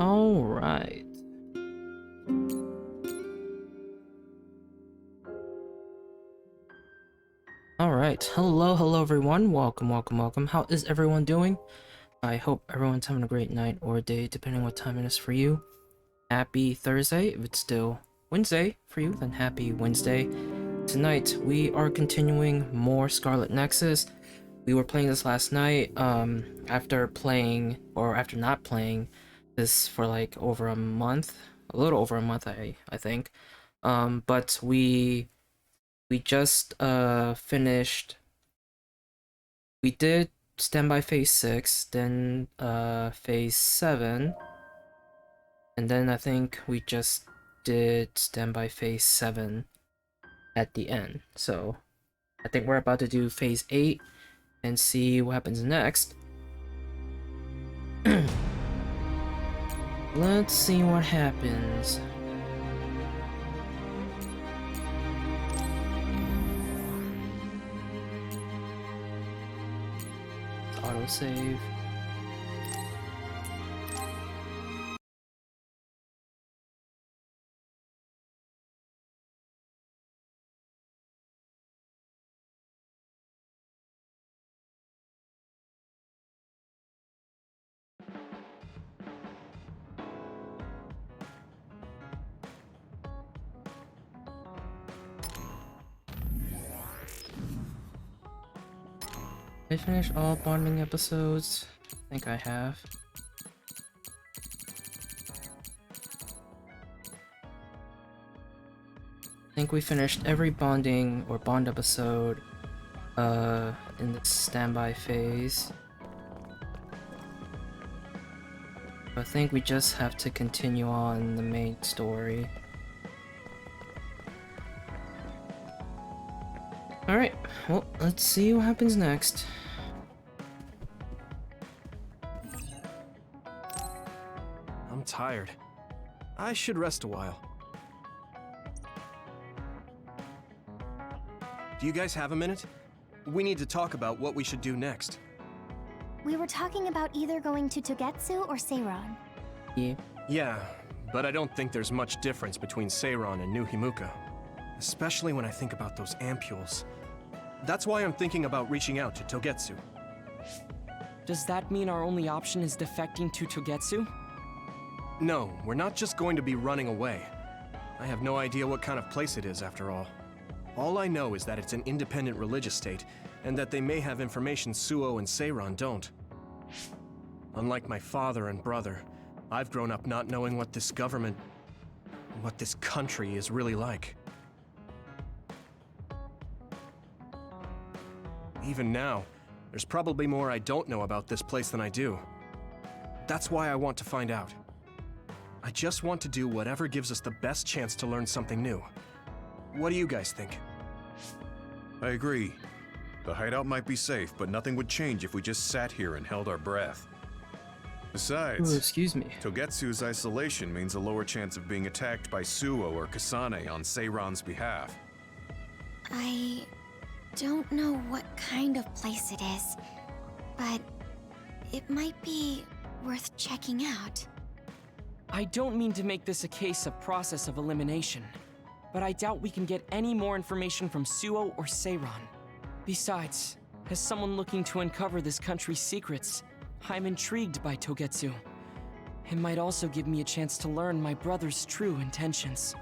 All right. All right. Hello everyone. Welcome. How is everyone doing? I hope everyone's having a great night or day, depending what time it is for you. Happy Thursday. If it's still Wednesday for you, then happy Wednesday. Tonight, we are continuing more Scarlet Nexus. We were playing this last night, after not playing this for like over a month. A little over a month, I think. But we just finished. We did standby phase 6, then phase 7, and then I think we just did standby phase 7 at the end. So I think we're about to do phase 8 and see what happens next. Let's see what happens. Autosave. Did I finish all bonding episodes? I think I have. I think we finished every bonding or bond episode in the standby phase. I think we just have to continue on the main story. Alright, well, let's see what happens next. I'm tired. I should rest a while. Do you guys have a minute? We need to talk about what we should do next. We were talking about either going to Togetsu or Seiron. Yeah. Yeah, but I don't think there's much difference between Seiron and New Himuka. Especially when I think about those ampules. That's why I'm thinking about reaching out to Togetsu. Does that mean our only option is defecting to Togetsu? No, we're not just going to be running away. I have no idea what kind of place it is, after all. All I know is that it's an independent religious state, and that they may have information Suo and Seiron don't. Unlike my father and brother, I've grown up not knowing what this government, what this country is really like. Even now, there's probably more I don't know about this place than I do. That's why I want to find out. I just want to do whatever gives us the best chance to learn something new. What do you guys think? I agree. The hideout might be safe, but nothing would change if we just sat here and held our breath. Besides, Ooh, excuse me. Togetsu's isolation means a lower chance of being attacked by Suo or Kasane on Seiron's behalf. I don't know what kind of place it is, but it might be worth checking out. I don't mean to make this a case of process of elimination, but I doubt we can get any more information from Suo or Seiron. Besides, as someone looking to uncover this country's secrets, I'm intrigued by Togetsu. It might also give me a chance to learn my brother's true intentions.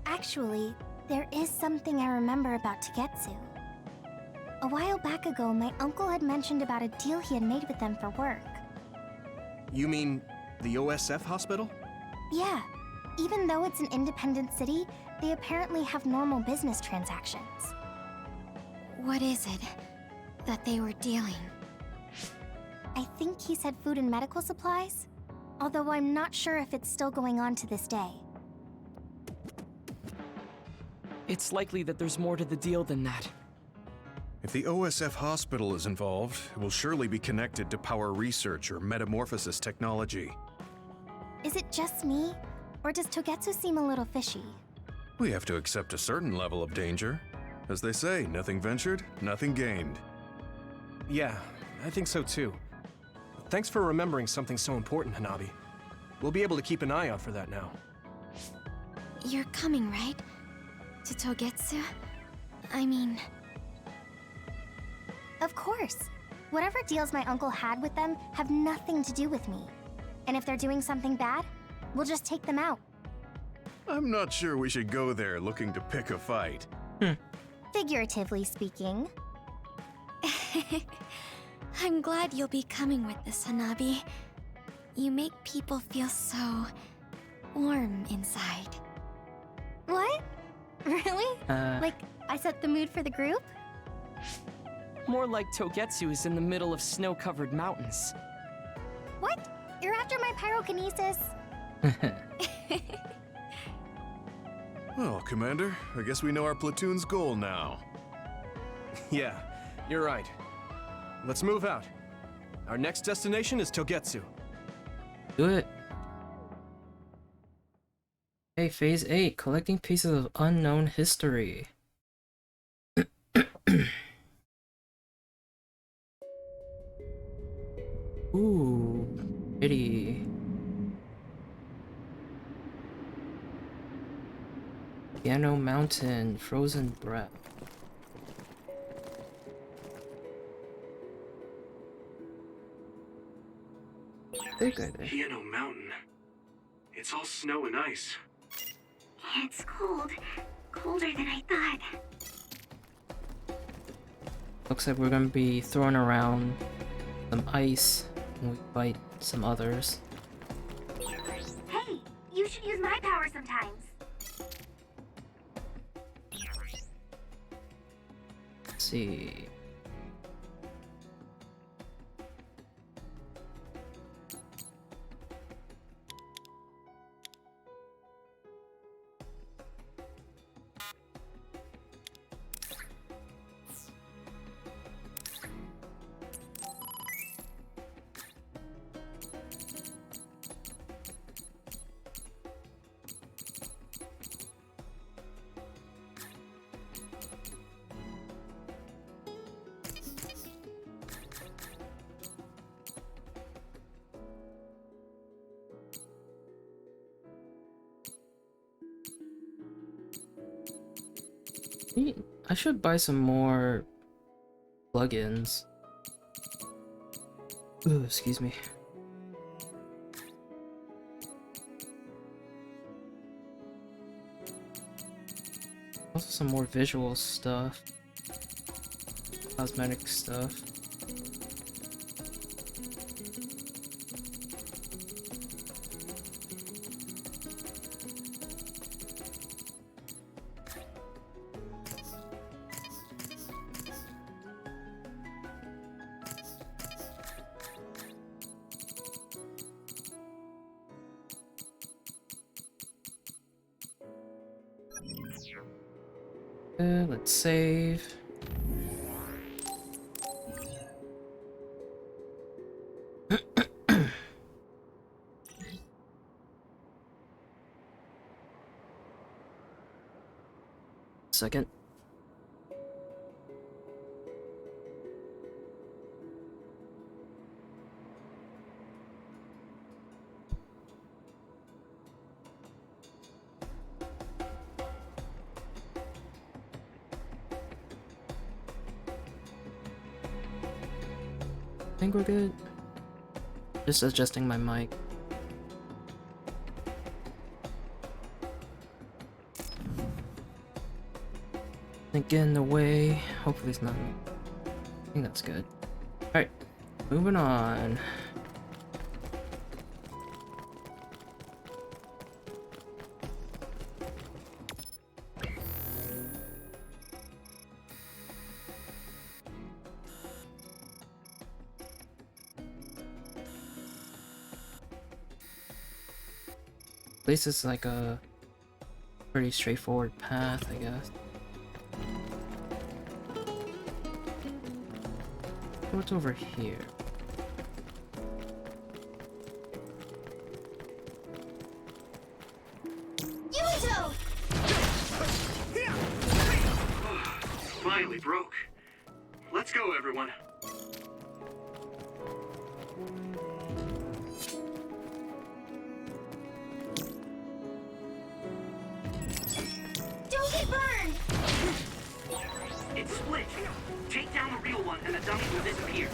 Actually, there is something I remember about Togetsu. A while back ago, my uncle had mentioned about a deal he had made with them for work. You mean the OSF hospital? Yeah, even though it's an independent city, they apparently have normal business transactions. What is it that they were dealing? I think he said food and medical supplies, although I'm not sure if it's still going on to this day. It's likely that there's more to the deal than that. If the OSF hospital is involved, it will surely be connected to power research or metamorphosis technology. Is it just me, or does Togetsu seem a little fishy? We have to accept a certain level of danger. As they say, nothing ventured, nothing gained. Yeah, I think so too. Thanks for remembering something so important, Hanabi. We'll be able to keep an eye out for that now. You're coming, right? To Togetsu? I mean... Of course. Whatever deals my uncle had with them have nothing to do with me. And if they're doing something bad, we'll just take them out. I'm not sure we should go there looking to pick a fight. Figuratively speaking. I'm glad you'll be coming with us, Hanabi. You make people feel so... warm inside. What? Really? Like, I set the mood for the group? More like Togetsu is in the middle of snow-covered mountains. What? You're after my pyrokinesis? Well, Commander, I guess we know our platoon's goal now. Yeah, you're right. Let's move out. Our next destination is Togetsu. Do it. Hey, Phase 8, collecting pieces of unknown history. Ooh, pretty. Piano Mountain, Frozen Breath. Piano Mountain. It's all snow and ice. It's cold. Colder than I thought. Looks like we're gonna be throwing around some ice when we fight some others. Hey, you should use my power sometimes. Let's see. I should buy some more plugins. Ooh, excuse me. Also some more visual stuff. Cosmetic stuff. Let's save. Second. I think we're good. Just adjusting my mic. Think get in the way. Hopefully it's not. I think that's good. Alright, moving on. At least it's like a pretty straightforward path, I guess. What's over here? Yuito! Finally broke. Let's go, everyone. Take down the real one and the dummy will disappear.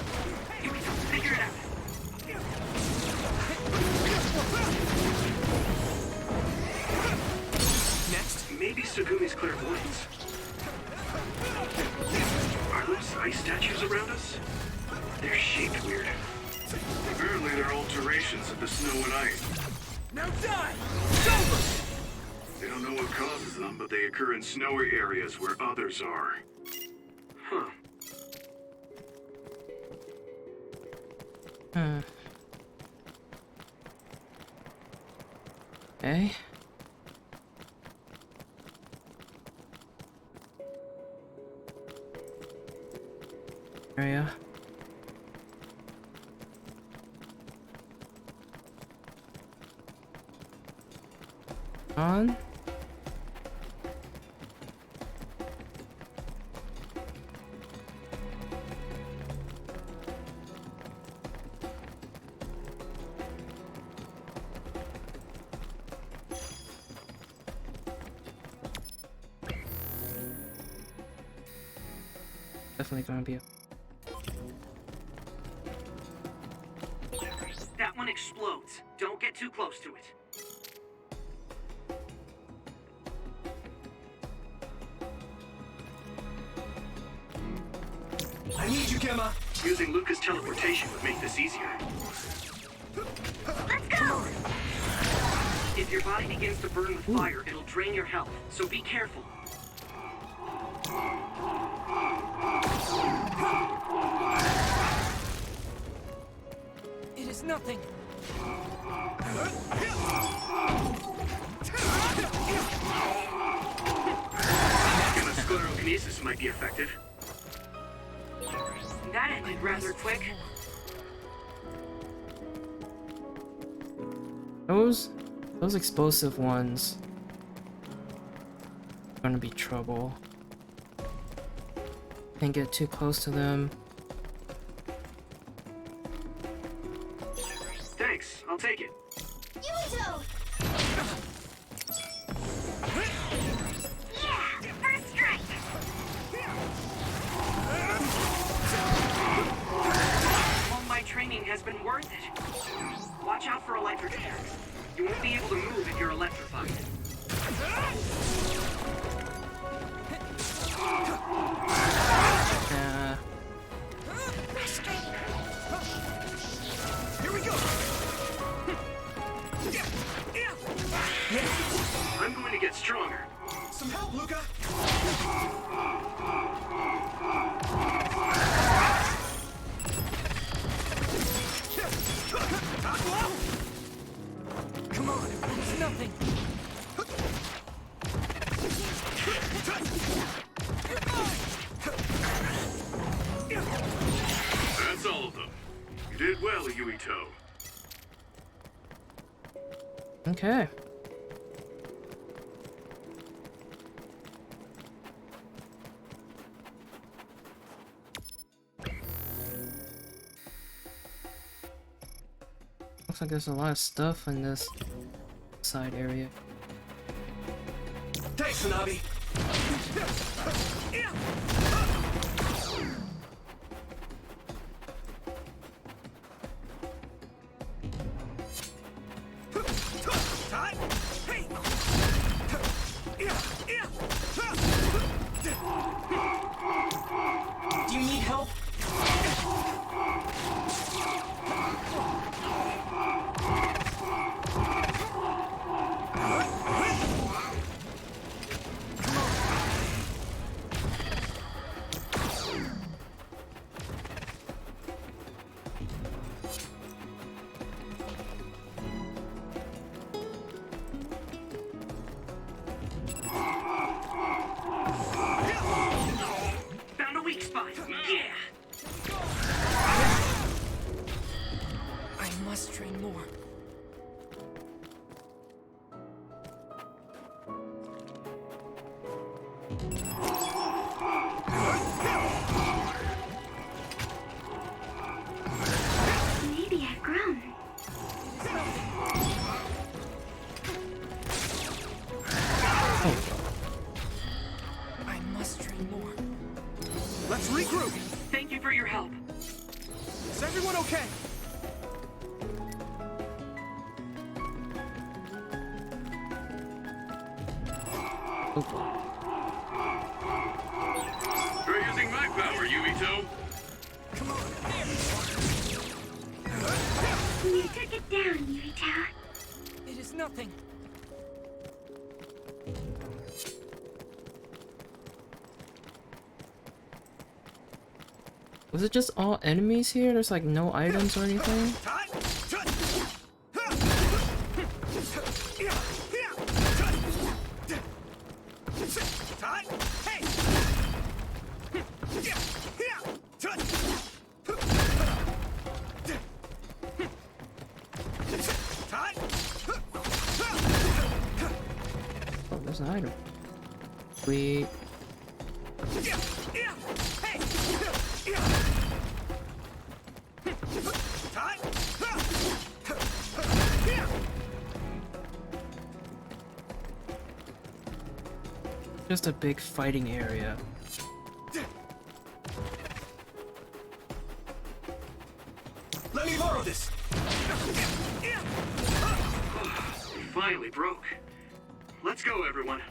Here we go, figure it out. Next, maybe Segumi's clairvoyance. Are those ice statues around us? They're shaped weird. Apparently they're alterations of the snow and ice. Now die! They don't know what causes them, but they occur in snowy areas where others are. Huh. Okay. Area. On. Definitely gonna be a That one explodes. Don't get too close to it. I need you, Gemma. Using Luca's teleportation would make this easier. Let's go! If your body begins to burn with fire, it'll drain your health, so be careful. It is nothing. Gemma's sclerokinesis might be effective. That ended rather quick. Those explosive ones are gonna be trouble. Can't get too close to them. Thanks, I'll take it. Yuito! Yeah! First strike! All my training has been worth it. Watch out for electric attacks. You won't be able to move if you're electrified. Here we go. I'm going to get stronger. Some help, Luca. Come on, it's nothing. That's all of them. You did well, Yuito. Okay. Looks like there's a lot of stuff in this side area. Thanks, Tsunabi. Do you need help? Found a weak spot. Yeah. I must train more. Maybe I've grown. I must train more. Oh fuck. Try using my power, Yumito. You took it down, Yurita. It is nothing. Was it just all enemies here? There's like no items or anything? Oh, there's an item. Sweet. Just a big fighting area. Let me borrow this! We finally broke. Let's go, everyone.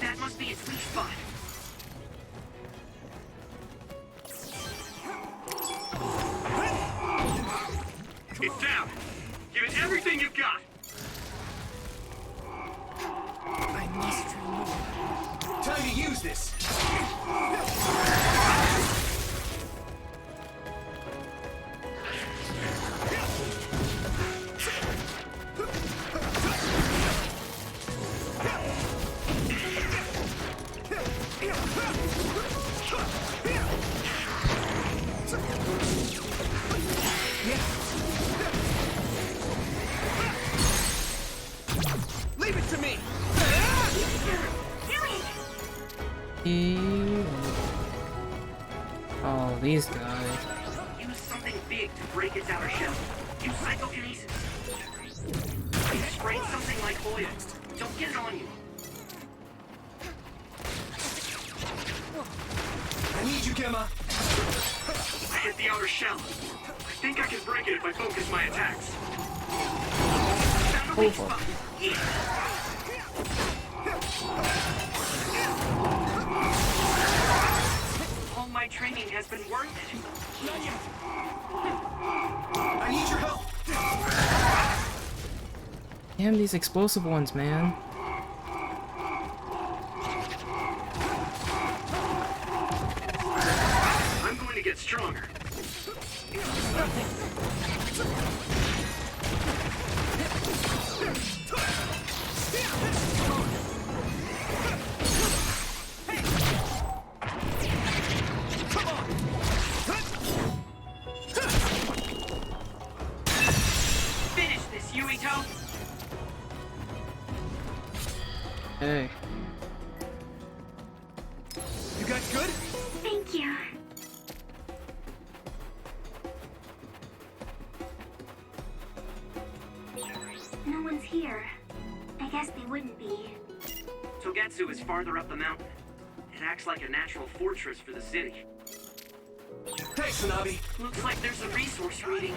That must be its weak spot. It's down. Give it everything you've got. I must try more. Time to use this! Leave it to me! Oh, these guys. Use something big to break its outer shell. Use psychokinesis. You sprayed something like oil. Don't get it on you. I need you, Gemma! I hit the outer shell. I think I can break it if I focus my attacks. Found a weak spot. All my training has been worth it. I need your help! Damn these explosive ones, man. I'm going to get stronger. Finish this, Yuito! Hey. You guys good? Thank you. No one's here. I guess they wouldn't be. Togetsu is farther up the mountain. It acts like a natural fortress for the city. Thanks, Hanabi! Looks like there's a resource reading.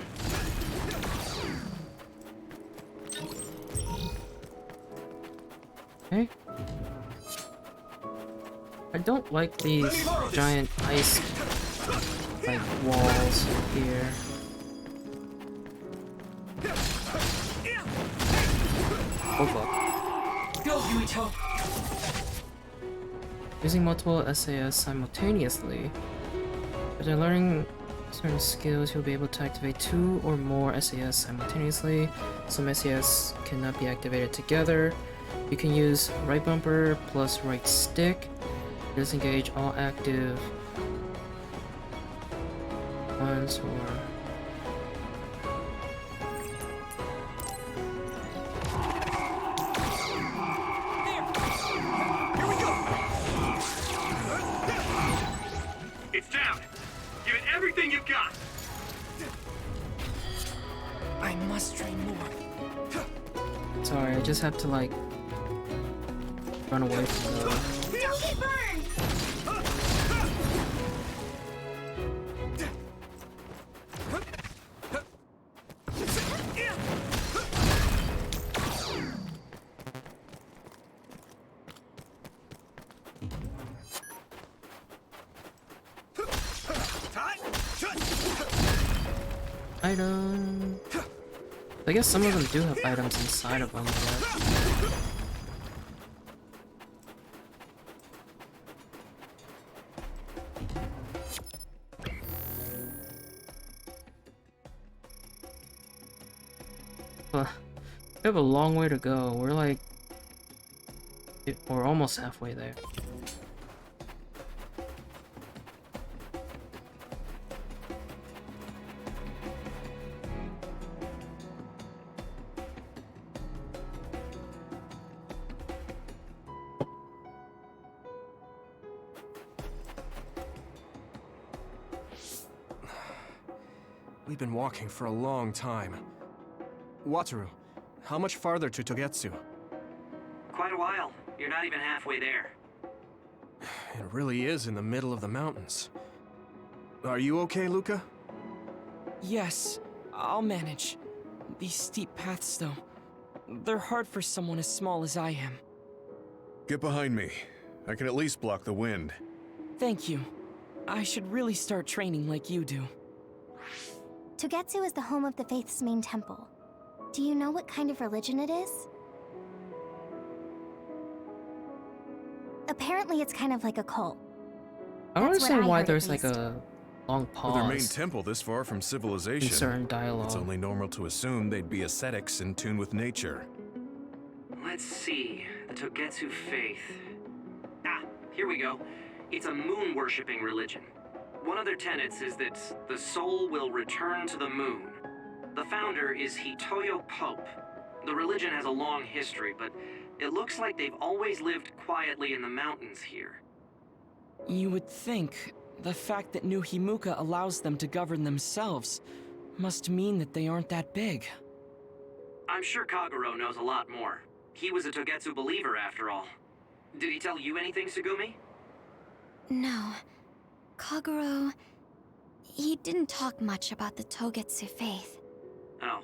Hey. I don't like these giant ice like walls here. Oh fuck. Go, Yuito. Using multiple SAS simultaneously. After learning certain skills, you'll be able to activate 2 or more SAS simultaneously. Some SAS cannot be activated together. You can use right bumper plus right stick. Disengage all active ones or It's down. Give it everything you've got. I must train more. sorry, I just have to like run away from the Don't get burned! Item. I guess some of them do have items inside of them, but... We have a long way to go. We're like... We're almost halfway there. We've been walking for a long time. Wataru, how much farther to Togetsu? Quite a while. You're not even halfway there. It really is in the middle of the mountains. Are you okay, Luca? Yes, I'll manage. These steep paths, though, they're hard for someone as small as I am. Get behind me. I can at least block the wind. Thank you. I should really start training like you do. Togetsu is the home of the Faith's main temple. Do you know what kind of religion it is? Apparently it's kind of like a cult. I don't That's what understand I why heard, at there's like least. a long With their main pause temple this far from in civilization, certain dialogue. it's only normal to assume they'd be ascetics in tune with nature. Let's see. The Togetsu faith. Ah, here we go. It's a moon-worshipping religion. One of their tenets is that the soul will return to the moon. The founder is Hitoyo Pope. The religion has a long history, but it looks like they've always lived quietly in the mountains here. You would think the fact that New Himuka allows them to govern themselves must mean that they aren't that big. I'm sure Kagero knows a lot more. He was a Togetsu believer after all. Did he tell you anything, Sugumi? No. Kagero... he didn't talk much about the Togetsu faith. Oh.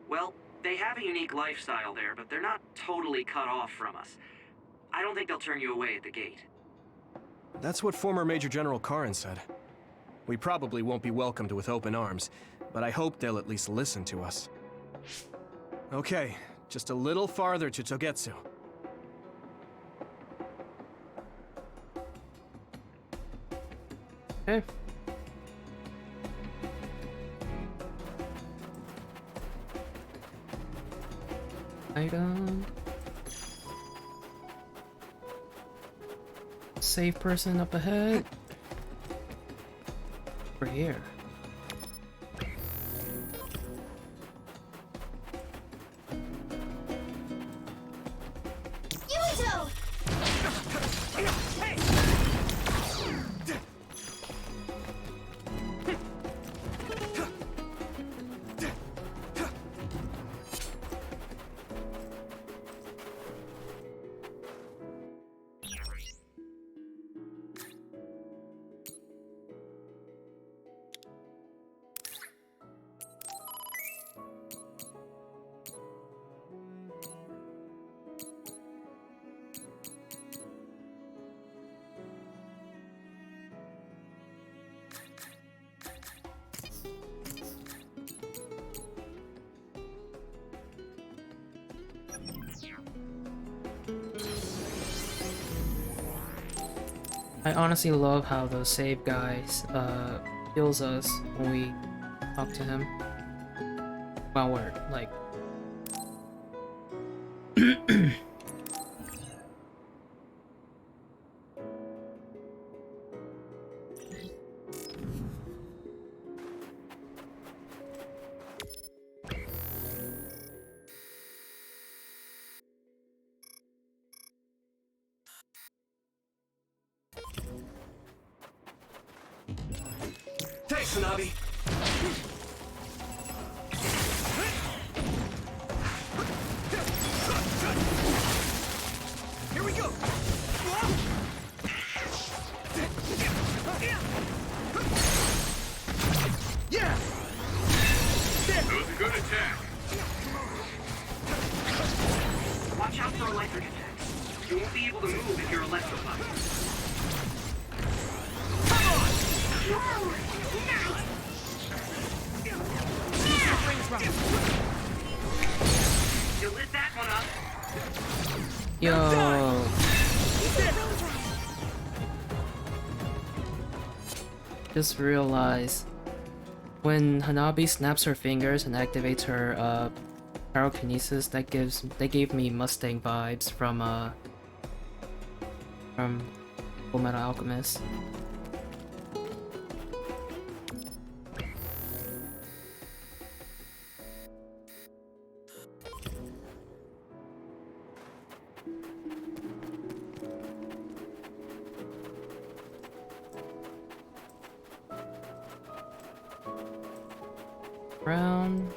Well, they have a unique lifestyle there, but they're not totally cut off from us. I don't think they'll turn you away at the gate. That's what former Major General Karin said. We probably won't be welcomed with open arms, but I hope they'll at least listen to us. Okay, just a little farther to Togetsu. Okay. Item. Save person up ahead. Over here. Yuito! I honestly love how the save guy heals us when we talk to him. Well, we're like... Thanks, Hanabi! Here we go! Yeah! That was a good attack. Watch out for electric attacks. You won't be able to move if you're electrified. Whoa! Nice! You lit that one up. Yo. Just realized when Hanabi snaps her fingers and activates her pyrokinesis, that gave me Mustang vibes from Fullmetal Alchemist. Brown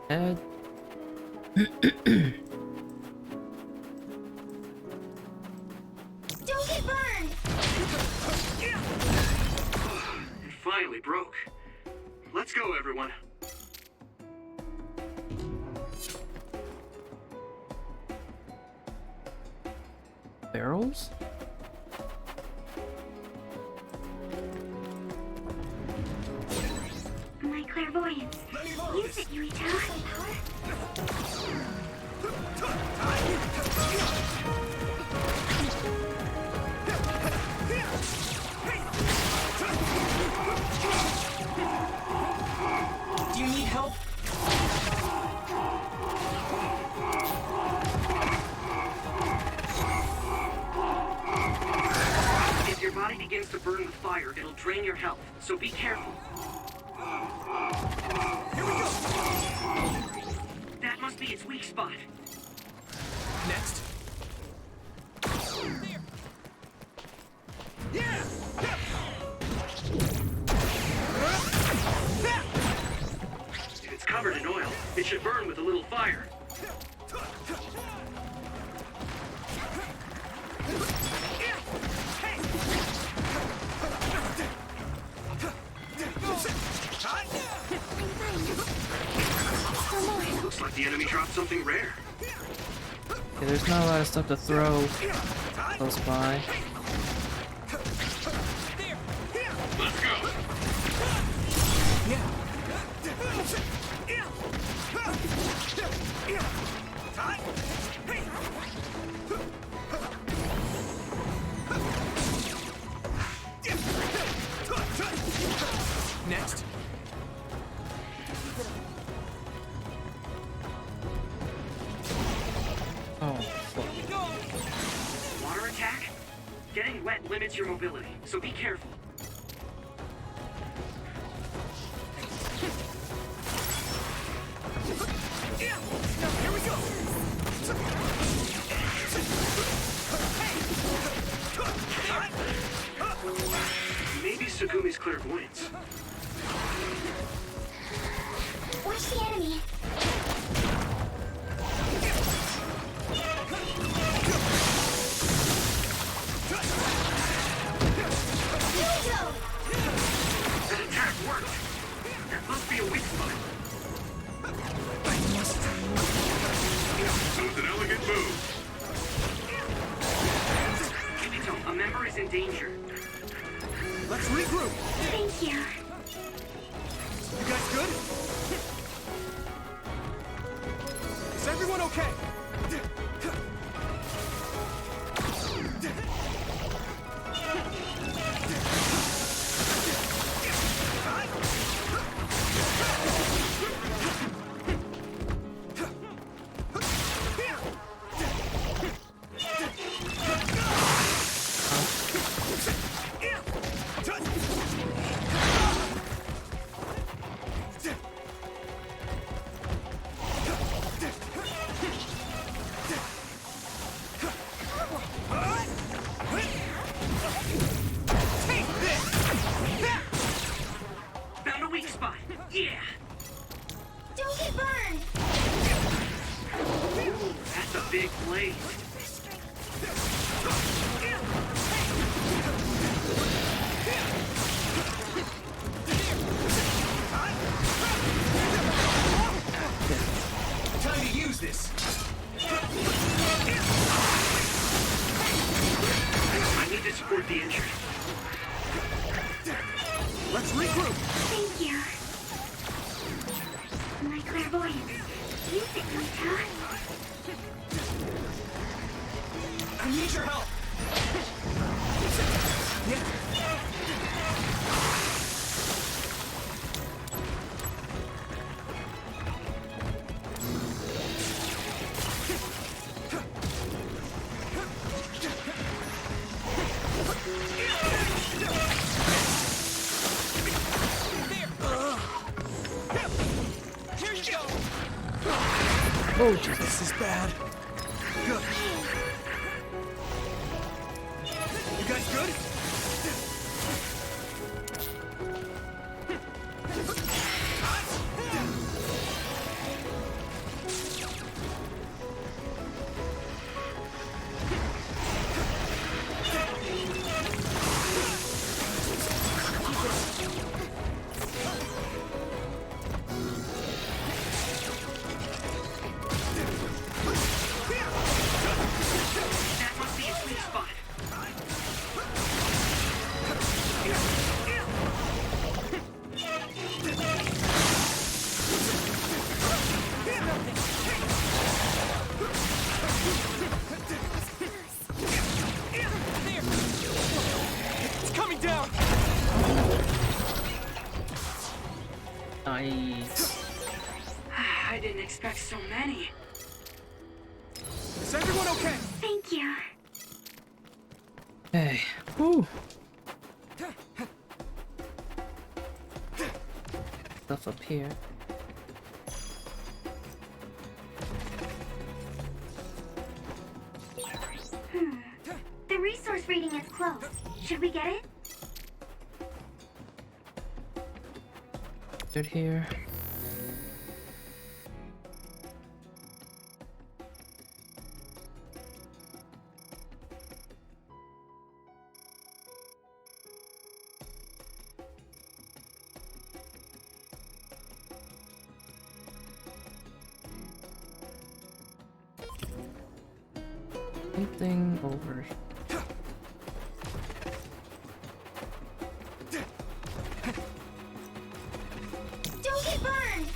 head. Don't get burned! It finally broke. Let's go, everyone. Barrels? My clairvoyance. Use it, Yuito. Do you need help? If your body begins to burn with fire, it'll drain your health, so be careful. Here we go! That must be its weak spot. Next. If it's covered in oil, it should burn with a little fire. Looks like the enemy dropped something rare. Okay, there's not a lot of stuff to throw close by. Let's go. Next. Oh, fuck. Water attack? Getting wet limits your mobility, so be careful. Here we go. Maybe Sugumi's clairvoyance. Watch the enemy. That attack worked. That must be a weak spot. That was an elegant move. Kimito, a member is in danger. Let's regroup. Thank you. You guys good? Is everyone okay? need your help! Yeah. Oh, Jesus. This is bad. Good. You guys good? That must be a sweet spot. It's coming down! Nice. I didn't expect so many. Is everyone okay? Thank you. Hey. Whew. Stuff up here. The resource reading is close. Should we get it? Good here. Anything over here? Don't get burned!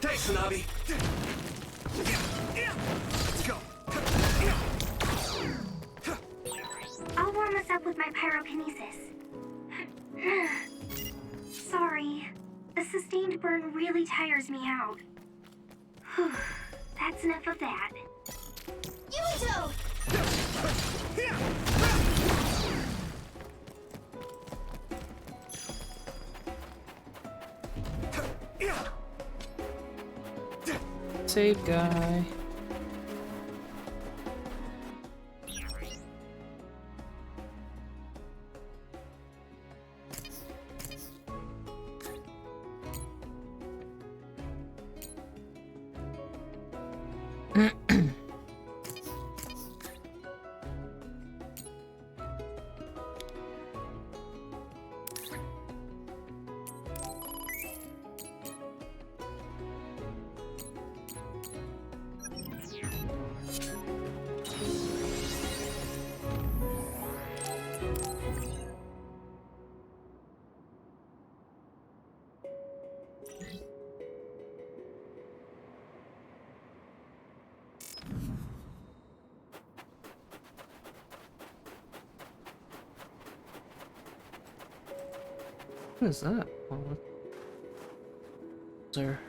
Thanks, Hanabi. Let's go. I'll warm us up with my pyrokinesis. Sorry. The sustained burn really tires me out. Whew. That's enough of that. Yuito! Save guy. What is that? Oh, sir.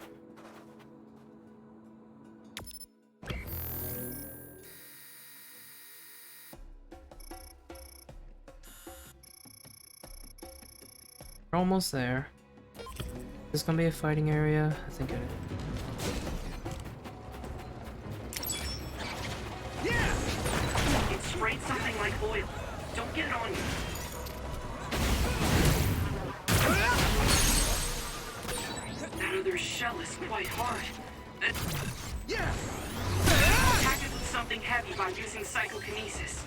We're almost there. Is this gonna be a fighting area? I think it is. It sprayed something like oil. Don't get it on you. That other shell is quite hard. Attack it with something heavy by using psychokinesis.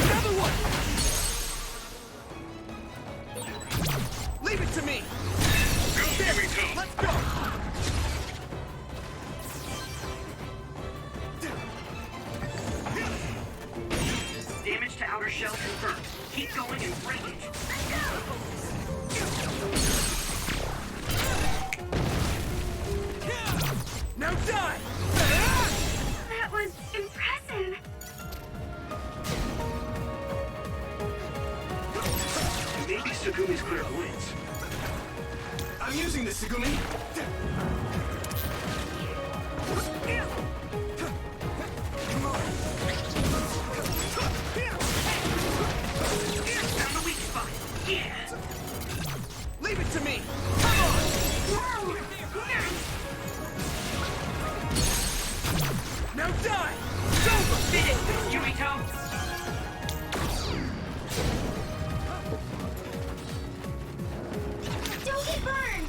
Another one! Leave it to me! Here we go. Let's go! shell confirmed. Keep going and break it. Now die! That was impressive. Maybe Segumi's clairvoyance. I'm using this, Segumi! Found the weak spot. Yeah. Leave it to me! Come on! Whoa! Nice! Now die! Did it, Yumito! Don't get burned!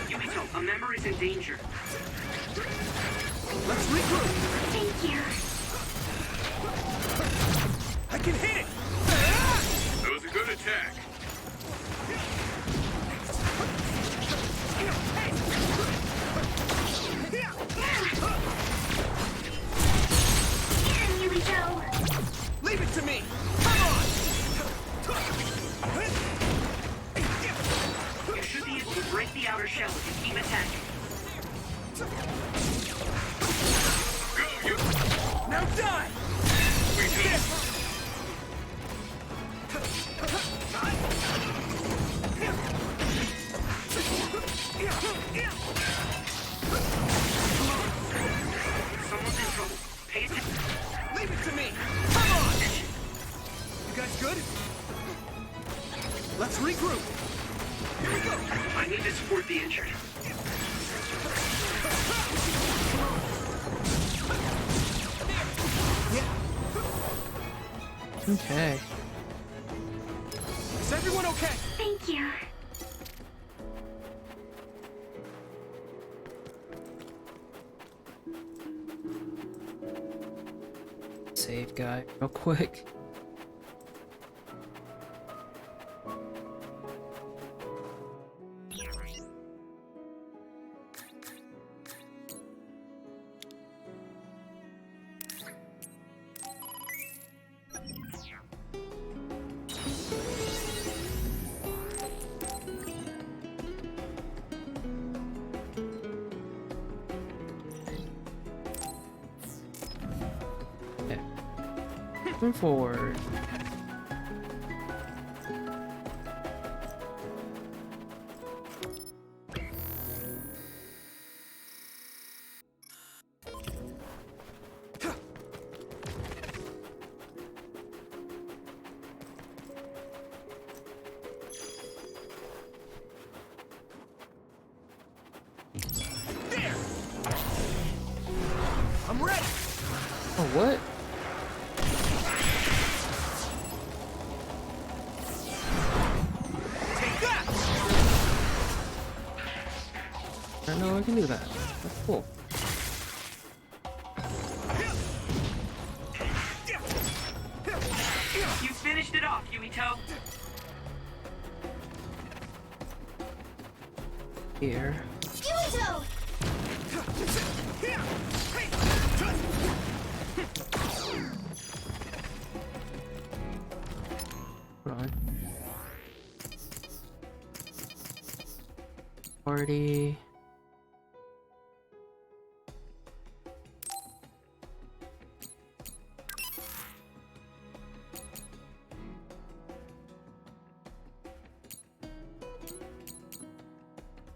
Yumito, a member is in danger. Let's regroup! Thank you. I can hit it! That was a good attack. Get him, Yumito! Leave it to me! Come on! You should be able to break the outer shell if you keep attacking. Go, you! Now die! We did it! Someone's in trouble. Pay attention. Leave it to me! Come on! You guys good? Let's regroup! Here we go! I need to support the injured. Okay. Is everyone okay? Thank you. Save guy, real quick. Okay. Moving forward. There! I'm ready! Oh, what? Take that! I know I can do that. That's cool. You finished it off, Yumito. Here. Yumito! Hold on. Party.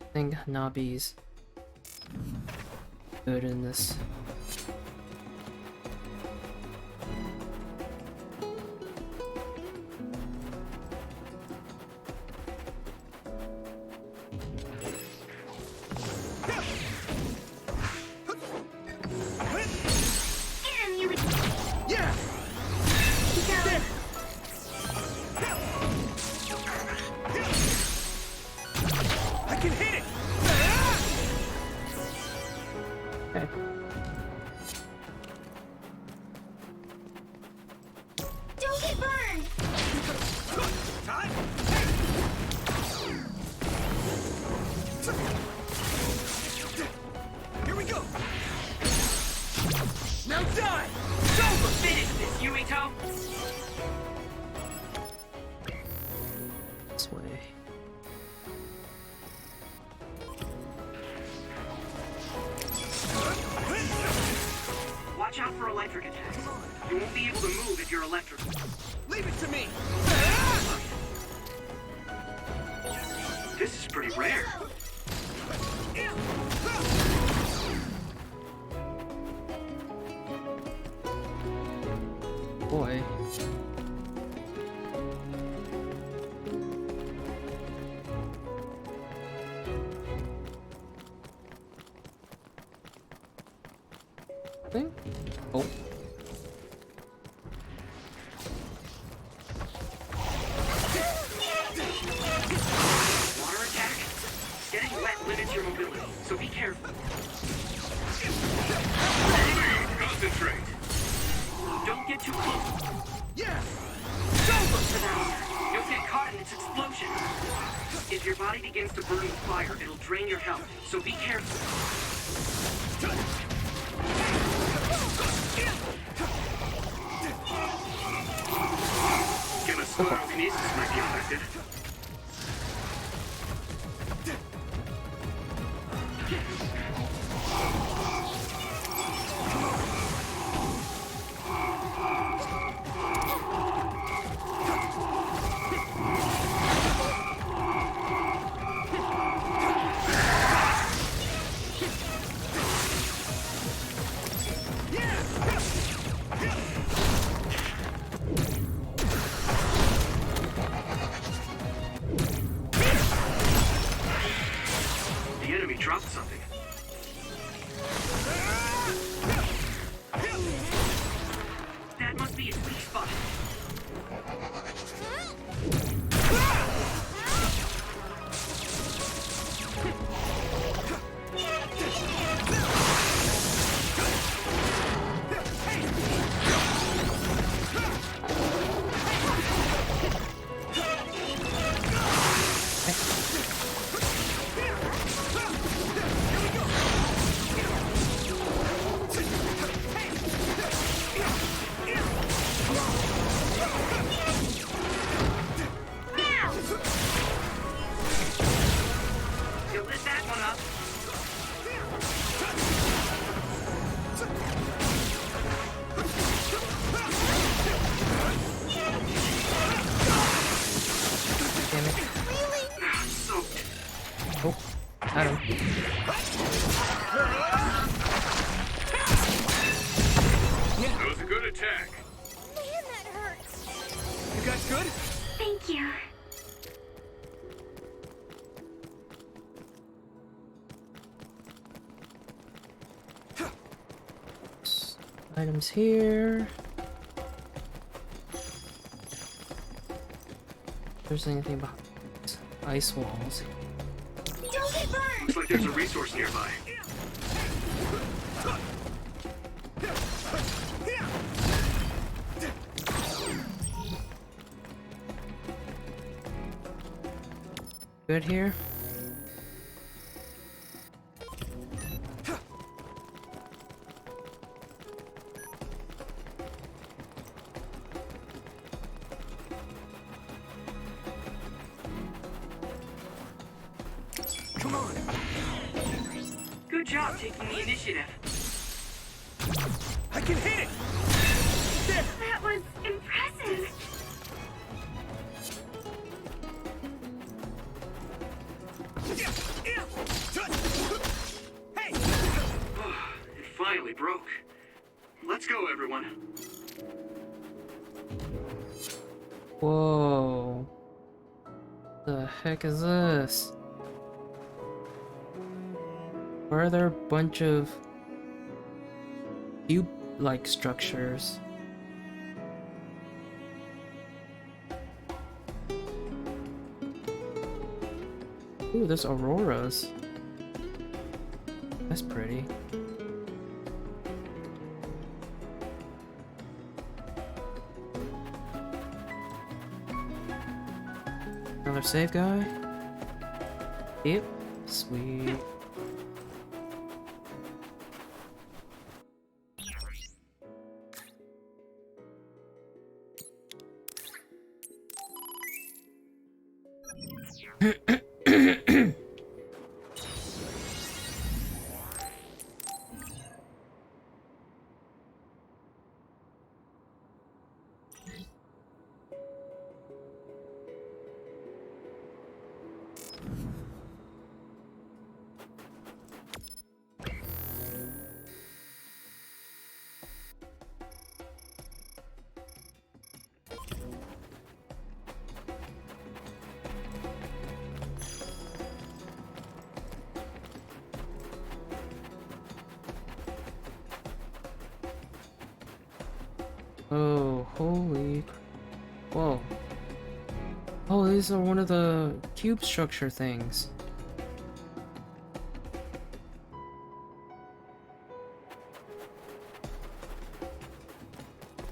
I think Hanabi's good in this. Get him, Yumito! Yeah! Go! I can hit it! Okay. Don't get burned! Time! Here we go! your electrical. Leave it to me! This is pretty rare. Boy. Thing? Oh. Water attack? Getting wet limits your mobility, so be careful. Concentrate. Don't get too close. Yeah! You'll get caught in its explosion. If your body begins to burn with fire, it'll drain your health, so be careful. Telekinesis might be affected. The enemy dropped something. That must be its weak spot. You lit that one up. Damn it. I'm soaked. Oh. Got him. That was a good attack. Man, that hurts. You guys good? Thank you. Items here. If there's anything behind these ice walls. Don't get burned! Looks like there's a resource nearby. Good here. Come on! Good job taking the initiative. I can hit it! That was impressive. Hey! It finally broke. Let's go, everyone. Whoa. The heck is this? Why are there a bunch of cube-like structures? Ooh, there's auroras. That's pretty. Another save guy? Yep. Sweet. Oh, holy. Whoa. Oh, these are one of the cube structure things.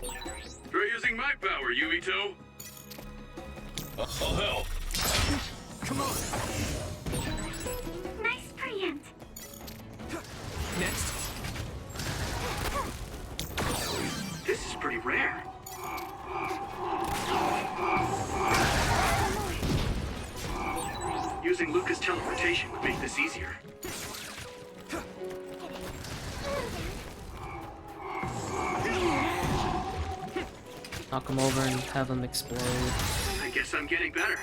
Try using my power, Yuito. I'll help. Come on! Nice preempt. Next! This is pretty rare. Using Luca's teleportation would make this easier. Knock him over and have him explode. I guess I'm getting better.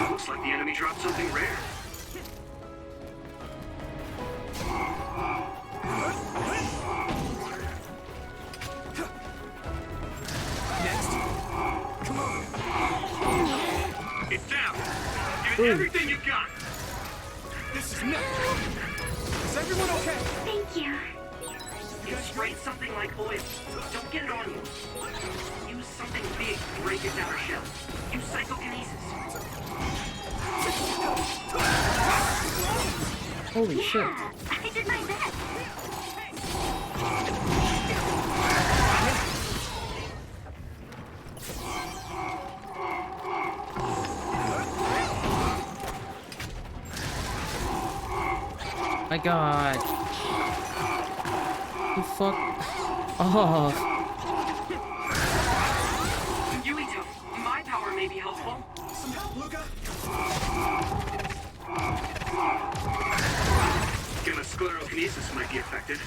Looks like the enemy dropped something rare. Next! Come on! It's down. Give it everything you've got. This is nuts! Is everyone okay? Thank you. You sprayed something like oil. Don't get it on you. Use something big to break its outer shell. Use psychokinesis. Holy shit. Yeah, I did my best. My god. You fuck off. Yuito, my power may be helpful. Some help, Luca! Gamma sclerokinesis might be effective.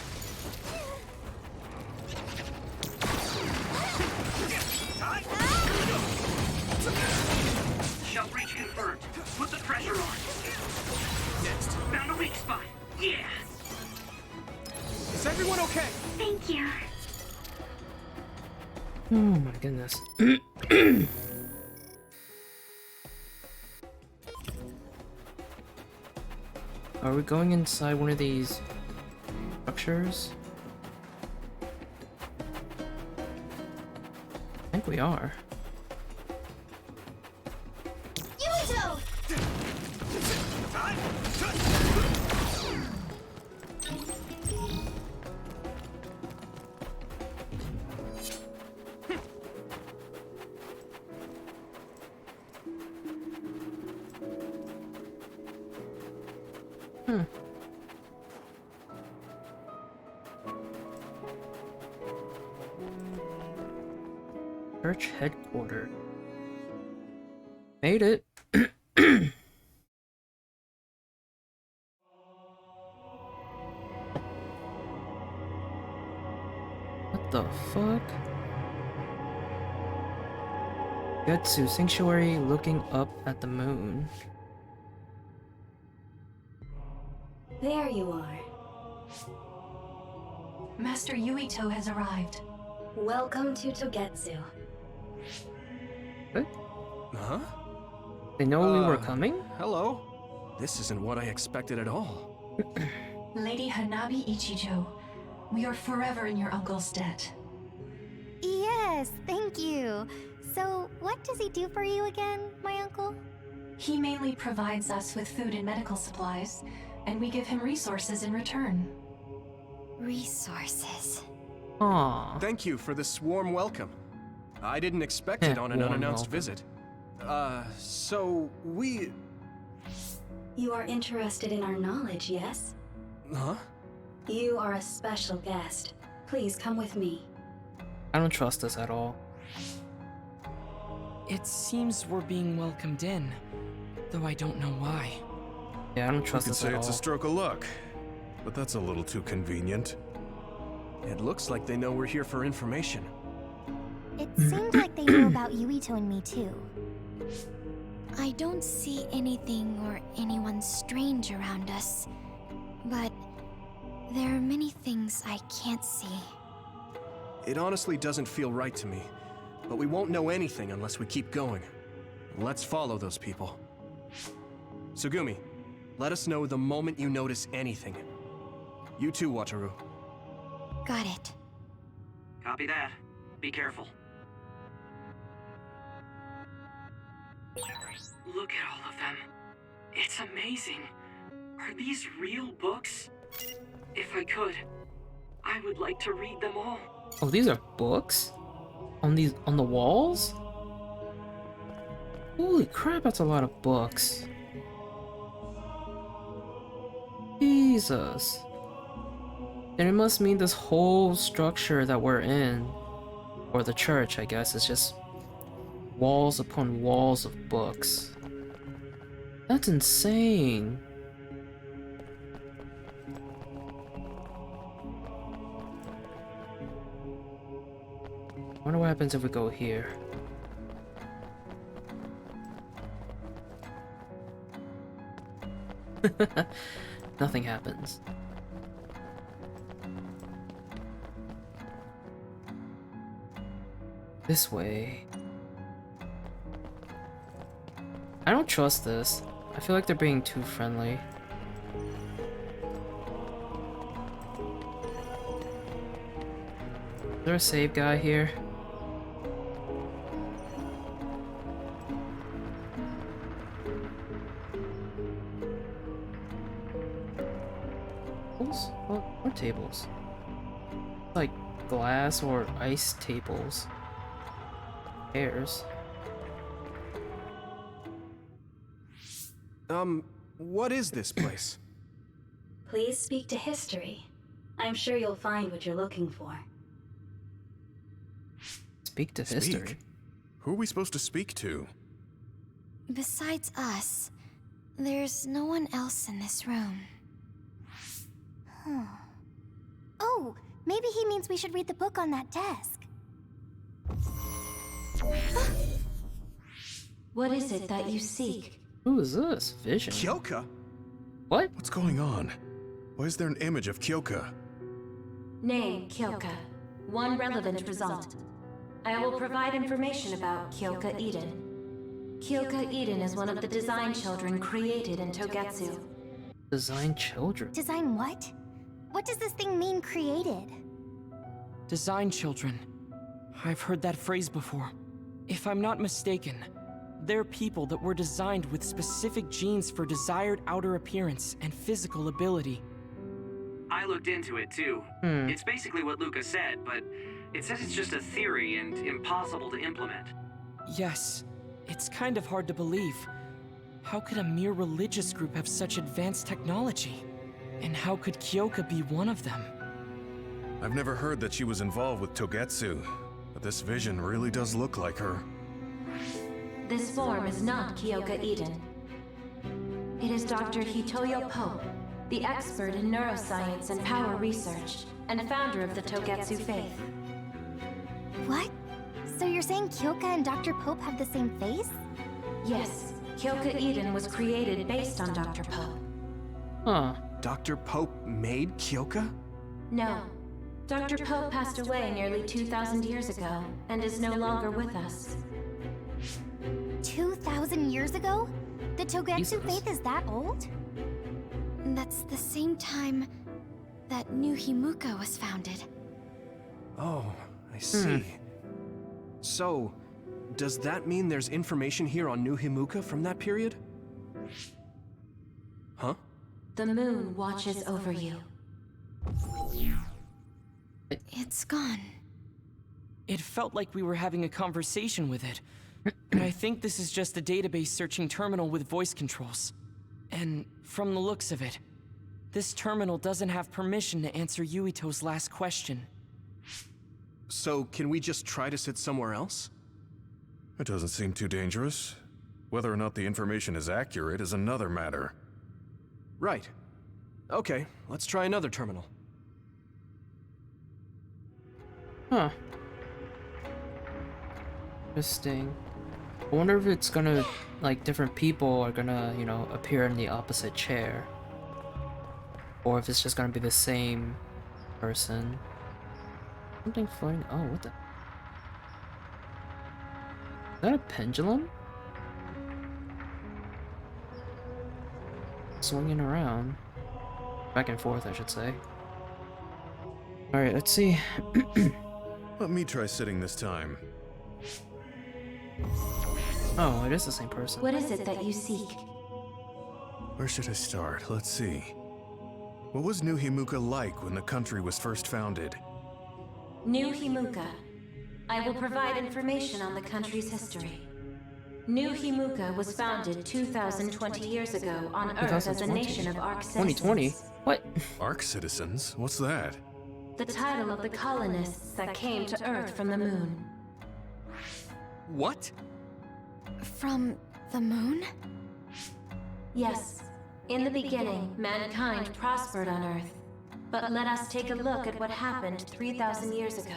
Shell breach confirmed. Put the pressure on. Next! Found a weak spot. Yeah. Is everyone okay? Thank you. Oh my goodness. Are we going inside one of these structures? I think we are. Yuito! Church headquarters. Made it. What the fuck? Getsu Sanctuary looking up at the moon. There you are. Master Yuito has arrived. Welcome to Togetsu. What? Huh? They know we were coming? Hello? This isn't what I expected at all. Lady Hanabi Ichijo, we are forever in your uncle's debt. Yes, thank you. So, what does he do for you again, my uncle? He mainly provides us with food and medical supplies, and we give him resources in return. Resources. Aww. Thank you for this warm welcome. I didn't expect it on an Warm unannounced welcome. visit. So we... You are interested in our knowledge, yes? Huh? You are a special guest. Please come with me. I don't trust this at all. It seems we're being welcomed in, though I don't know why. Yeah, I don't You trust could this say at it's all. a stroke of luck, but that's a little too convenient. It looks like they know we're here for information. It seemed like they knew about Yuito and me too. I don't see anything or anyone strange around us, but there are many things I can't see. It honestly doesn't feel right to me, but we won't know anything unless we keep going. Let's follow those people. Tsugumi, let us know the moment you notice anything. You too, Wataru. Got it. Copy that. Be careful. Look at all of them. It's amazing. Are these real books? If I could, I would like to read them all. Oh, these are books? On the walls? Holy crap, that's a lot of books. Jesus. And it must mean this whole structure that we're in, or the church, I guess, is just walls upon walls of books. That's insane. I wonder what happens if we go here. Nothing happens. This way. I don't trust this. I feel like they're being too friendly. Is there a save guy here? Tables? What tables? Like glass or ice tables. Chairs. What is this place? Please speak to history. I'm sure you'll find what you're looking for. Speak to history. Speak? Who are we supposed to speak to? Besides us, there's no one else in this room. Huh. Oh, maybe he means we should read the book on that desk. What is it that you seek? Who is this? Vision? Kyoka? What? What's going on? Why is there an image of Kyoka? Name, Kyoka. One relevant result. I will provide information about Kyoka Eden. Kyoka Eden is one of the design children created in Togetsu. Design children? Design what? What does this thing mean, created? Design children. I've heard that phrase before. If I'm not mistaken, they're people that were designed with specific genes for desired outer appearance and physical ability. I looked into it too. It's basically what Luca said, but it says it's just a theory and impossible to implement. Yes, it's kind of hard to believe. How could a mere religious group have such advanced technology? And how could Kyoka be one of them? I've never heard that she was involved with Togetsu, but this vision really does look like her. This form is not Kyoka Eden. It is Dr. Hitoyo Pope, the expert in neuroscience and power research, and founder of the Togetsu faith. What? So you're saying Kyoka and Dr. Pope have the same face? Yes, Kyoka Eden was created based on Dr. Pope. Huh. Dr. Pope made Kyoka? No. Dr. Pope passed away nearly 2,000 years ago, and is no longer with us. 2,000 years ago? The Togetsu Jesus. faith is that old? That's the same time that New Himuka was founded. Oh, I see. So, does that mean there's information here on New Himuka from that period? Huh? The moon watches over you. It's gone. It felt like we were having a conversation with it. But I think this is just a database searching terminal with voice controls. And from the looks of it, this terminal doesn't have permission to answer Yuito's last question. So, can we just try to sit somewhere else? It doesn't seem too dangerous. Whether or not the information is accurate is another matter. Right. Okay, let's try another terminal. Huh. Interesting. I wonder if it's gonna, like, different people are gonna, you know, appear in the opposite chair. Or if it's just gonna be the same person. Something floating. Oh, what the? Is that a pendulum? Swinging around. Back and forth, I should say. Alright, let's see. Let me try sitting this time. Oh, it is the same person. What is it that you seek? Where should I start? Let's see. What was New Himuka like when the country was first founded? New Himuka. I will provide information on the country's history. New Himuka was founded 2,020 years ago on Earth as a nation of Ark citizens. 2020? What? Ark citizens? What's that? The title of the colonists that came to Earth from the moon. What? From the moon? Yes. In the beginning, mankind prospered on Earth. But let us take a look at what happened 3,000 years ago.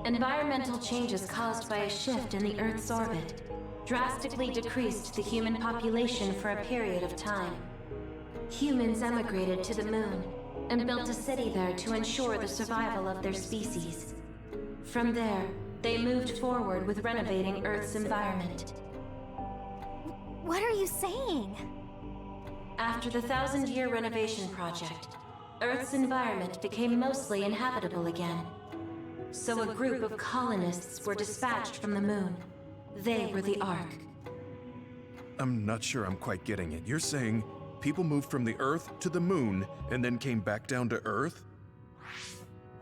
Environmental changes caused by a shift in the Earth's orbit drastically decreased the human population for a period of time. Humans emigrated to the moon and built a city there to ensure the survival of their species. From there, they moved forward with renovating Earth's environment. What are you saying? After the 1,000-year renovation project, Earth's environment became mostly inhabitable again. So a group of colonists were dispatched from the moon. They were the Ark. I'm not sure I'm quite getting it. You're saying people moved from the Earth to the moon and then came back down to Earth?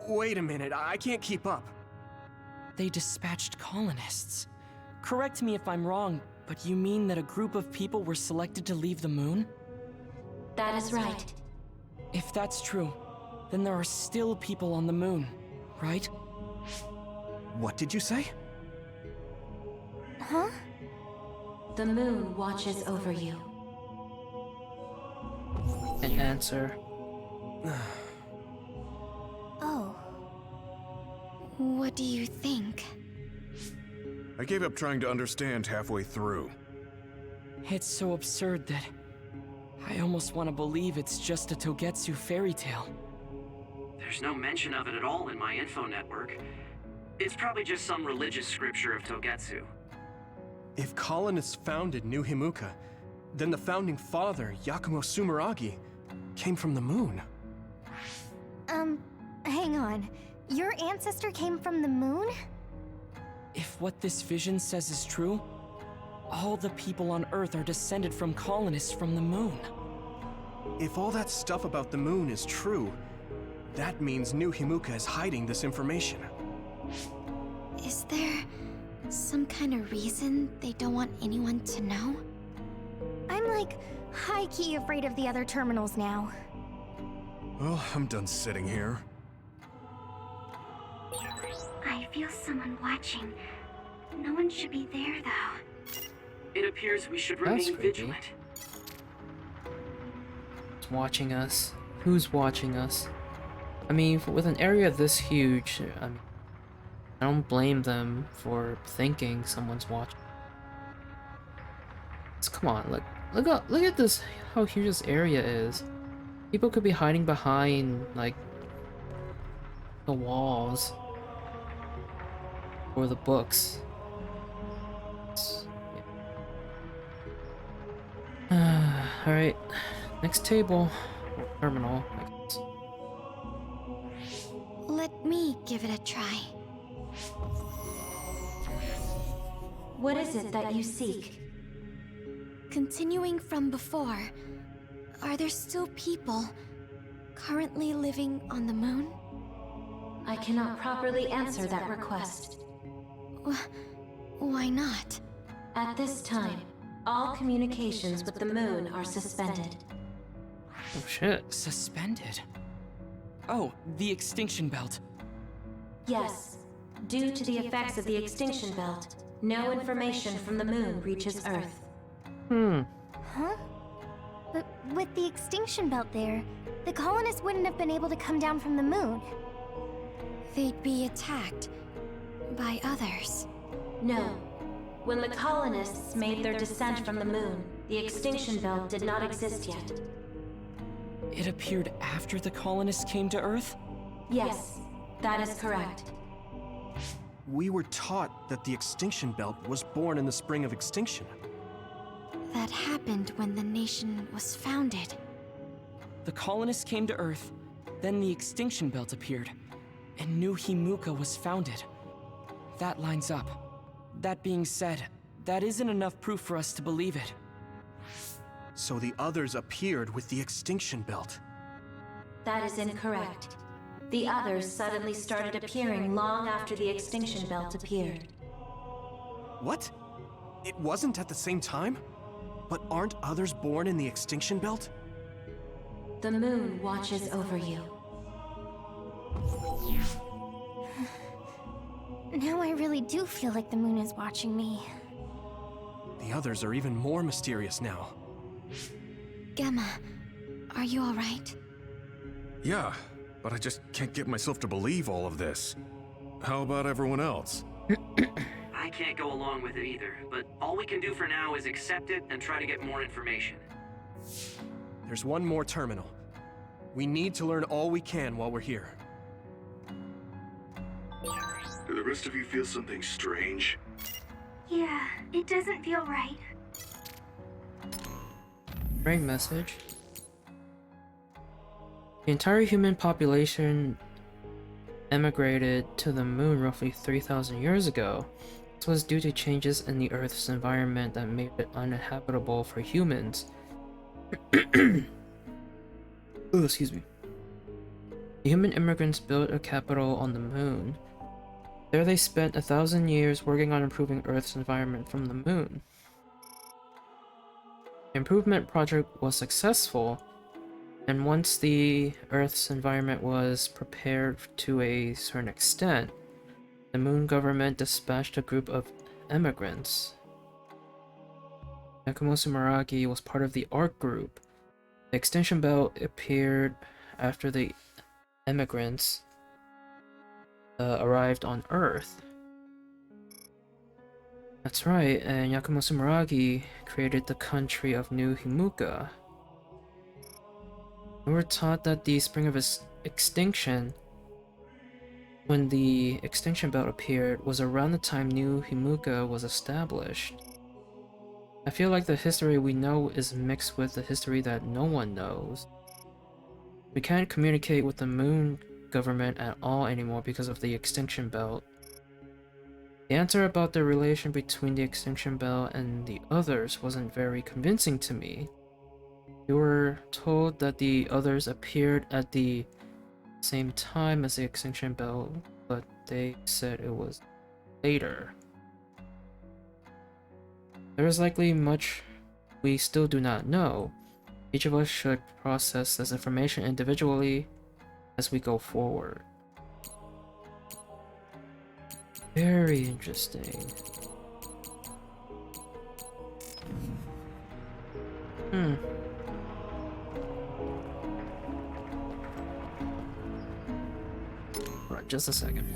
Wait a minute, I can't keep up. They dispatched colonists. Correct me if I'm wrong, but you mean that a group of people were selected to leave the moon? That is right. If that's true, then there are still people on the moon, right? What did you say? Huh? The moon watches over you. An answer. Oh. What do you think? I gave up trying to understand halfway through. It's so absurd that I almost want to believe it's just a Togetsu fairy tale. There's no mention of it at all in my info network. It's probably just some religious scripture of Togetsu. If colonists founded New Himuka, then the founding father, Yakumo Sumeragi, came from the moon. Hang on. Your ancestor came from the moon? If what this vision says is true, all the people on Earth are descended from colonists from the moon. If all that stuff about the moon is true, that means New Himuka is hiding this information. Is there some kind of reason they don't want anyone to know? I'm like high-key afraid of the other terminals now. Well, I'm done sitting here. I feel someone watching. No one should be there, though. It appears we should That's remain creepy. vigilant. It's watching us. Who's watching us? I mean, with an area this huge, I don't blame them for thinking someone's watching. Come on, look at this, how huge this area is. People could be hiding behind, like, the walls. Or the books. Alright, next table. Or terminal, I guess. Let me give it a try. What is it that you seek? Continuing from before, are there still people currently living on the moon? I cannot properly answer that request. Why not? At this time, all communications with the moon are suspended. Oh shit. Suspended? Oh, the extinction belt. Yes, due to the effects of the extinction belt, no information from the moon reaches Earth. Hmm. Huh? But with the extinction belt there, the colonists wouldn't have been able to come down from the moon. They'd be attacked by others. No. When the colonists made their descent from the moon, the extinction belt did not exist yet. It appeared after the colonists came to Earth? Yes, that is correct. We were taught that the extinction belt was born in the spring of extinction. That happened when the nation was founded. The colonists came to Earth, then the extinction belt appeared, and New Himuka was founded. That lines up. That being said, that isn't enough proof for us to believe it. So the others appeared with the extinction belt. That is incorrect. The others suddenly started appearing long after the extinction belt appeared. What? It wasn't at the same time? But aren't others born in the extinction belt? The moon watches over you. Now I really do feel like the moon is watching me. The others are even more mysterious now. Gemma, are you alright? Yeah, but I just can't get myself to believe all of this. How about everyone else? I can't go along with it either, but all we can do for now is accept it and try to get more information. There's one more terminal. We need to learn all we can while we're here. Do the rest of you feel something strange? Yeah, it doesn't feel right. Ring message. The entire human population emigrated to the moon roughly 3,000 years ago. This was due to changes in the Earth's environment that made it uninhabitable for humans. Oh, excuse me. The human immigrants built a capital on the moon. There they spent 1,000 years working on improving Earth's environment from the moon. The improvement project was successful, and once the Earth's environment was prepared to a certain extent, the moon government dispatched a group of immigrants. Nakamosu Maragi was part of the ARC group. The extinction belt appeared after the immigrants arrived on Earth. That's right, and Yakumo Sumeragi created the country of New Himuka. We were taught that the spring of extinction, when the extinction belt appeared, was around the time New Himuka was established. I feel like the history we know is mixed with the history that no one knows. We can't communicate with the moon government at all anymore because of the extinction belt. The answer about the relation between the extinction belt and the others wasn't very convincing to me. We were told that the others appeared at the same time as the extinction belt, but they said it was later. There is likely much we still do not know. Each of us should process this information individually as we go forward. Very interesting. Right, just a second.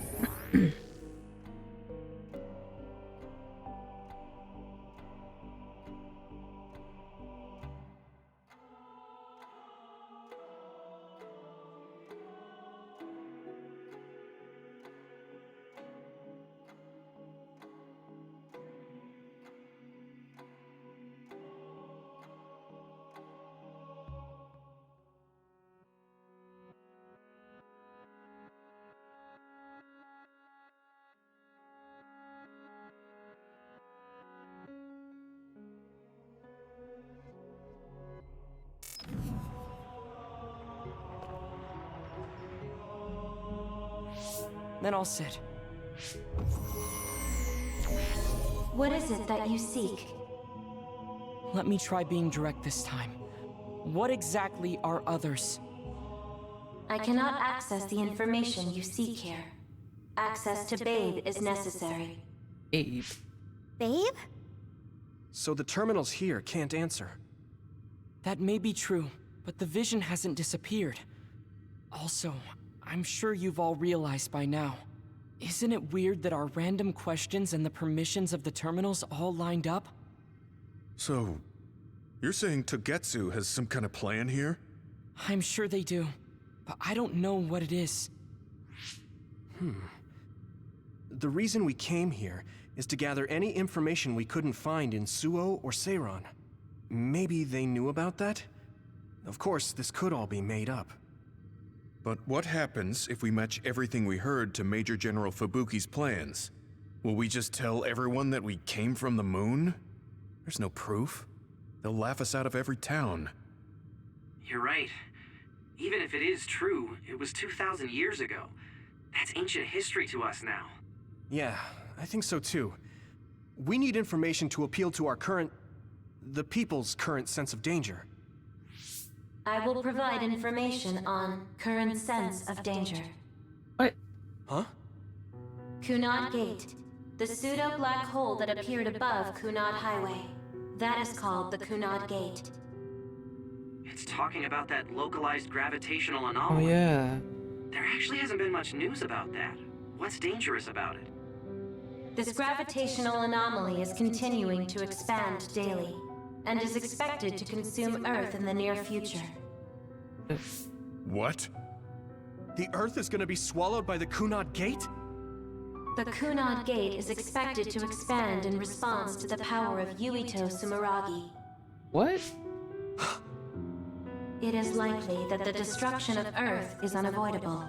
Then I'll sit. What is it that you seek? Let me try being direct this time. What exactly are others? I cannot access the information you seek here. Access to Babe is necessary. Abe. Babe? So the terminals here can't answer. That may be true, but the vision hasn't disappeared. Also, I'm sure you've all realized by now. Isn't it weird that our random questions and the permissions of the terminals all lined up? So, you're saying Togetsu has some kind of plan here? I'm sure they do, but I don't know what it is. The reason we came here is to gather any information we couldn't find in Suo or Seiron. Maybe they knew about that? Of course, this could all be made up. But what happens if we match everything we heard to Major General Fubuki's plans? Will we just tell everyone that we came from the moon? There's no proof. They'll laugh us out of every town. You're right. Even if it is true, it was 2,000 years ago. That's ancient history to us now. Yeah, I think so too. We need information to appeal to our the people's current sense of danger. I will provide information on current sense of danger. What? Huh? Kunad Gate, the pseudo-black hole that appeared above Kunad Highway. That is called the Kunad Gate. It's talking about that localized gravitational Oh anomaly. yeah. There actually hasn't been much news about that. What's dangerous about it? This gravitational anomaly is continuing to expand daily, and is expected to consume Earth in the near future. What? The Earth is gonna be swallowed by the Kunad Gate? The Kunad Gate is expected to expand in response to the power of Yuito Sumeragi. What? It is likely that the destruction of Earth is unavoidable.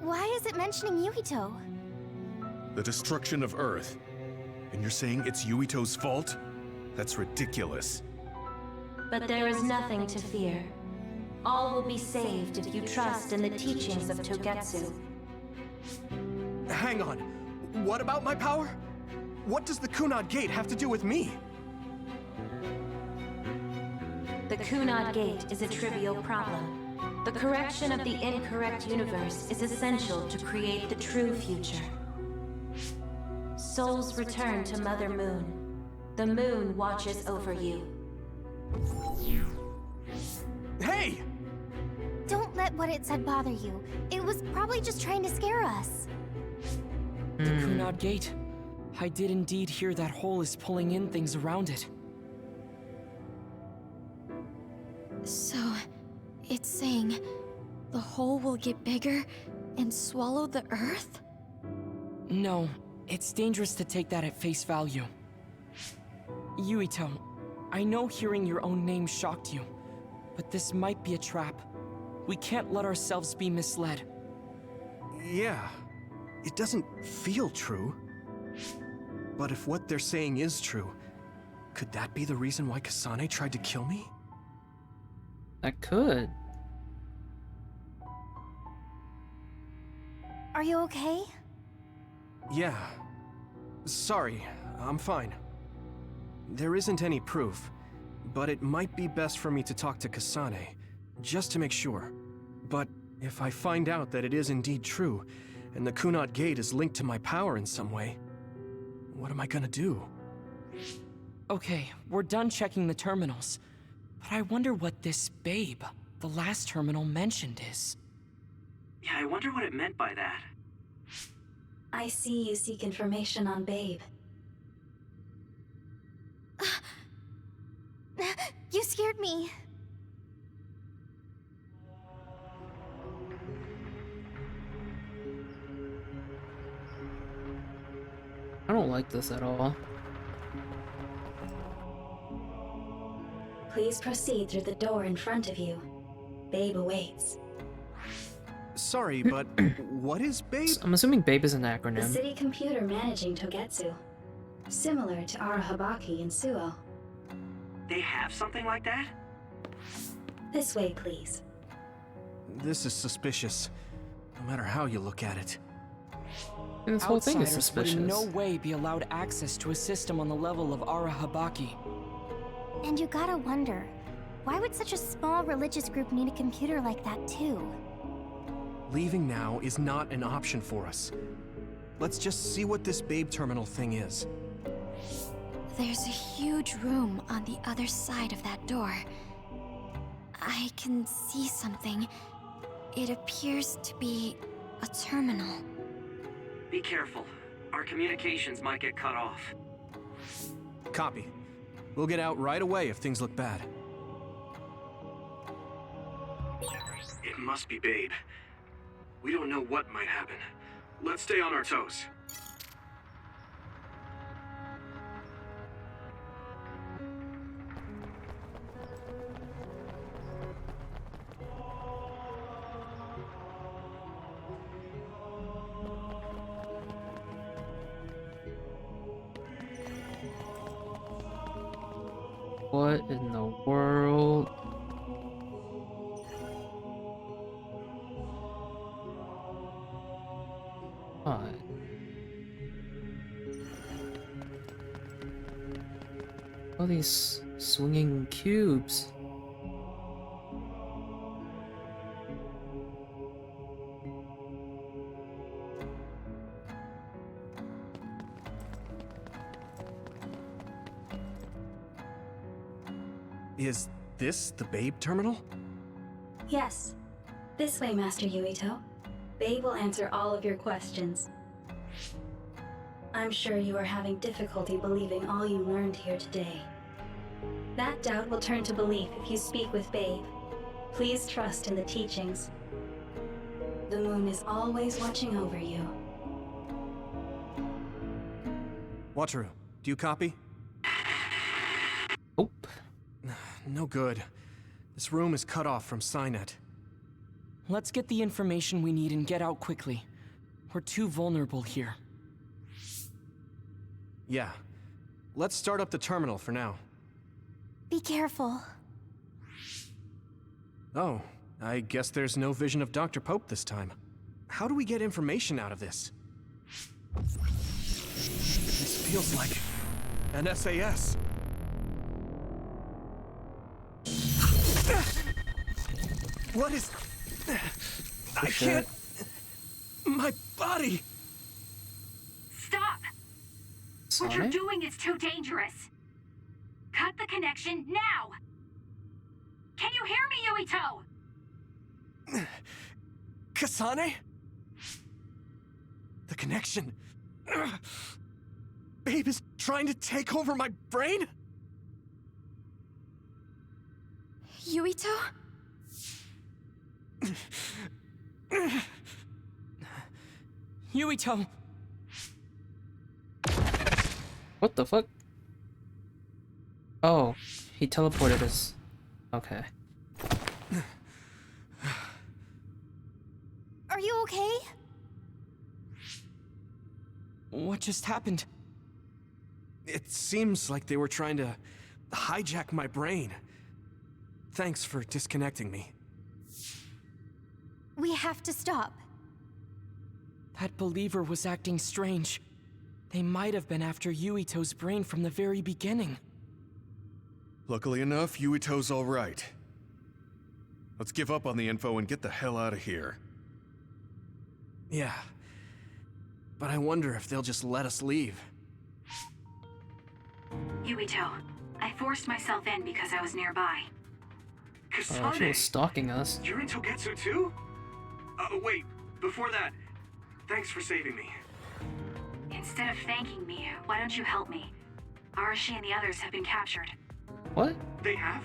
Why is it mentioning Yuito? The destruction of Earth. And you're saying it's Yuito's fault? That's ridiculous. But there is nothing to fear. All will be saved if you trust in the teachings of Togetsu. Hang on. What about my power? What does the Kunad Gate have to do with me? The Kunad Gate is a trivial problem. The correction of the incorrect universe is essential to create the true future. Souls return to Mother Moon. The moon watches over you. Hey! Don't let what it said bother you. It was probably just trying to scare us. The Kunad Gate. I did indeed hear that hole is pulling in things around it. So, it's saying the hole will get bigger and swallow the Earth? No, it's dangerous to take that at face value. Yuito, I know hearing your own name shocked you, but this might be a trap. We can't let ourselves be misled. Yeah, it doesn't feel true. But if what they're saying is true, could that be the reason why Kasane tried to kill me? That could. Are you okay? Yeah. Sorry, I'm fine. There isn't any proof, but it might be best for me to talk to Kasane, just to make sure. But if I find out that it is indeed true, and the Kunad Gate is linked to my power in some way, what am I gonna do? Okay, we're done checking the terminals. But I wonder what this babe, the last terminal mentioned, is. Yeah, I wonder what it meant by that. I see you seek information on Babe. You scared me. I don't like this at all. Please proceed through the door in front of you. Babe awaits. Sorry, but what is Babe? I'm assuming Babe is an The acronym. city computer managing Togetsu. Similar to Arahabaki and Suo. They have something like that? This way, please. This is suspicious, no matter how you look at it. And this whole thing is Outsiders suspicious. would in no way be allowed access to a system on the level of Arahabaki. And you gotta wonder, why would such a small religious group need a computer like that too? Leaving now is not an option for us. Let's just see what this Babe terminal thing is. There's a huge room on the other side of that door. I can see something. It appears to be a terminal. Be careful. Our communications might get cut off. Copy. We'll get out right away if things look bad. It must be Babe. We don't know what might happen. Let's stay on our toes. What in the world? God. All these swinging cubes. Is this the Babe terminal? Yes. This way, Master Yuito. Babe will answer all of your questions. I'm sure you are having difficulty believing all you learned here today. That doubt will turn to belief if you speak with Babe. Please trust in the teachings. The moon is always watching over you. Wataru, do you copy? Nope. No good. This room is cut off from Cynet. Let's get the information we need and get out quickly. We're too vulnerable here. Yeah. Let's start up the terminal for now. Be careful. Oh, I guess there's no vision of Dr. Pope this time. How do we get information out of this? This feels like an SAS. What is... I can't... My body! Stop! What you're doing is too dangerous. Cut the connection now! Can you hear me, Yuito? Kasane? The connection... Babe is trying to take over my brain? Yuito? Yuito! What the fuck? Oh, he teleported us. Okay. Are you okay? What just happened? It seems like they were trying to hijack my brain. Thanks for disconnecting me. We have to stop. That believer was acting strange. They might have been after Yuito's brain from the very beginning. Luckily enough, Yuito's all right. Let's give up on the info and get the hell out of here. Yeah. But I wonder if they'll just let us leave. Yuito, I forced myself in because I was nearby. Oh, she was stalking us. You're in Togetsu too? Wait, before that, thanks for saving me. Instead of thanking me, why don't you help me? Arashi and the others have been captured. What? They have?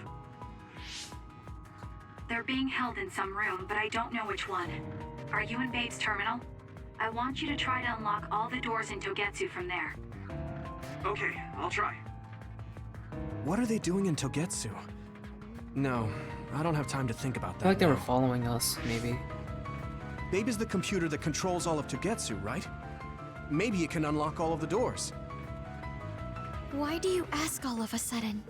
They're being held in some room, but I don't know which one. Are you in Babe's terminal? I want you to try to unlock all the doors in Togetsu from there. Okay, I'll try. What are they doing in Togetsu? No, I don't have time to think about I that. feel like they were now. following us, maybe. Babe is the computer that controls all of Togetsu, right? Maybe it can unlock all of the doors. Why do you ask all of a sudden?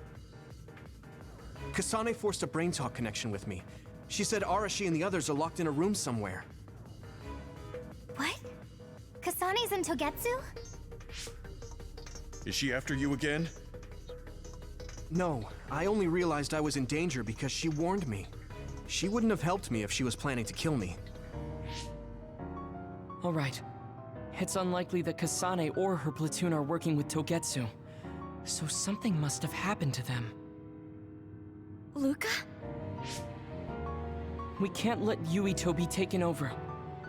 Kasane forced a brain talk connection with me. She said Arashi and the others are locked in a room somewhere. What? Kasane's in Togetsu? Is she after you again? No, I only realized I was in danger because she warned me. She wouldn't have helped me if she was planning to kill me. Alright. It's unlikely that Kasane or her platoon are working with Togetsu. So something must have happened to them. Luca? We can't let Yuito be taken over.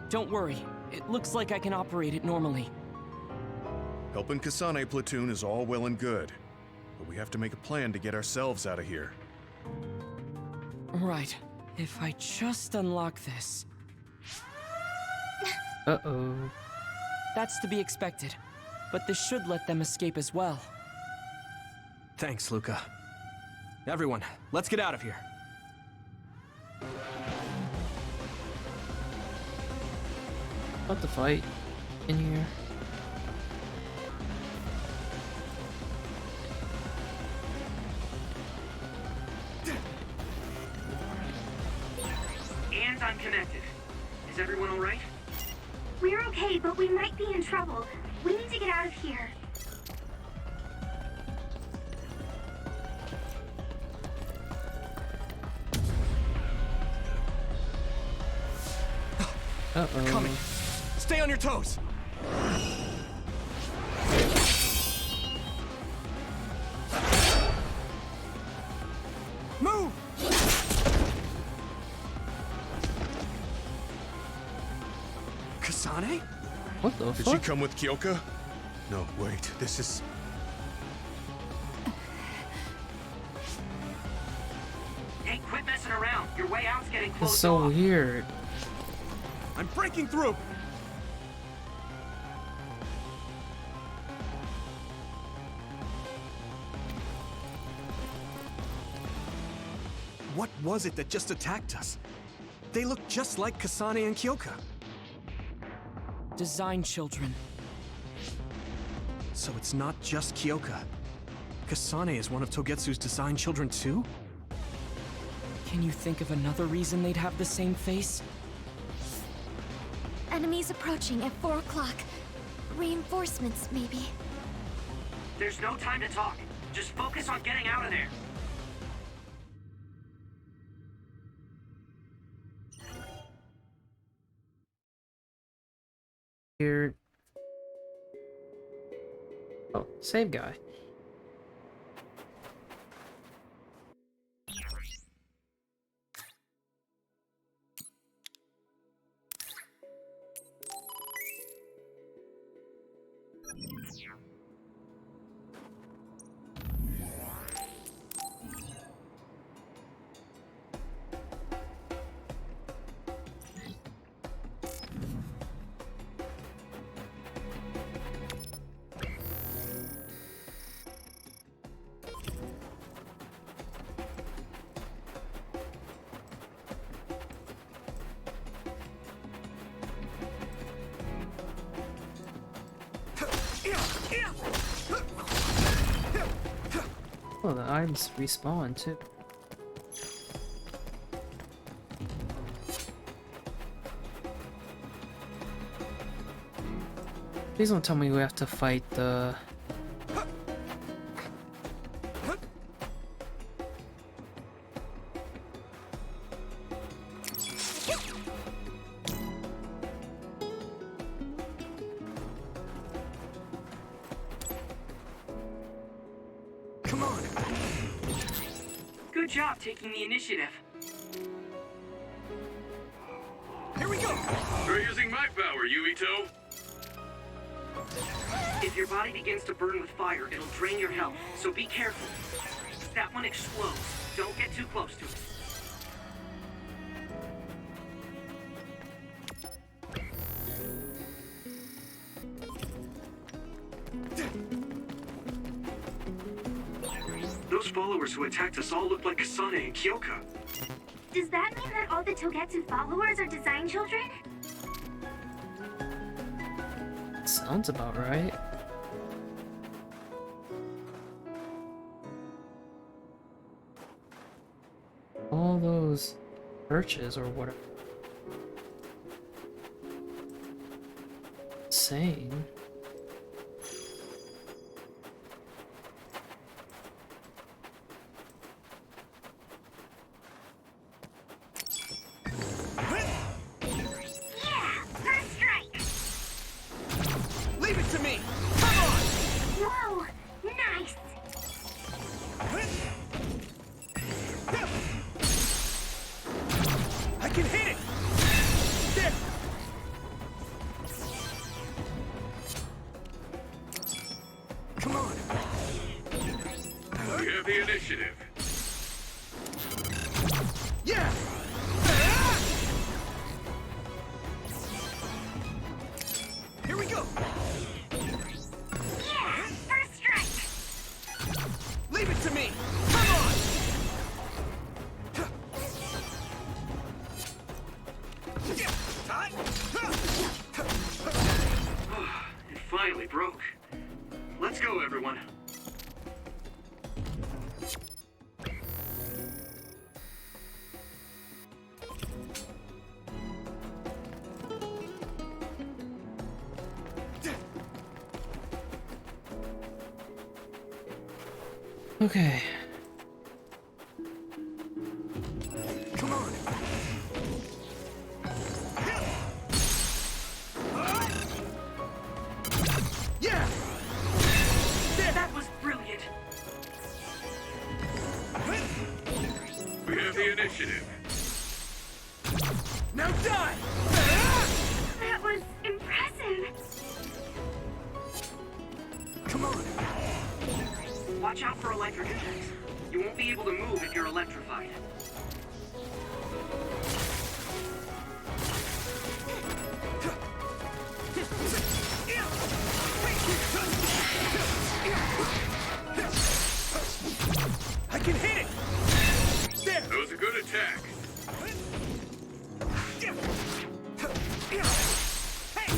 Don't worry, it looks like I can operate it normally. Helping Kasane platoon is all well and good, but we have to make a plan to get ourselves out of here. Right. If I just unlock this... Uh-oh. That's to be expected, but this should let them escape as well. Thanks, Luca. Everyone, let's get out of here. About to fight in here. And I'm connected. Is everyone alright? We're okay, but we might be in trouble. We need to get out of here. Uh-oh. Coming. Stay on your toes. Move! Kasane? What the Did fuck? she come with Kyoka? No, wait, this is... Hey, quit messing around. Your way out's getting It's closed so off. weird. I'm breaking through! What was it that just attacked us? They look just like Kasane and Kyoka. Design children. So it's not just Kyoka. Kasane is one of Togetsu's design children too? Can you think of another reason they'd have the same face? Enemies approaching at 4 o'clock. Reinforcements, maybe. There's no time to talk. Just focus on getting out of there. Weird. Oh, same guy. Oh, the items respawn too. Please don't tell me we have to fight the... Come on. Good job taking the initiative. Here we go! They're using my power, Yuito. If your body begins to burn with fire, it'll drain your health, so be careful. That one explodes. Don't get too close to it. Those followers who attacked us all look like Kasane and Kyoka. Does that mean that all the Togetsu followers are design children? Sounds about right. All those churches or whatever. Insane. Yeah! First strike! Leave it to me! Come on! Whoa! Nice! Come on! We have the initiative. Yeah! Here we go! Yeah! First strike! Leave it to me! Come on! It finally broke. Let's go, everyone. Okay. Come on! Yeah! That was brilliant. We have the initiative. Now die! That was impressive. Come on! Watch out for electric attacks. You won't be able to move if you're electrified. I can hit it! There! That was a good attack. Hey!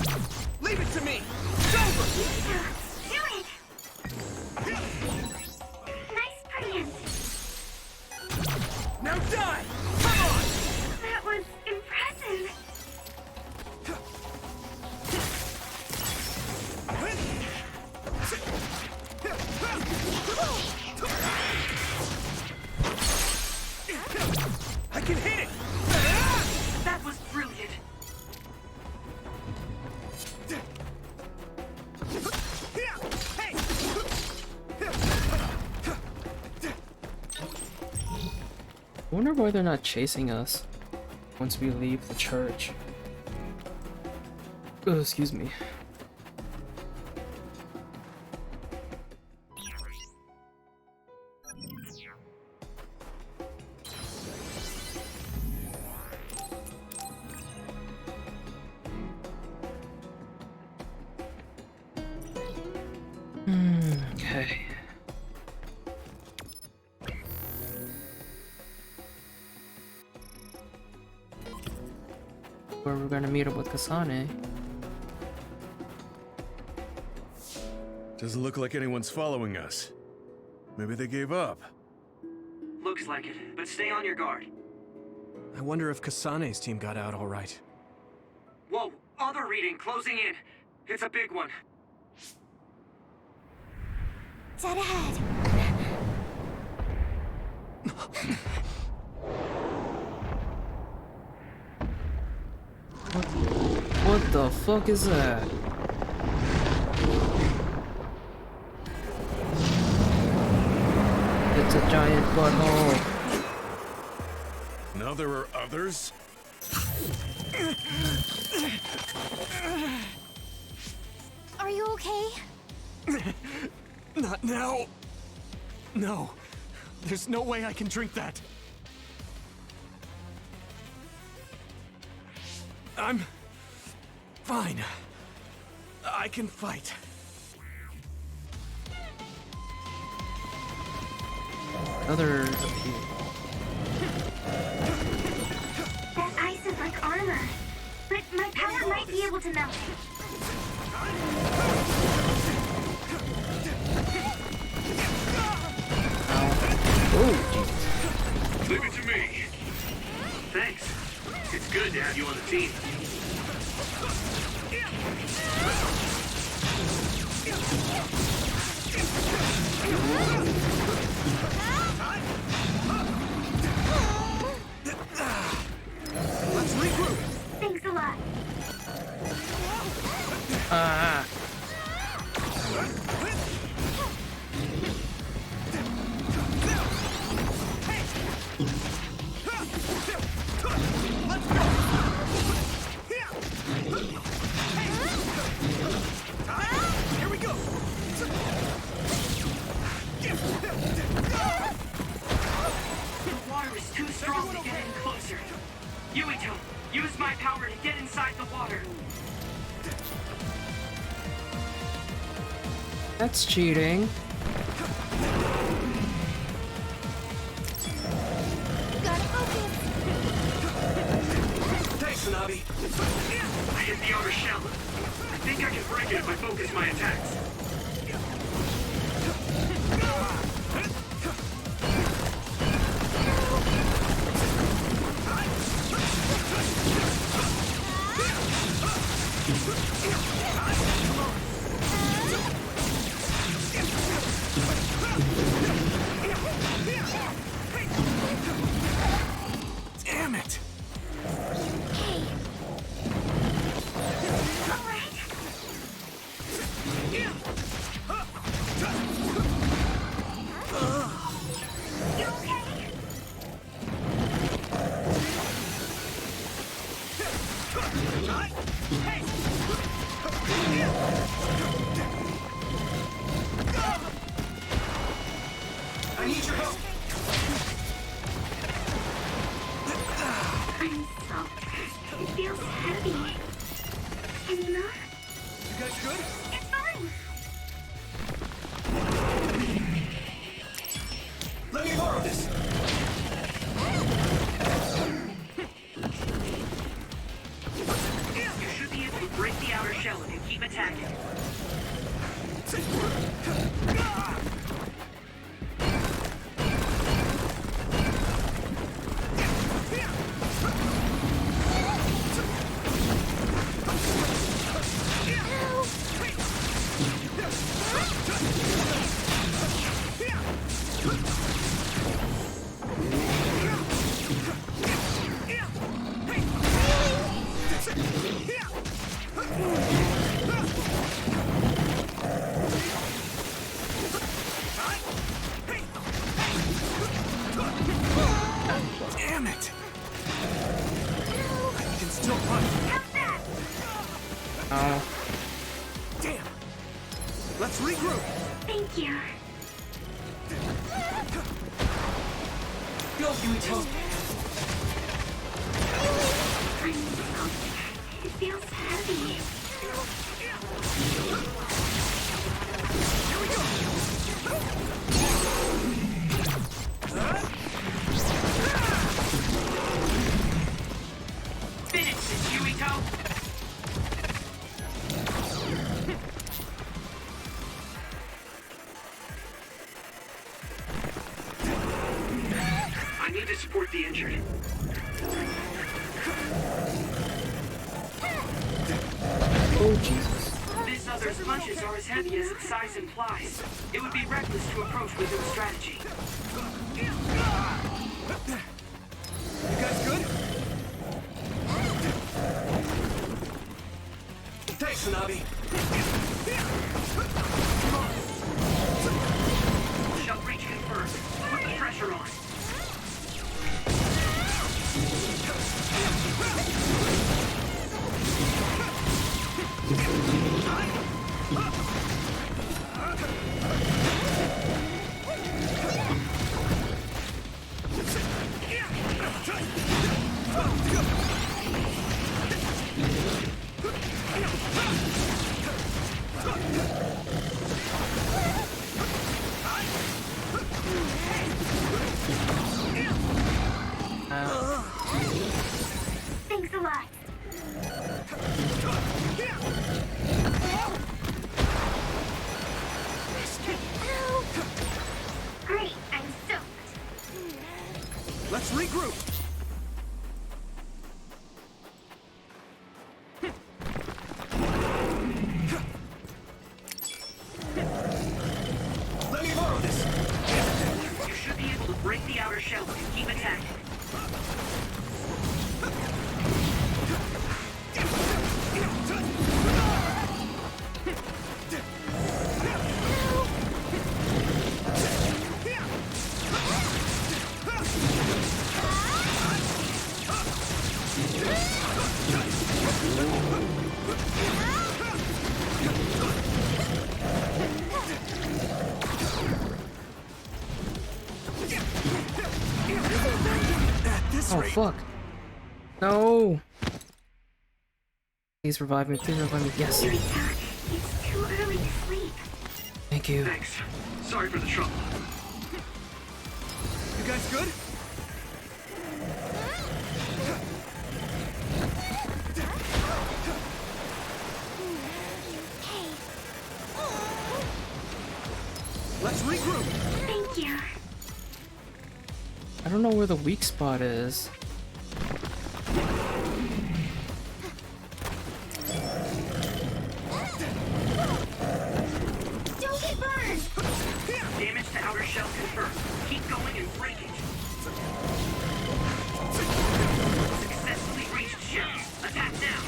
Leave it to me! It's over! Do it! Nice preempt. Now die! Come on! That was impressive. I can hit it! That was brilliant. Hey! I wonder why they're not chasing us once we leave the church. Oh, excuse me. Okay. Where we're gonna meet up with Kasane. Doesn't look like anyone's following us. Maybe they gave up. Looks like it, but stay on your guard. I wonder if Kasane's team got out all right. Whoa, other reading closing in. It's a big one. Dead ahead. What the fuck is that? It's a giant butthole. Now there are others? Are you okay? Not now. No. There's no way I can drink that. I'm fine. I can fight. Another appeal. That ice is like armor. But my power might be able to melt it. Oh, Jesus. Leave it to me. Thanks. It's good to have you on the team. Let's regroup. Thanks a lot. Ah. Yuito, use my power to get inside the water. That's cheating. Gotta focus. Thanks, Tsunabi. I hit the outer shell. I think I can break it if I focus my attacks. Damn it! I need your help. I'm soaked. It feels heavy. Can you move? You guys good? It's fine. Let me borrow this! You should be able to break the outer shell if you keep attacking. Damn it! I can still run. Oh. Damn! Let's regroup! Thank you. Go, Yuito. I'm soaked. It feels heavy. Finish this, Yuito! I need to support the injured. Oh, Jesus. This other's punches are as heavy as its size implies. It would be reckless to approach with no strategy. You guys good? Thanks, Tsunabi. Shell breach confirmed. Put the pressure on. Thanks a lot. Great, I'm soaked. Let's regroup! Let me borrow this! You should be able to break the outer shell if you keep attacking. At this Oh, rate, fuck. No! Please revive me, please revive me. Yes! It's too early to sleep. Thank you. Thanks. Sorry for the trouble. You guys good? Let's regroup! Thank you. I don't know where the weak spot is. Don't get burned! Damage to outer shell confirmed. Keep going and break it. Successfully reached shell. Attack now.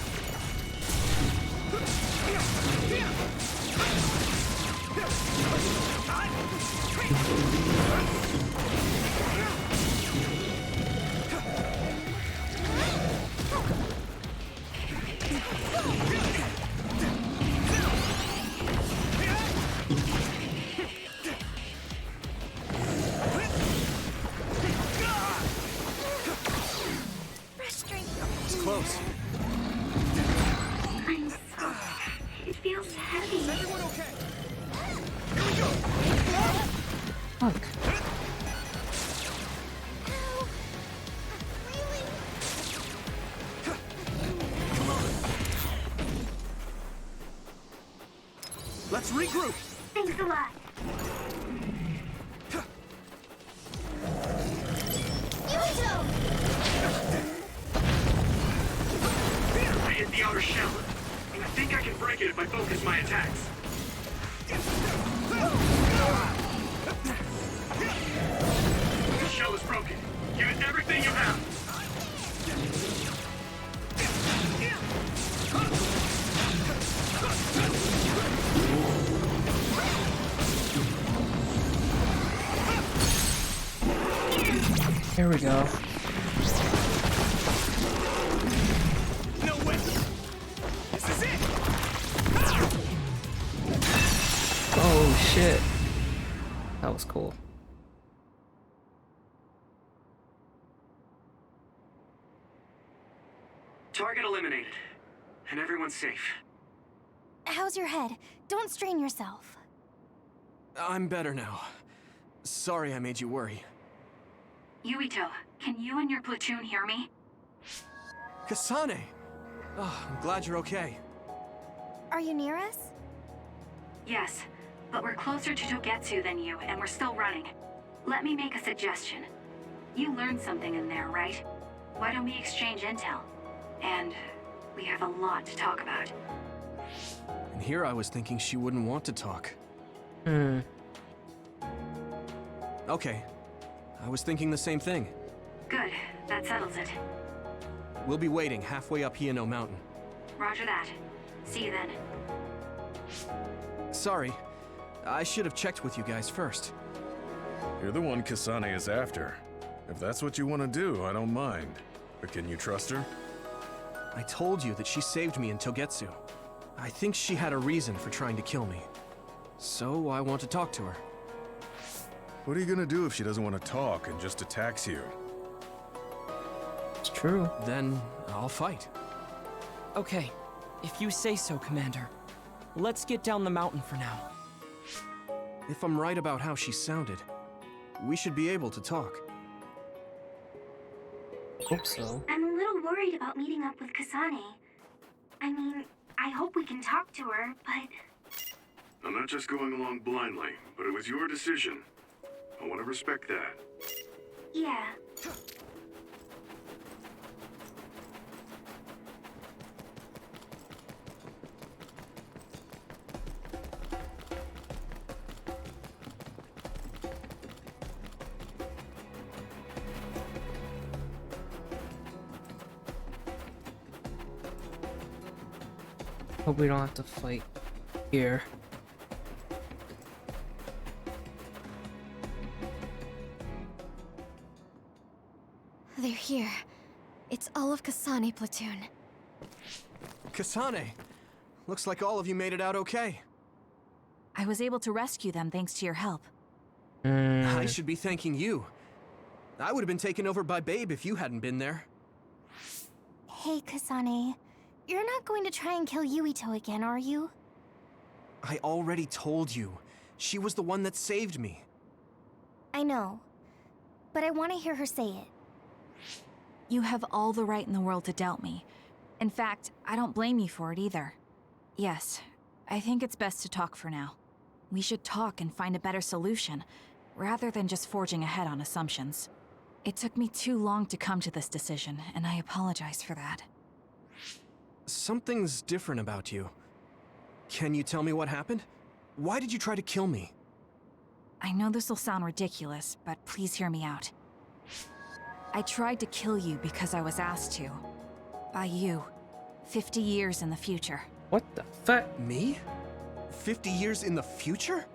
It's close. I'm sorry. It feels heavy. Is everyone okay? Here we go! Fuck. Let's regroup! Thanks a lot. I hit the outer shell. I think I can break it if I focus my attacks. The shell is broken. Give it everything you have. Here we go. No way! This is it! Oh shit. That was cool. Target eliminated. And everyone's safe. How's your head? Don't strain yourself. I'm better now. Sorry I made you worry. Yuito, can you and your platoon hear me? Kasane! Oh, I'm glad you're okay. Are you near us? Yes, but we're closer to Togetsu than you, and we're still running. Let me make a suggestion. You learned something in there, right? Why don't we exchange intel? And we have a lot to talk about. And here I was thinking she wouldn't want to talk. Okay. I was thinking the same thing. Good, that settles it. We'll be waiting halfway up Hino Mountain. Roger that. See you then. Sorry. I should have checked with you guys first. You're the one Kasane is after. If that's what you want to do, I don't mind. But can you trust her? I told you that she saved me in Togetsu. I think she had a reason for trying to kill me. So I want to talk to her. What are you gonna do if she doesn't want to talk and just attacks you? It's true. Then I'll fight. Okay, if you say so, Commander. Let's get down the mountain for now. If I'm right about how she sounded, we should be able to talk. Hope so. I'm a little worried about meeting up with Kasane. I mean, I hope we can talk to her, but... I'm not just going along blindly, but it was your decision. I want to respect that. Yeah. Hope we don't have to fight here. They're here. It's all of Kasane platoon. Kasane! Looks like all of you made it out okay. I was able to rescue them thanks to your help. I should be thanking you. I would have been taken over by Babe if you hadn't been there. Hey, Kasane. You're not going to try and kill Yuito again, are you? I already told you. She was the one that saved me. I know. But I want to hear her say it. You have all the right in the world to doubt me. In fact, I don't blame you for it either. Yes, I think it's best to talk for now. We should talk and find a better solution, rather than just forging ahead on assumptions. It took me too long to come to this decision, and I apologize for that. Something's different about you. Can you tell me what happened? Why did you try to kill me? I know this will sound ridiculous, but please hear me out. I tried to kill you because I was asked to. By you. 50 years in the future. What the fuck? Me? 50 years in the future?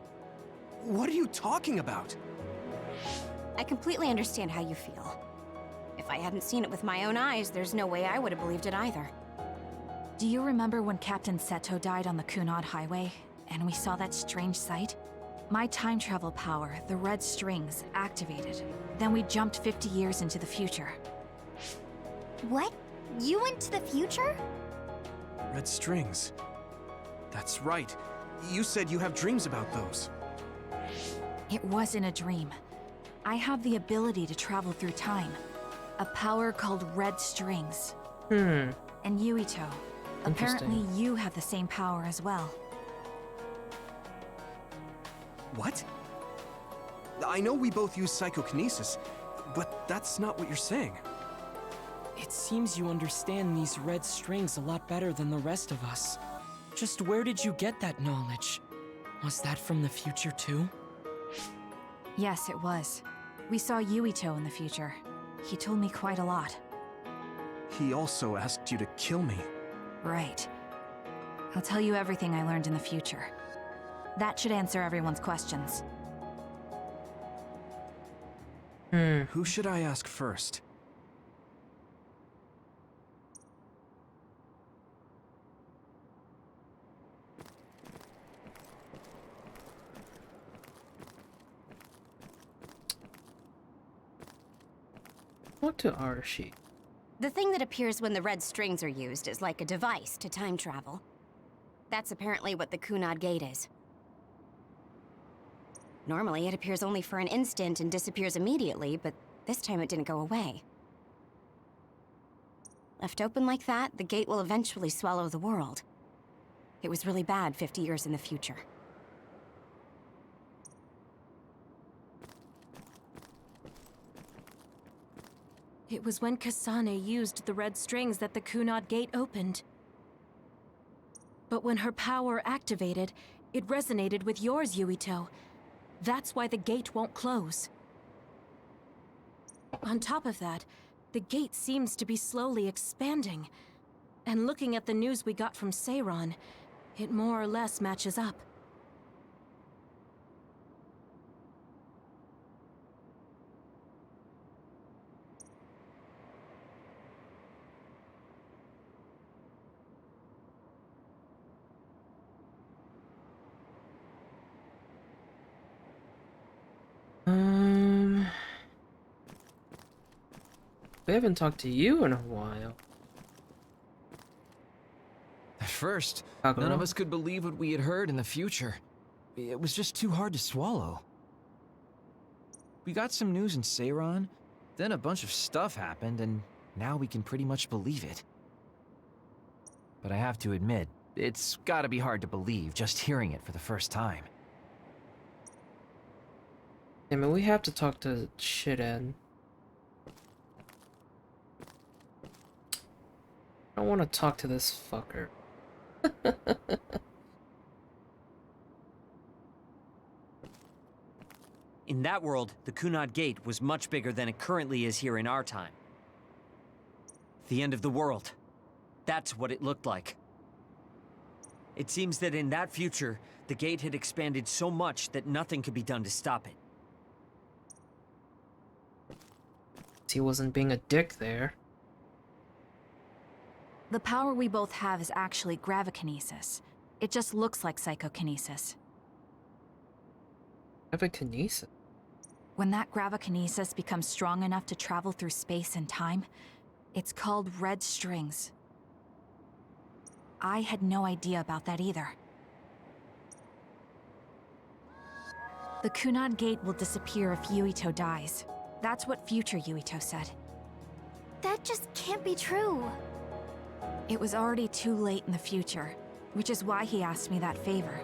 What are you talking about? I completely understand how you feel. If I hadn't seen it with my own eyes, there's no way I would have believed it either. Do you remember when Captain Seto died on the Kunad Highway, and we saw that strange sight? My time travel power, the red strings, activated. Then we jumped 50 years into the future. What? You went to the future? Red strings. That's right. You said you have dreams about those. It wasn't a dream. I have the ability to travel through time. A power called red strings. And Yuito. Apparently you have the same power as well. What? I know we both use psychokinesis, but that's not what you're saying. It seems you understand these red strings a lot better than the rest of us. Just where did you get that knowledge? Was that from the future too? Yes, it was. We saw Yuito in the future. He told me quite a lot. He also asked you to kill me. Right. I'll tell you everything I learned in the future. That should answer everyone's questions. Who should I ask first? What to Arashi? The thing that appears when the red strings are used is like a device to time travel. That's apparently what the Kunad Gate is. Normally, it appears only for an instant and disappears immediately, but this time it didn't go away. Left open like that, the gate will eventually swallow the world. It was really bad 50 years in the future. It was when Kasane used the red strings that the Kunad Gate opened. But when her power activated, it resonated with yours, Yuito. That's why the gate won't close. On top of that, the gate seems to be slowly expanding. And looking at the news we got from Seiron, it more or less matches up. We haven't talked to you in a while. At first, none of us could believe what we had heard in the future. It was just too hard to swallow. We got some news in Seiron, then a bunch of stuff happened, and now we can pretty much believe it. But I have to admit, it's gotta be hard to believe just hearing it for the first time. I mean, we have to talk to Shiden. I don't want to talk to this fucker. In that world, the Kunad Gate was much bigger than it currently is here in our time. The end of the world. That's what it looked like. It seems that in that future, the gate had expanded so much that nothing could be done to stop it. He wasn't being a dick there. The power we both have is actually gravikinesis. It just looks like psychokinesis. Gravikinesis? When that gravikinesis becomes strong enough to travel through space and time, It's called Red Strings. I had no idea about that either. The Kunad Gate will disappear if Yuito dies. That's what future Yuito said. That just can't be true. It was already too late in the future, which is why he asked me that favor.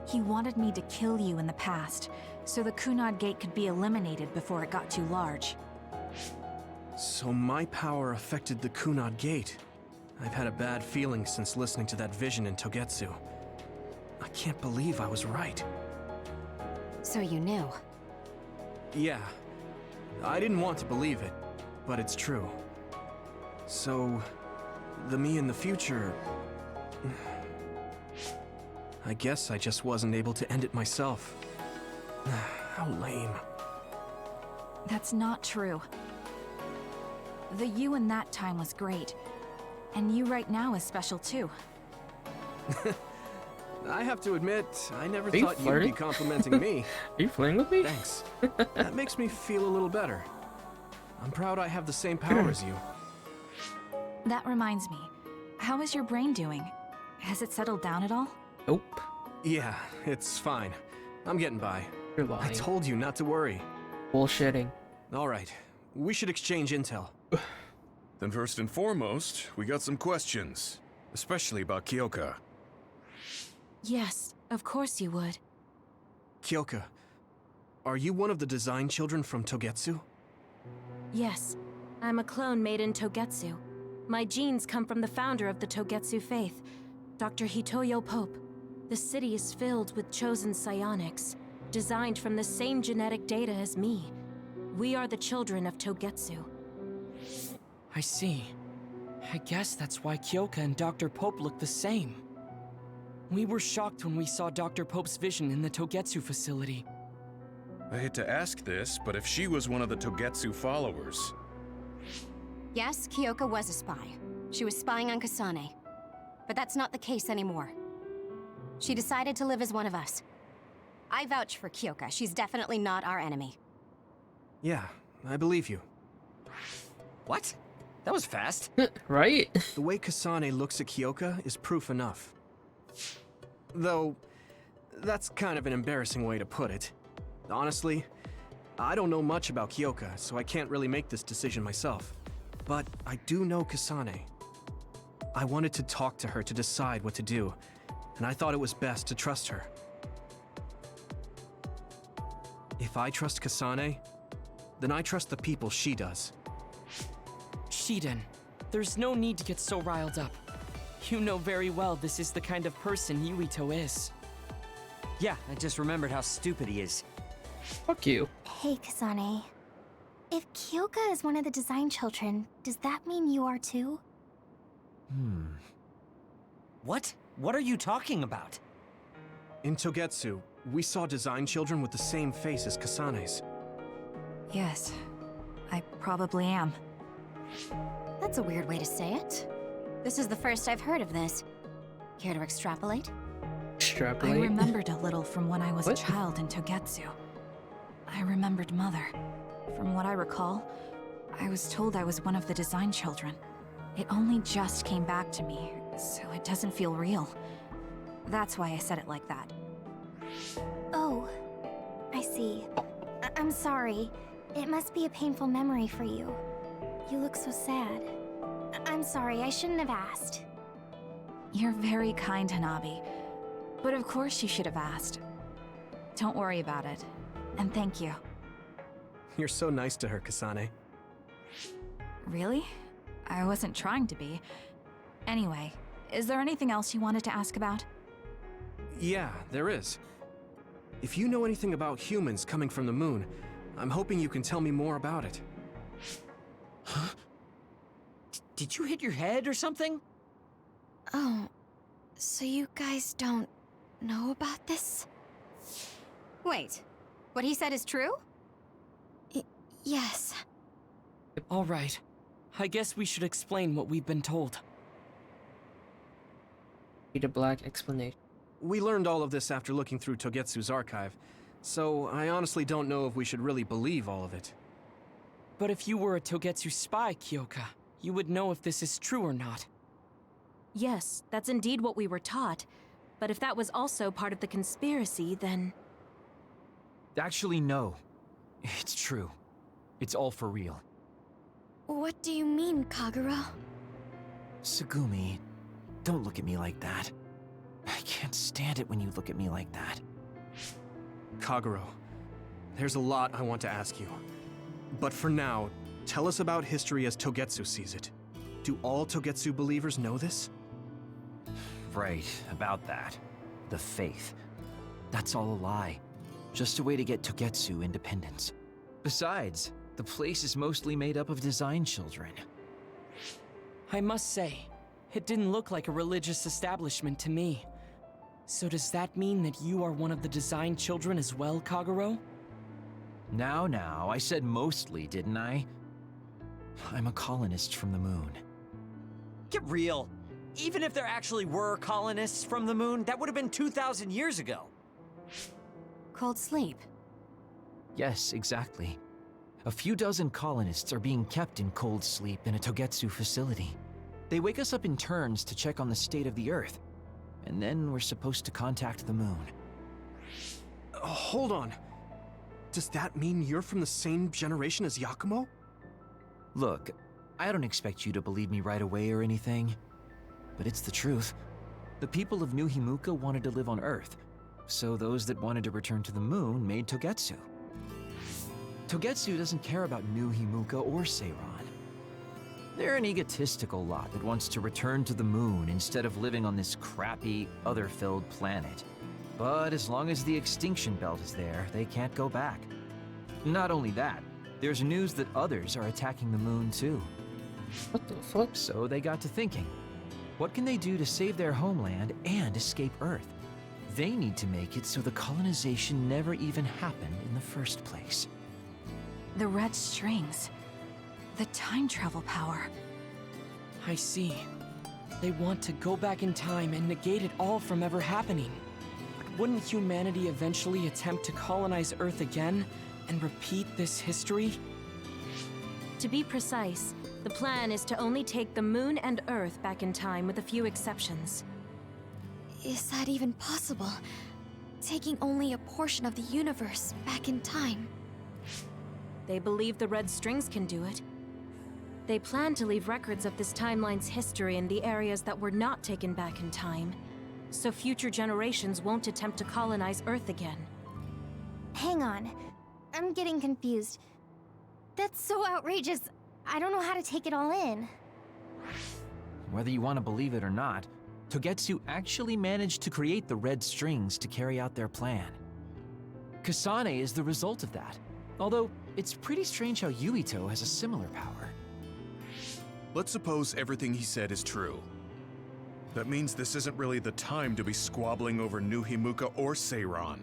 He wanted me to kill you in the past, so the Kunad Gate could be eliminated before it got too large. So my power affected the Kunad Gate. I've had a bad feeling since listening to that vision in Togetsu. I can't believe I was right. So you knew? Yeah. I didn't want to believe it, but it's true. So, the me in the future... I guess I just wasn't able to end it myself. How lame. That's not true. The you in that time was great, and you right now is special too. I have to admit, I never Are you thought you'd flirting? be complimenting me. Are you flirting with me? Thanks. That makes me feel a little better. I'm proud I have the same power as you. That reminds me, how is your brain doing? Has it settled down at all? Nope. Yeah, it's fine. I'm getting by. You're lying. I told you not to worry. Bullshitting. All right, we should exchange intel. Then first and foremost, we got some questions. Especially about Kyoka. Yes, of course you would. Kyoka, are you one of the design children from Togetsu? Yes, I'm a clone made in Togetsu. My genes come from the founder of the Togetsu faith, Dr. Hitoyo Pope. The city is filled with chosen psionics, designed from the same genetic data as me. We are the children of Togetsu. I see. I guess that's why Kyoka and Dr. Pope look the same. We were shocked when we saw Dr. Pope's vision in the Togetsu facility. I hate to ask this, but if she was one of the Togetsu followers... Yes, Kyoka was a spy. She was spying on Kasane. But that's not the case anymore. She decided to live as one of us. I vouch for Kyoka. She's definitely not our enemy. Yeah, I believe you. What? That was fast. Right? The way Kasane looks at Kyoka is proof enough. Though, that's kind of an embarrassing way to put it. Honestly, I don't know much about Kyoka, so I can't really make this decision myself. But I do know Kasane. I wanted to talk to her to decide what to do, and I thought it was best to trust her. If I trust Kasane, then I trust the people she does. Shiden, there's no need to get so riled up. You know very well this is the kind of person Yuito is. Yeah, I just remembered how stupid he is. Fuck you. Hey, Kasane. If Kyoka is one of the design children, does that mean you are too? What? What are you talking about? In Togetsu, we saw design children with the same face as Kasane's. Yes, I probably am. That's a weird way to say it. This is the first I've heard of this. Care to extrapolate? Extrapolate? I remembered a little from when I was What? a child in Togetsu. I remembered Mother. From what I recall, I was told I was one of the design children. It only just came back to me, so it doesn't feel real. That's why I said it like that. Oh, I see. I'm sorry. It must be a painful memory for you. You look so sad. I'm sorry, I shouldn't have asked. You're very kind, Hanabi. But of course you should have asked. Don't worry about it. And thank you. You're so nice to her, Kasane. Really? I wasn't trying to be. Anyway, is there anything else you wanted to ask about? Yeah, there is. If you know anything about humans coming from the moon, I'm hoping you can tell me more about it. Huh? Did you hit your head or something? Oh, so you guys don't know about this? Wait, what he said is true? Yes. All right. I guess we should explain what we've been told. Need a black explanation. We learned all of this after looking through Togetsu's archive, so I honestly don't know if we should really believe all of it. But if you were a Togetsu spy, Kyoka, you would know if this is true or not. Yes, that's indeed what we were taught. But if that was also part of the conspiracy, then... Actually, no. It's true. It's all for real. What do you mean, Kagero? Tsugumi, don't look at me like that. I can't stand it when you look at me like that. Kagero, there's a lot I want to ask you. But for now, tell us about history as Togetsu sees it. Do all Togetsu believers know this? Right, about that. The faith. That's all a lie. Just a way to get Togetsu independence. Besides, the place is mostly made up of design children. I must say, it didn't look like a religious establishment to me. So does that mean that you are one of the design children as well, Kagero? Now, I said mostly, didn't I? I'm a colonist from the moon. Get real. Even if there actually were colonists from the moon, that would have been 2,000 years ago. Cold sleep. Yes, exactly. A few dozen colonists are being kept in cold sleep in a Togetsu facility. They wake us up in turns to check on the state of the Earth, and then we're supposed to contact the moon. Hold on. Does that mean you're from the same generation as Yakumo? Look, I don't expect you to believe me right away or anything, but it's the truth. The people of New Himuka wanted to live on Earth, so those that wanted to return to the moon made Togetsu. Togetsu doesn't care about New Himuka or Seiran. They're an egotistical lot that wants to return to the moon instead of living on this crappy, other-filled planet. But as long as the extinction belt is there, they can't go back. Not only that, there's news that others are attacking the moon too. What the fuck? So they got to thinking, what can they do to save their homeland and escape Earth? They need to make it so the colonization never even happened in the first place. The red strings. The time travel power. I see. They want to go back in time and negate it all from ever happening. But wouldn't humanity eventually attempt to colonize Earth again and repeat this history? To be precise, the plan is to only take the moon and Earth back in time with a few exceptions. Is that even possible? Taking only a portion of the universe back in time? They believe the red strings can do it. They plan to leave records of this timeline's history in the areas that were not taken back in time, so future generations won't attempt to colonize Earth again. Hang on. I'm getting confused. That's so outrageous. I don't know how to take it all in. Whether you want to believe it or not, Togetsu actually managed to create the red strings to carry out their plan. Kasane is the result of that, although it's pretty strange how Yuito has a similar power. Let's suppose everything he said is true. That means this isn't really the time to be squabbling over New Himuka or Seiran.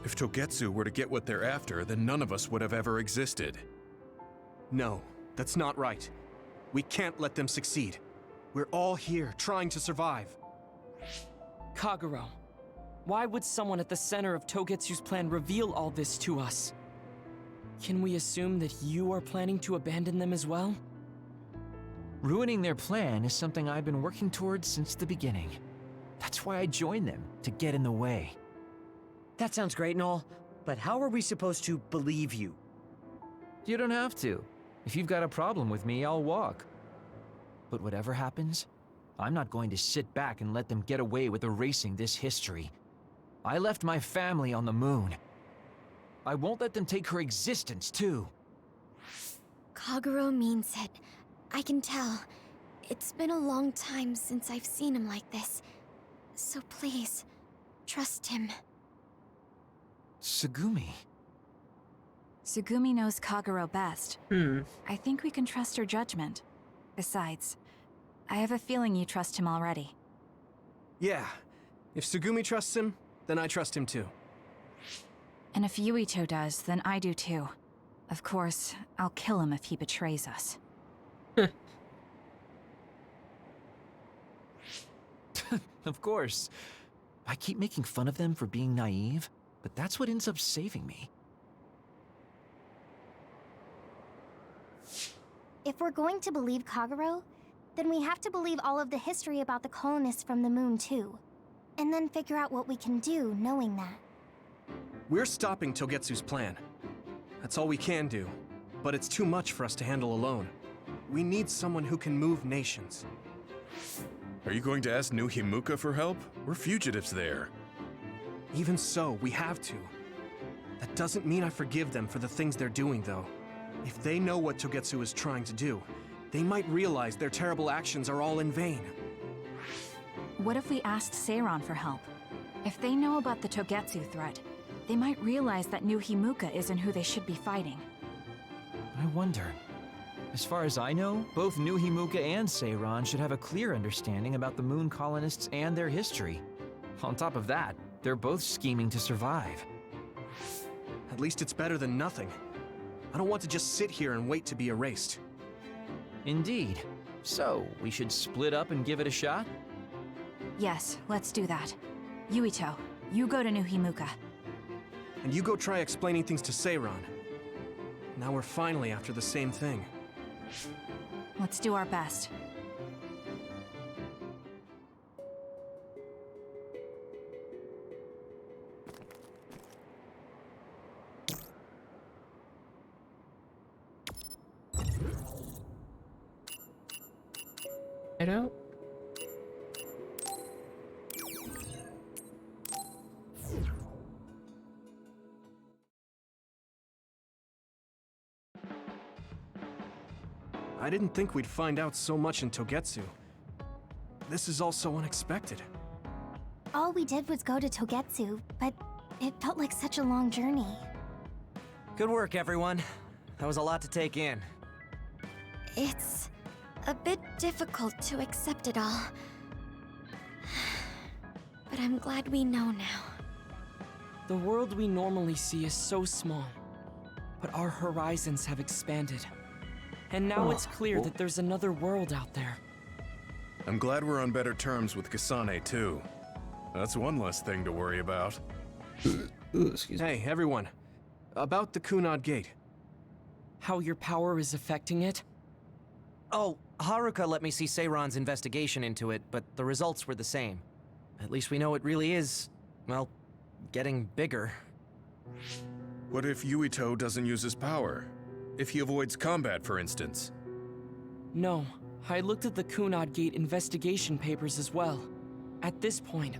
If Togetsu were to get what they're after, then none of us would have ever existed. No, that's not right. We can't let them succeed. We're all here, trying to survive. Kagero, why would someone at the center of Togetsu's plan reveal all this to us? Can we assume that you are planning to abandon them as well? Ruining their plan is something I've been working towards since the beginning. That's why I joined them, to get in the way. That sounds great and all, but how are we supposed to believe you? You don't have to. If you've got a problem with me, I'll walk. But whatever happens, I'm not going to sit back and let them get away with erasing this history. I left my family on the moon. I won't let them take her existence, too. Kagero means it. I can tell. It's been a long time since I've seen him like this. So please, trust him. Tsugumi. Tsugumi knows Kagero best. I think we can trust her judgment. Besides, I have a feeling you trust him already. Yeah. If Tsugumi trusts him, then I trust him too. And if Yuito does, then I do too. Of course, I'll kill him if he betrays us. Of course. I keep making fun of them for being naive, but that's what ends up saving me. If we're going to believe Kagero, then we have to believe all of the history about the colonists from the moon too. And then figure out what we can do knowing that. We're stopping Togetsu's plan. That's all we can do. But it's too much for us to handle alone. We need someone who can move nations. Are you going to ask New Himuka for help? We're fugitives there. Even so, we have to. That doesn't mean I forgive them for the things they're doing, though. If they know what Togetsu is trying to do, they might realize their terrible actions are all in vain. What if we asked Seiron for help? If they know about the Togetsu threat, they might realize that New Himuka isn't who they should be fighting. I wonder. As far as I know, both New Himuka and Seiron should have a clear understanding about the moon colonists and their history. On top of that, they're both scheming to survive. At least it's better than nothing. I don't want to just sit here and wait to be erased. Indeed. So, we should split up and give it a shot? Yes, let's do that. Yuito, you go to New Himuka. And you go try explaining things to Seiron. Now we're finally after the same thing. Let's do our best. Head out. I didn't think we'd find out so much in Togetsu. This is all so unexpected. All we did was go to Togetsu, but it felt like such a long journey. Good work, everyone. That was a lot to take in. It's a bit difficult to accept it all. But I'm glad we know now. The world we normally see is so small, but our horizons have expanded. And now it's clear that there's another world out there. I'm glad we're on better terms with Kasane, too. That's one less thing to worry about. Hey, everyone. About the Kunad Gate. How your power is affecting it? Oh, Haruka let me see Seiron's investigation into it, but the results were the same. At least we know it really is, well, getting bigger. What if Yuito doesn't use his power? If he avoids combat, for instance? No, I looked at the Kunad Gate investigation papers as well. At this point,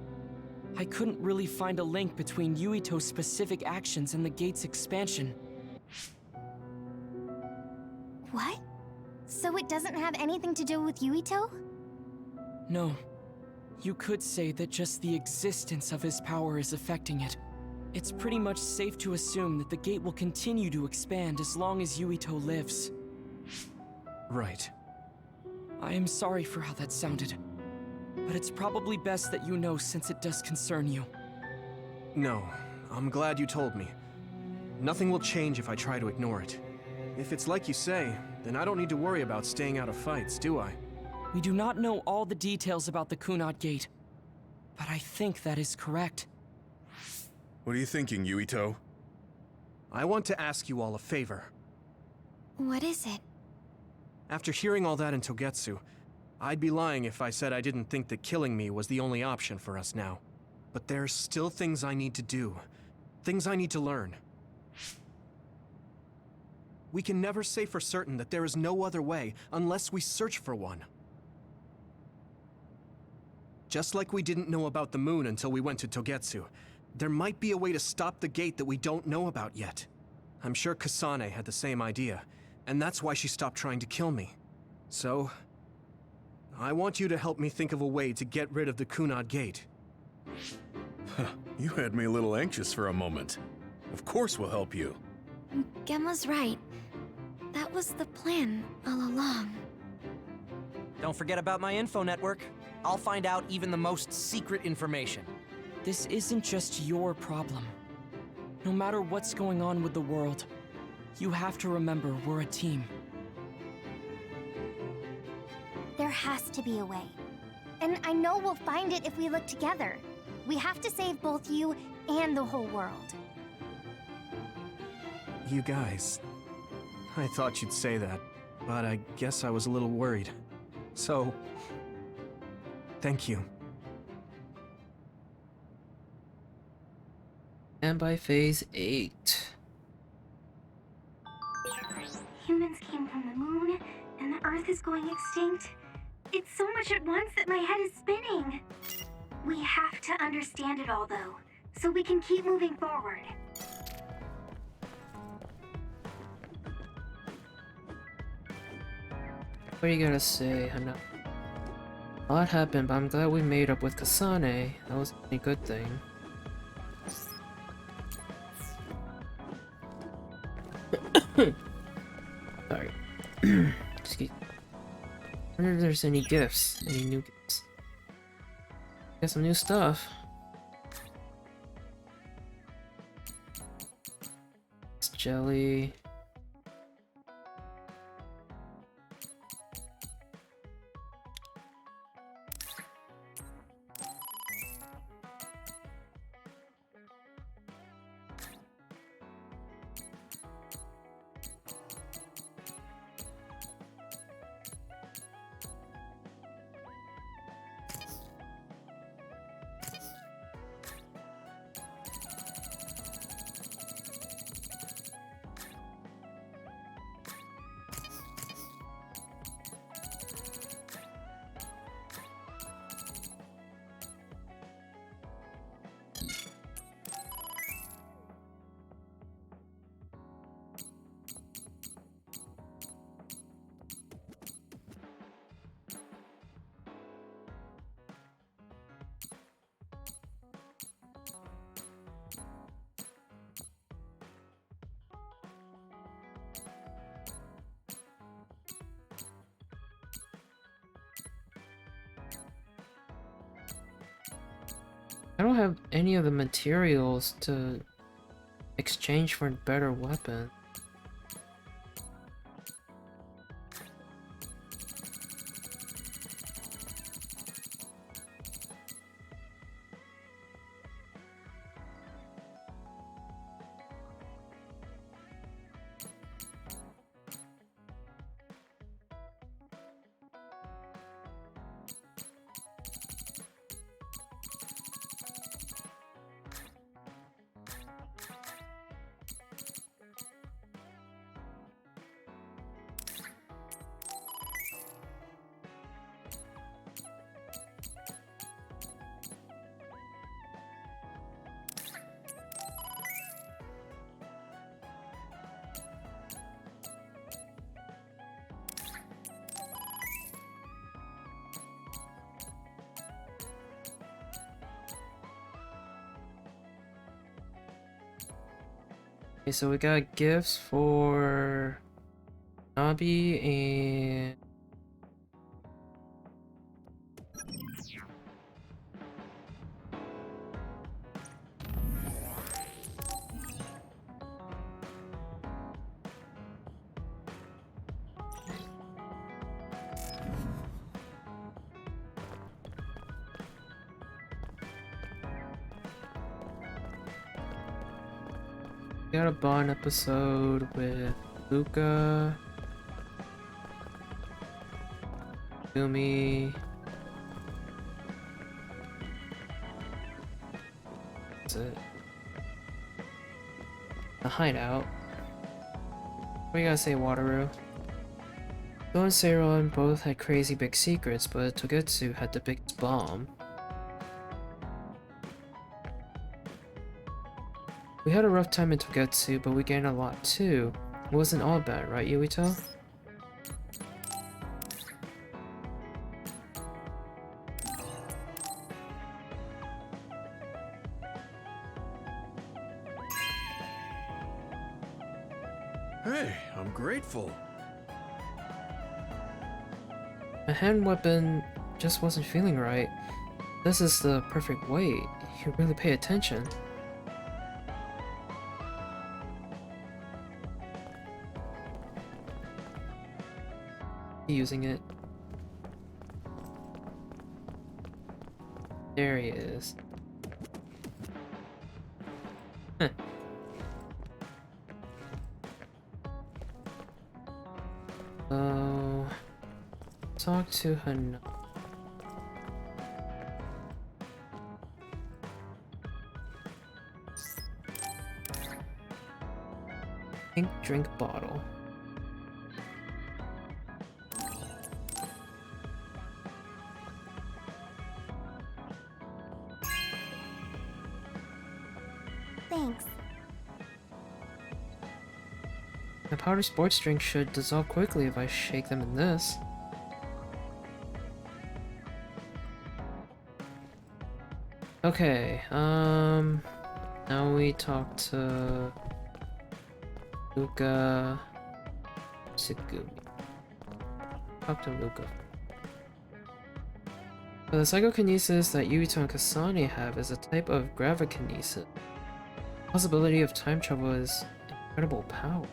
I couldn't really find a link between Yuito's specific actions and the gate's expansion. What? So it doesn't have anything to do with Yuito? No. You could say that just the existence of his power is affecting it. It's pretty much safe to assume that the gate will continue to expand as long as Yuito lives. Right. I am sorry for how that sounded, but it's probably best that you know since it does concern you. No, I'm glad you told me. Nothing will change if I try to ignore it. If it's like you say, then I don't need to worry about staying out of fights, do I? We do not know all the details about the Kunad Gate, but I think that is correct. What are you thinking, Yuito? I want to ask you all a favor. What is it? After hearing all that in Togetsu, I'd be lying if I said I didn't think that killing me was the only option for us now. But there's still things I need to do. Things I need to learn. We can never say for certain that there is no other way unless we search for one. Just like we didn't know about the moon until we went to Togetsu, there might be a way to stop the gate that we don't know about yet. I'm sure Kasane had the same idea, and that's why she stopped trying to kill me. So, I want you to help me think of a way to get rid of the Kunad Gate. You had me a little anxious for a moment. Of course we'll help you. Gemma's right. That was the plan all along. Don't forget about my info network. I'll find out even the most secret information. This isn't just your problem. No matter what's going on with the world, you have to remember we're a team. There has to be a way. And I know we'll find it if we look together. We have to save both you and the whole world. You guys... I thought you'd say that. but I guess I was a little worried. So, thank you. And by phase 8. Humans came from the moon, and the Earth is going extinct. It's so much at once that my head is spinning. We have to understand it all, though, so we can keep moving forward. What do you gotta say, Hana? A lot happened, but I'm glad we made up with Kasane. That was a good thing. Sorry. Excuse me. I wonder if there's any gifts. Any new gifts. Got some new stuff. It's jelly. I don't have any of the materials to exchange for a better weapon. Okay, so we got gifts for Nabi and we got a Bond episode with Luca, Yumi. That's it. The hideout. What do you gotta say, Wataru? Though and Seiron both had crazy big secrets, but Togetsu had the biggest bomb. We had a rough time in Togetsu, but we gained a lot too. It wasn't all bad, right, Yuito? Hey, I'm grateful. My hand weapon just wasn't feeling right. This is the perfect weight. You really pay attention. Using it. There he is. Huh. So, talk to Hana. Pink drink bottle. Thanks. The powder sports drink should dissolve quickly if I shake them in this. Okay, now we talk to Luca Sigumi. Talk to Luca. The psychokinesis that Yuito and Kasane have is a type of gravikinesis. The possibility of time travel is incredible power.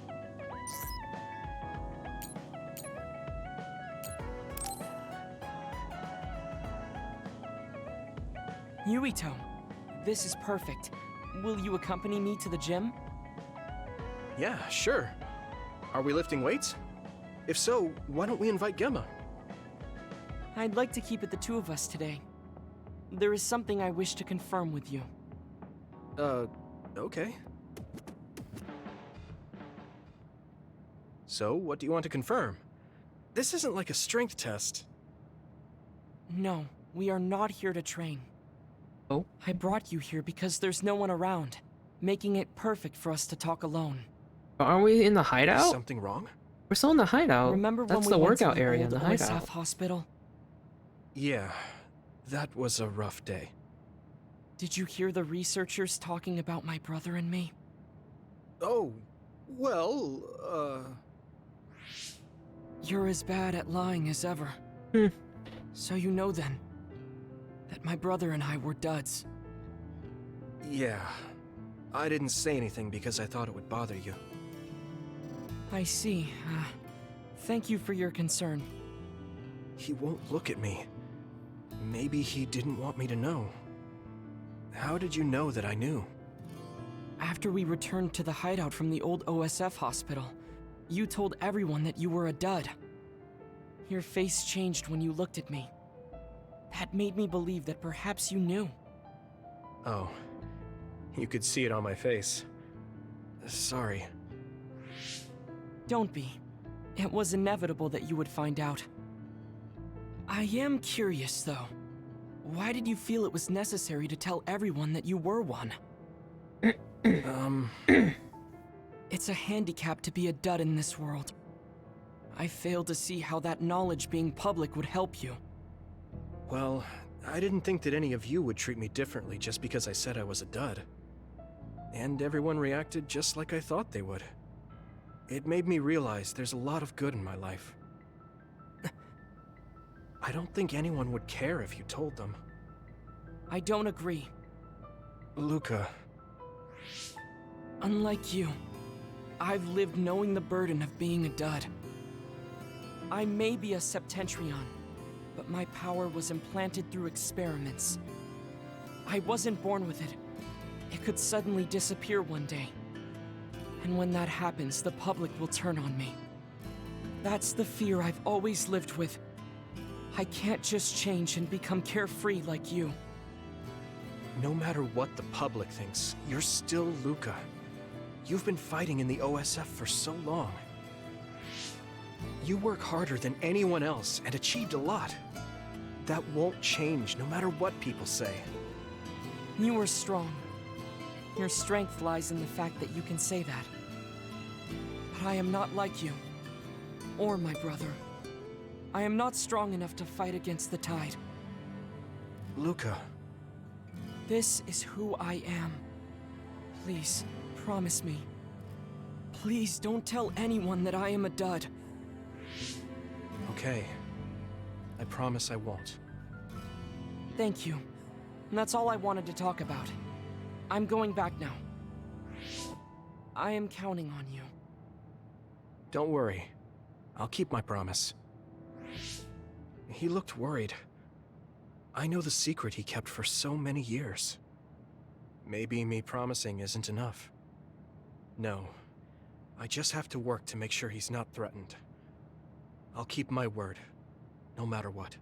Yuito, this is perfect. Will you accompany me to the gym? Yeah, sure. Are we lifting weights? If so, why don't we invite Gemma? I'd like to keep it the two of us today. There is something I wish to confirm with you. Okay. So, what do you want to confirm? This isn't like a strength test. No, we are not here to train. Oh? I brought you here because there's no one around, making it perfect for us to talk alone. Aren't we in the hideout? Is something wrong? We're still in the hideout. Remember That's when the we went to workout the area in old the hideout. OSF hospital? Yeah, that was a rough day. Did you hear the researchers talking about my brother and me? Oh, well, You're as bad at lying as ever. So you know then, that my brother and I were duds. Yeah. I didn't say anything because I thought it would bother you. I see. Thank you for your concern. He won't look at me. Maybe he didn't want me to know. How did you know that I knew? After we returned to the hideout from the old OSF hospital, you told everyone that you were a dud. Your face changed when you looked at me. That made me believe that perhaps you knew. Oh. You could see it on my face. Sorry. Don't be. It was inevitable that you would find out. I am curious, though. Why did you feel it was necessary to tell everyone that you were one? It's a handicap to be a dud in this world. I fail to see how that knowledge being public would help you. Well, I didn't think that any of you would treat me differently just because I said I was a dud. And everyone reacted just like I thought they would. It made me realize there's a lot of good in my life. I don't think anyone would care if you told them. I don't agree. Luca. Unlike you, I've lived knowing the burden of being a dud. I may be a Septentrion, but my power was implanted through experiments. I wasn't born with it. It could suddenly disappear one day. And when that happens, the public will turn on me. That's the fear I've always lived with. I can't just change and become carefree like you. No matter what the public thinks, you're still Luca. You've been fighting in the OSF for so long. You work harder than anyone else and achieved a lot. That won't change no matter what people say. You are strong. Your strength lies in the fact that you can say that. But I am not like you. Or my brother. I am not strong enough to fight against the tide. Luca. This is who I am. Please, promise me. Please don't tell anyone that I am a dud. Okay. I promise I won't. Thank you. And that's all I wanted to talk about. I'm going back now. I am counting on you. Don't worry. I'll keep my promise. He looked worried. I know the secret he kept for so many years. Maybe me promising isn't enough. No. I just have to work to make sure he's not threatened. I'll keep my word, no matter what.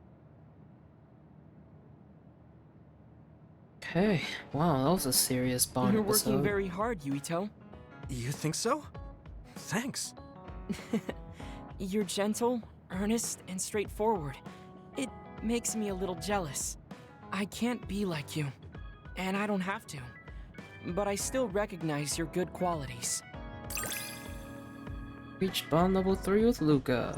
Okay, wow, that was a serious Bond You're episode. working very hard, Yuito. You think so? Thanks. You're gentle, earnest, and straightforward. It makes me a little jealous. I can't be like you, and I don't have to. But I still recognize your good qualities. Reach Bond level 3 with Luca.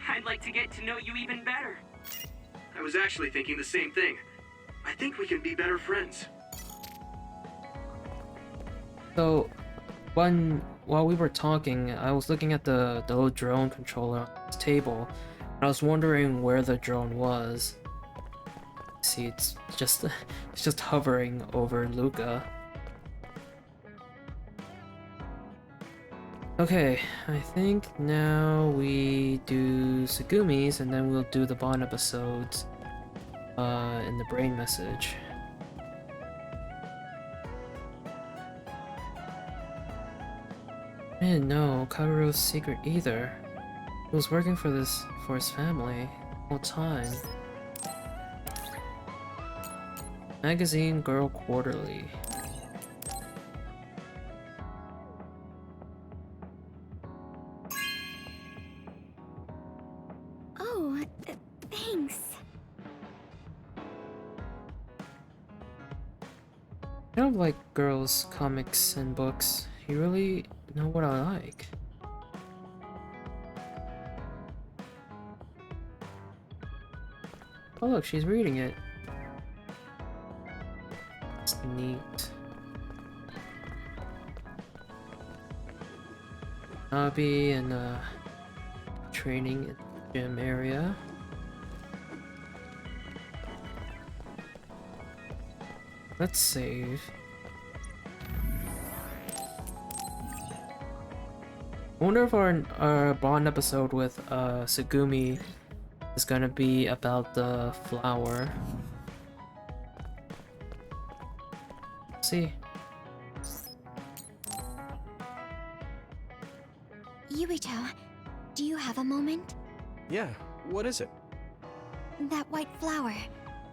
I'd like to get to know you even better. I was actually thinking the same thing. I think we can be better friends. So, while we were talking, I was looking at the little drone controller on this table, and I was wondering where the drone was. See, it's just hovering over Luca. Okay, I think now we do Tsugumi's, and then we'll do the Bond episodes in the brain message. I didn't know Kagero's secret either. He was working for his family the whole time. Magazine Girl Quarterly. Oh, thanks. I don't like girls' comics and books. You really know what I like. Oh look, she's reading it. It's neat. Hobby and training at the gym area. Let's save. I wonder if our Bond episode with Tsugumi is gonna be about the flower. See. Yuito, do you have a moment? Yeah, what is it? That white flower.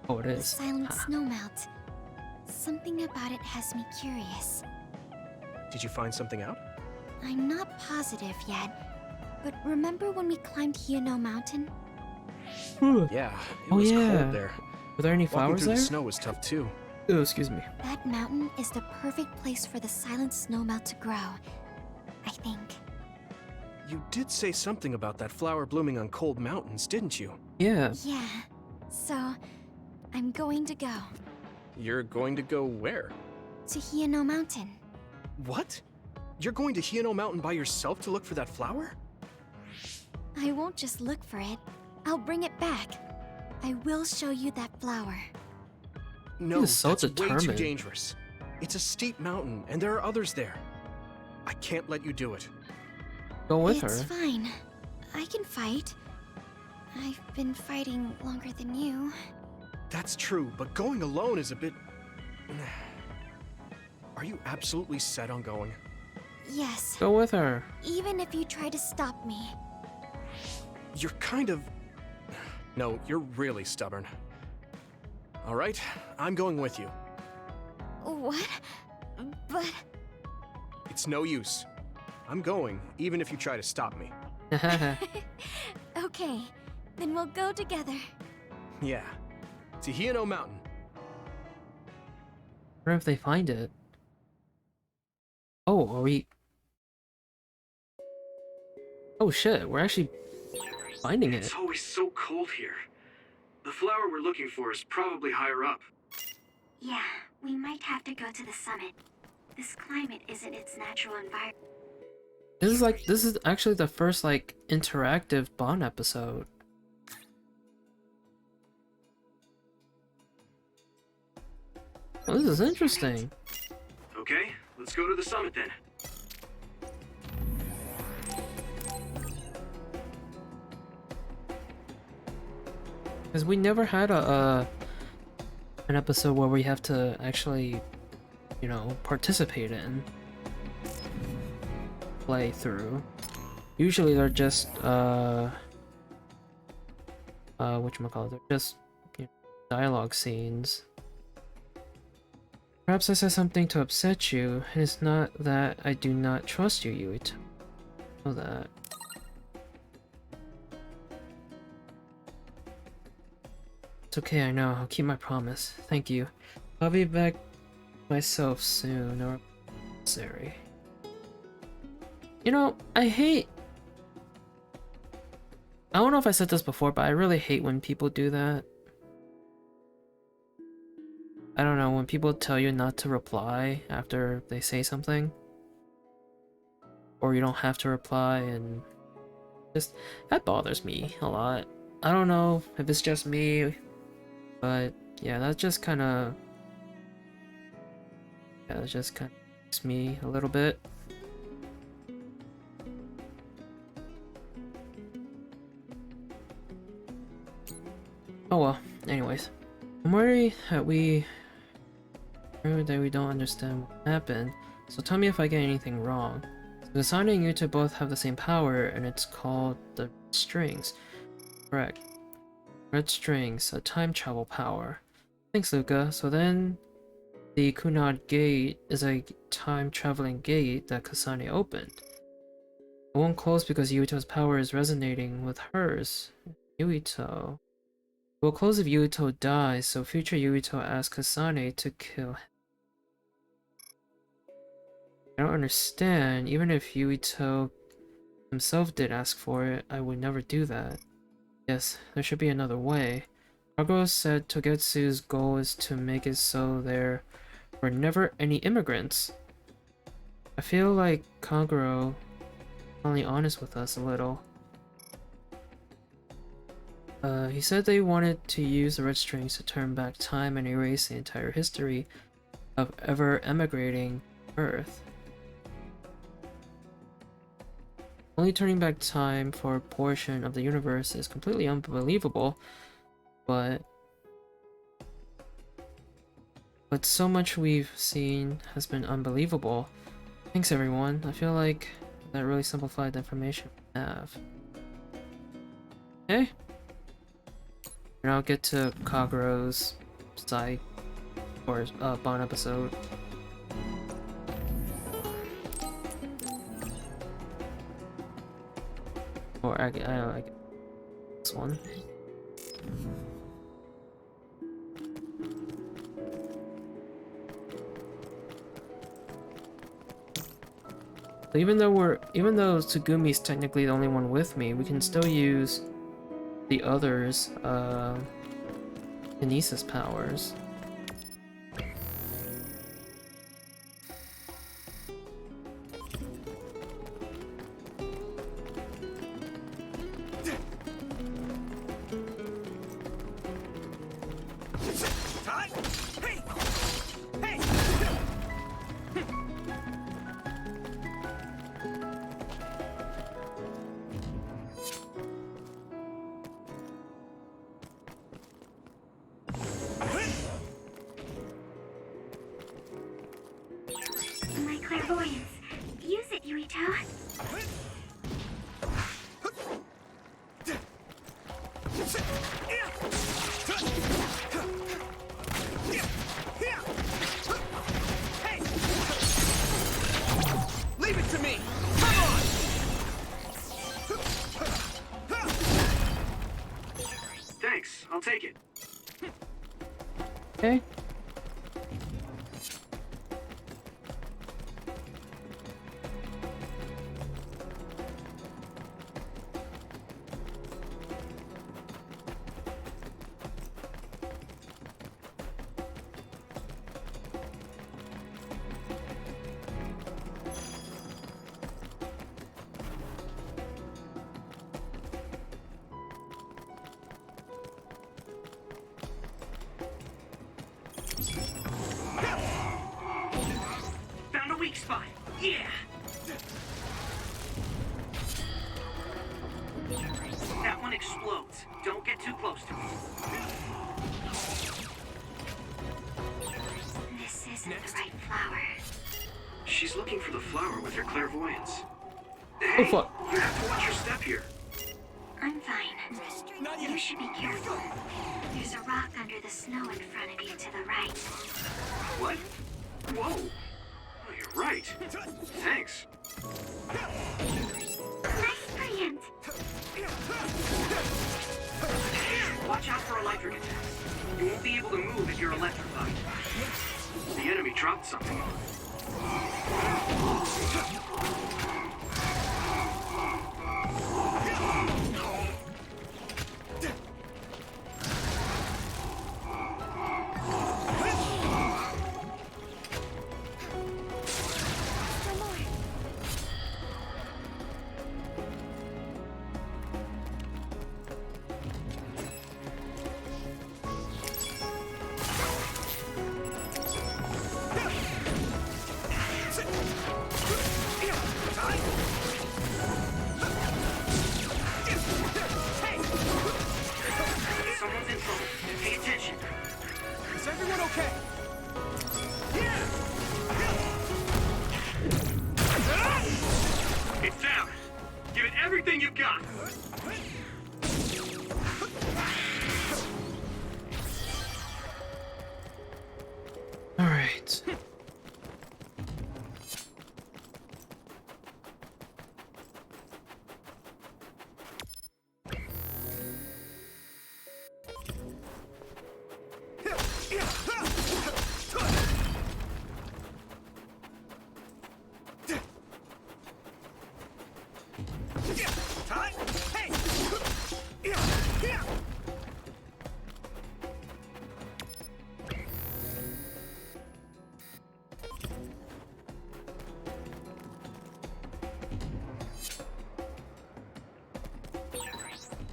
Oh, it The is. silent snowmelt. Something about it has me curious. Did you find something out? I'm not positive yet, but remember when we climbed Hiono Mountain? Yeah, it was cold there. Were there any Walking flowers through there? the snow was tough too. Oh, excuse me. That mountain is the perfect place for the silent snowmelt to grow, I think. You did say something about that flower blooming on cold mountains, didn't you? Yeah. Yeah, so I'm going to go You're going to go where? to Hiono Mountain. What? You're going to Hiono Mountain by yourself to look for that flower? I won't just look for it, I'll bring it back. I will show you that flower. No, He is so that's way too determined. dangerous. It's a steep mountain, and there are others there. I can't let you do it. Go with It's her. fine. I can fight. I've been fighting longer than you. That's true, but going alone is a bit... Are you absolutely set on going? Yes. Go with her. Even if you try to stop me. You're kind of... No, you're really stubborn. Alright, I'm going with you. What? But... It's no use. I'm going, even if you try to stop me. Okay, then we'll go together. Yeah. To Hiono Mountain. I wonder if they find it. Oh, are we... Oh shit, we're actually finding it. It's always so cold here. The flower we're looking for is probably higher up. Yeah, we might have to go to the summit. This climate isn't its natural environment. This is actually the first, like, interactive Bond episode. Oh, this is interesting. Okay, let's go to the summit then. Because we never had an episode where we have to actually you know, participate in. Play through. Usually they're just, whatchamacallit, they're just, you know, dialogue scenes. Perhaps I said something to upset you. It is not that I do not trust you, Yuito. I know that. It's okay, I know. I'll keep my promise. Thank you. I'll be back myself soon, or necessary. You know, I don't know if I said this before, but I really hate when people do that. I don't know, when people tell you not to reply after they say something. Or you don't have to reply, and just, that bothers me a lot. I don't know if it's just me, but yeah, that just kinda makes me a little bit. Oh well, anyways. I'm worried that we don't understand what happened, so tell me if I get anything wrong. So Kasane and Yuta both have the same power, and it's called the strings. Correct. Red strings, a time travel power. Thanks, Luca. So then, the Kunad Gate is a time traveling gate that Kasane opened. It won't close because Yuito's power is resonating with hers. Yuito. It will close if Yuito dies, so future Yuito asks Kasane to kill him. I don't understand. Even if Yuito himself did ask for it, I would never do that. Yes, there should be another way. Kaguro said Togetsu's goal is to make it so there were never any immigrants. I feel like Kaguro is only honest with us a little. He said they wanted to use the red strings to turn back time and erase the entire history of ever emigrating Earth. Only turning back time for a portion of the universe is completely unbelievable, but so much we've seen has been unbelievable. Thanks everyone, I feel like that really simplified the information we have. Okay. And I'll get to Kaguro's side, or Bond episode. Or I don't know, this one. So even though Tsugumi's technically the only one with me, we can still use the others, kinesis powers. My clairvoyance. Use it, Yuito. Leave it to me! Come on! Thanks, I'll take it. Okay. Found a weak spot. Yeah. That one explodes. Don't get too close to it. This isn't the right flower. She's looking for the flower with her clairvoyance. Oh fuck. You have to watch your step here. I'm fine. You should be careful. There's a rock under the snow in front of you to the right. What? Whoa! Oh, you're right. Thanks. Nice preempt. Watch out for electric attacks. You won't be able to move if you're electrified. The enemy dropped something. Someone's in trouble. Pay attention. Is everyone okay? It's down. Give it everything you've got. All right.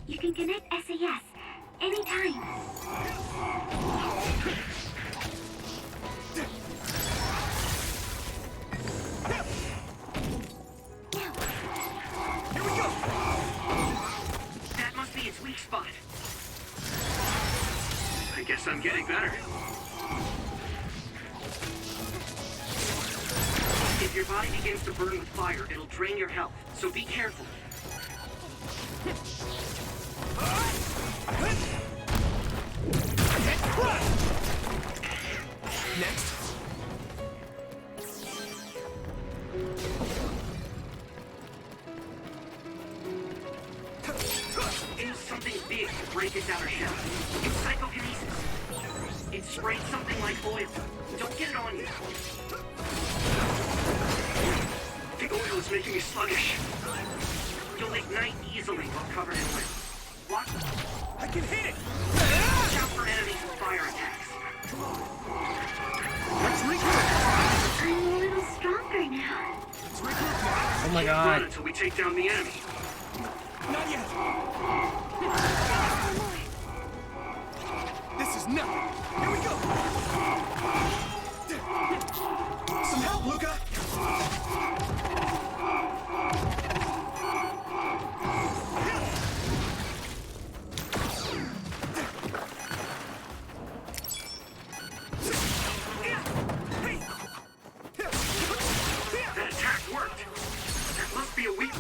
You can connect SAS anytime. That must be its weak spot. I guess I'm getting better. If your body begins to burn with fire, it'll drain your health, so be careful. Next. Use something big to break its outer shell. Use psychokinesis. It sprays something like oil. Don't get it on you. The oil is making me sluggish. You'll ignite easily while covered in oil. Watch. I can hit it! Watch out for enemies with fire attacks. Let's regroup! I'm a little stronger now. Let's regroup now! Oh my Run god. until we take down the enemy. Not yet! This is nothing! Here we go! Some help, Luca! That attack worked. That must be a weak...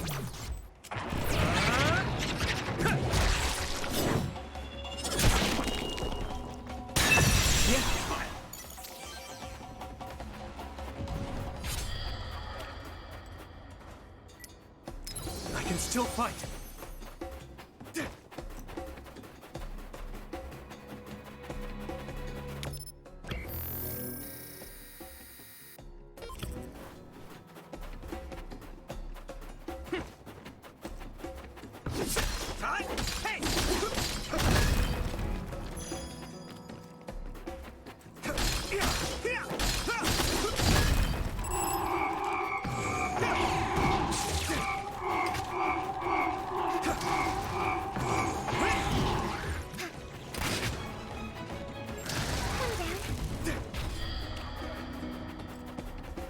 I can still fight!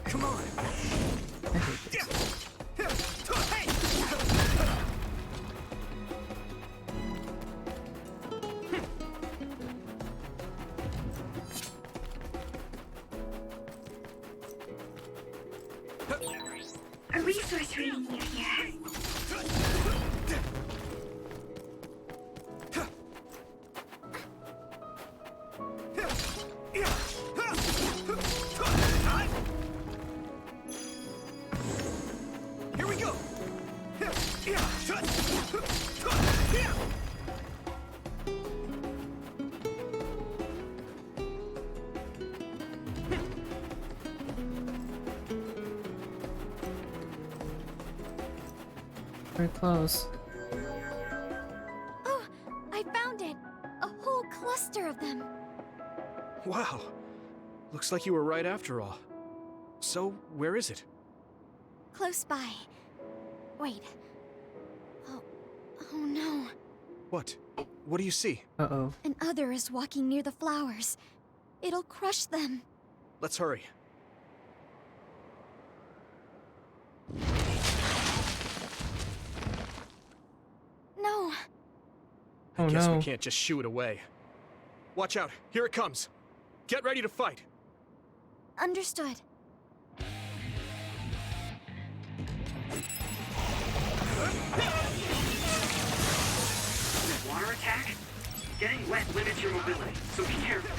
Come on! A resource reading near here. Here we go! Very close. Oh, I found it! A whole cluster of them. Wow. Looks like you were right after all. So, where is it? Close by. Wait. Oh no. What? What do you see? Uh-oh. An other is walking near the flowers. It'll crush them. Let's hurry. No. I guess we can't just shoo it away. Watch out, here it comes. Get ready to fight. Understood. Water attack? Getting wet limits your mobility, so be careful.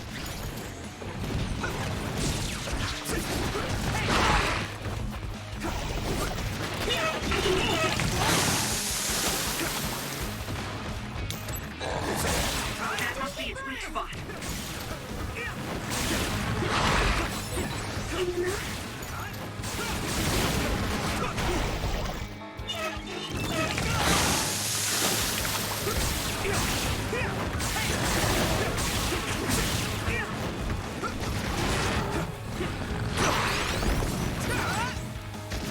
That must be its weak spot.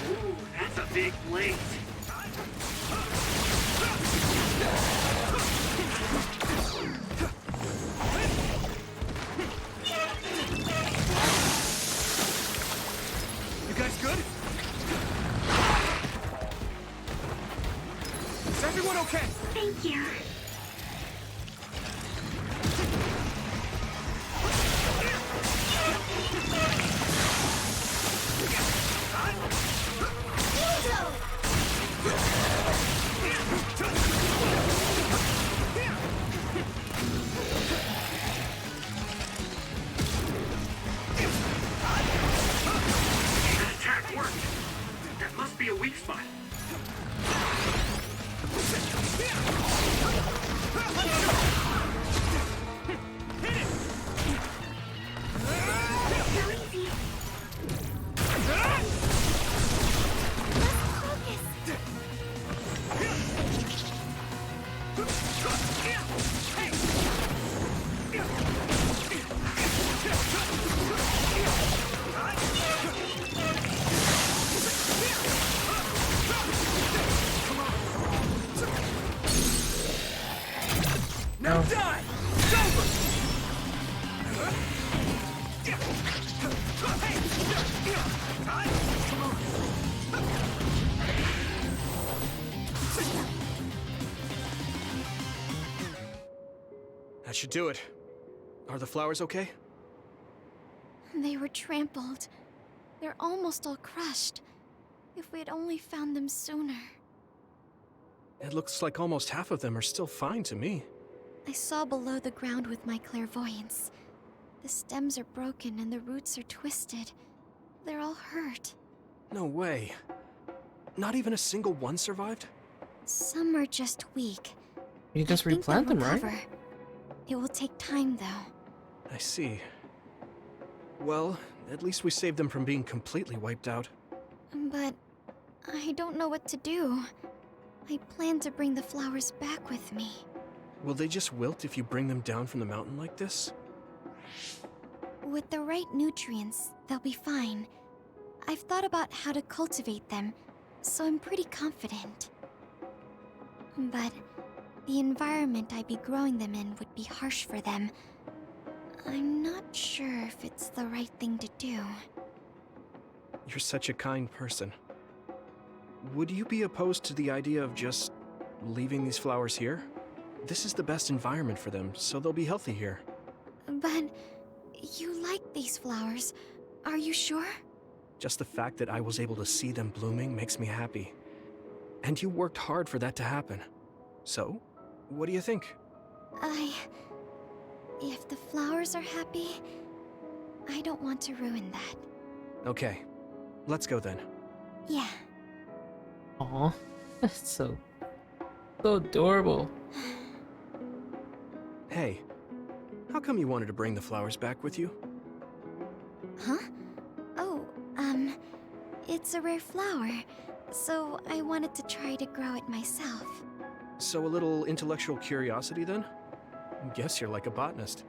Ooh, that's a big blade. You guys good? Is everyone okay? Thank you. That attack worked. That must be a weak spot. Now die! It's over! That should do it. Are the flowers okay? They were trampled. They're almost all crushed. If we had only found them sooner. It looks like almost half of them are still fine to me. I saw below the ground with my clairvoyance. The stems are broken and the roots are twisted. They're all hurt. No way. Not even a single one survived? Some are just weak. You just I think replant they'll them, right? recover. It will take time, though. I see. Well, at least we saved them from being completely wiped out. But I don't know what to do. I plan to bring the flowers back with me. Will they just wilt if you bring them down from the mountain like this? With the right nutrients, they'll be fine. I've thought about how to cultivate them, so I'm pretty confident. But the environment I'd be growing them in would be harsh for them. I'm not sure if it's the right thing to do. You're such a kind person. Would you be opposed to the idea of just leaving these flowers here? This is the best environment for them, so they'll be healthy here. But you like these flowers, are you sure? Just the fact that I was able to see them blooming makes me happy. And you worked hard for that to happen. So, what do you think? If the flowers are happy, I don't want to ruin that. Okay, let's go then. Yeah. Aw, that's so adorable. Hey, how come you wanted to bring the flowers back with you? Huh? Oh, it's a rare flower, so I wanted to try to grow it myself. So a little intellectual curiosity then? Guess you're like a botanist.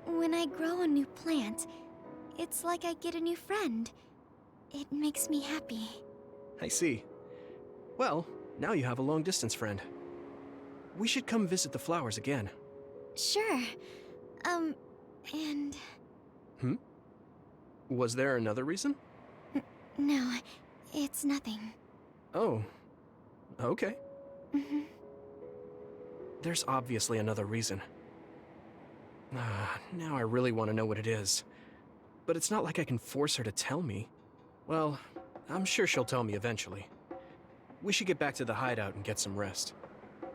When I grow a new plant, it's like I get a new friend. It makes me happy. I see. Well, now you have a long-distance friend. We should come visit the flowers again. Sure. And... Was there another reason? No, it's nothing. Oh, okay. Mm-hmm. There's obviously another reason. Now I really want to know what it is. But it's not like I can force her to tell me. Well, I'm sure she'll tell me eventually. We should get back to the hideout and get some rest. That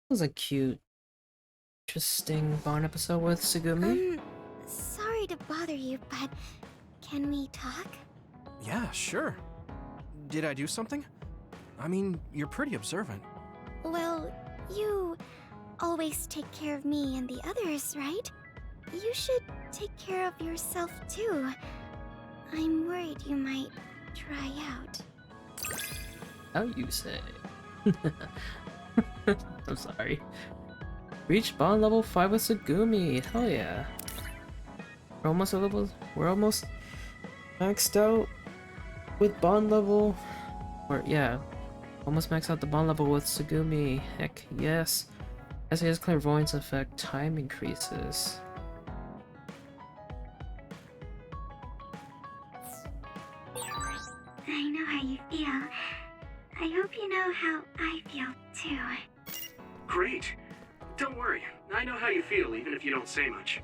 was a cute, interesting Bond episode with Sugumi. Sorry to bother you, but can we talk? Yeah, sure. Did I do something? I mean, you're pretty observant. Well, you always take care of me and the others, right? You should take care of yourself too. I'm worried you might try out. How you say? I'm sorry. Reach bond level 5 with Sugumi. Hell yeah. We're almost maxed out with bond level. Or yeah. Almost maxed out the bond level with Sugumi. Heck yes. As his clairvoyance effect, time increases. I know how you feel. I hope you know how I feel too. Great. Don't worry. I know how you feel, even if you don't say much.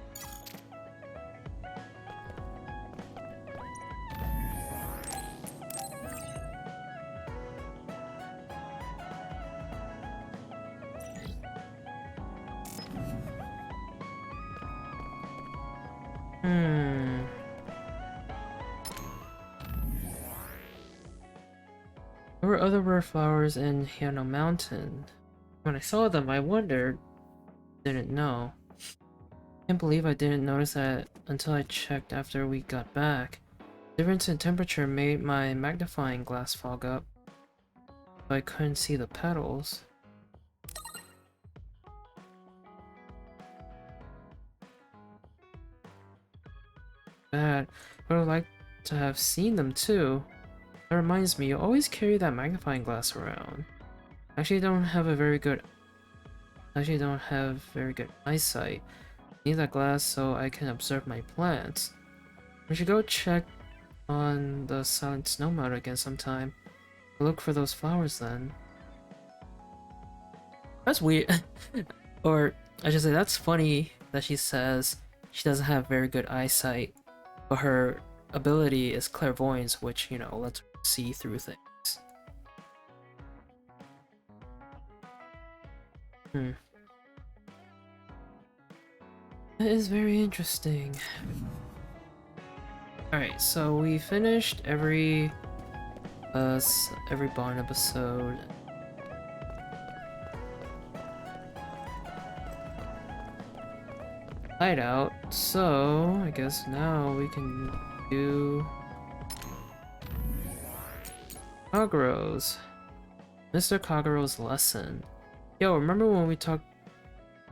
There were other rare flowers in Hyano Mountain. When I saw them, I wondered. Didn't know. Can't believe I didn't notice that until I checked after we got back. Difference in temperature made my magnifying glass fog up, so I couldn't see the petals. Bad. I would have liked to have seen them too. That reminds me, you always carry that magnifying glass around. I actually don't have very good eyesight. I need that glass so I can observe my plants. We should go check on the Silent Snow Mountain again sometime. Look for those flowers then. That's weird. Or I should say that's funny that she says she doesn't have very good eyesight, but her ability is clairvoyance, which, you know, lets her see through things. That is very interesting. Alright, so we finished every Bond episode. Hideout, so I guess now we can do Kagero's. Mr. Kagero's lesson. Yo, remember when we talked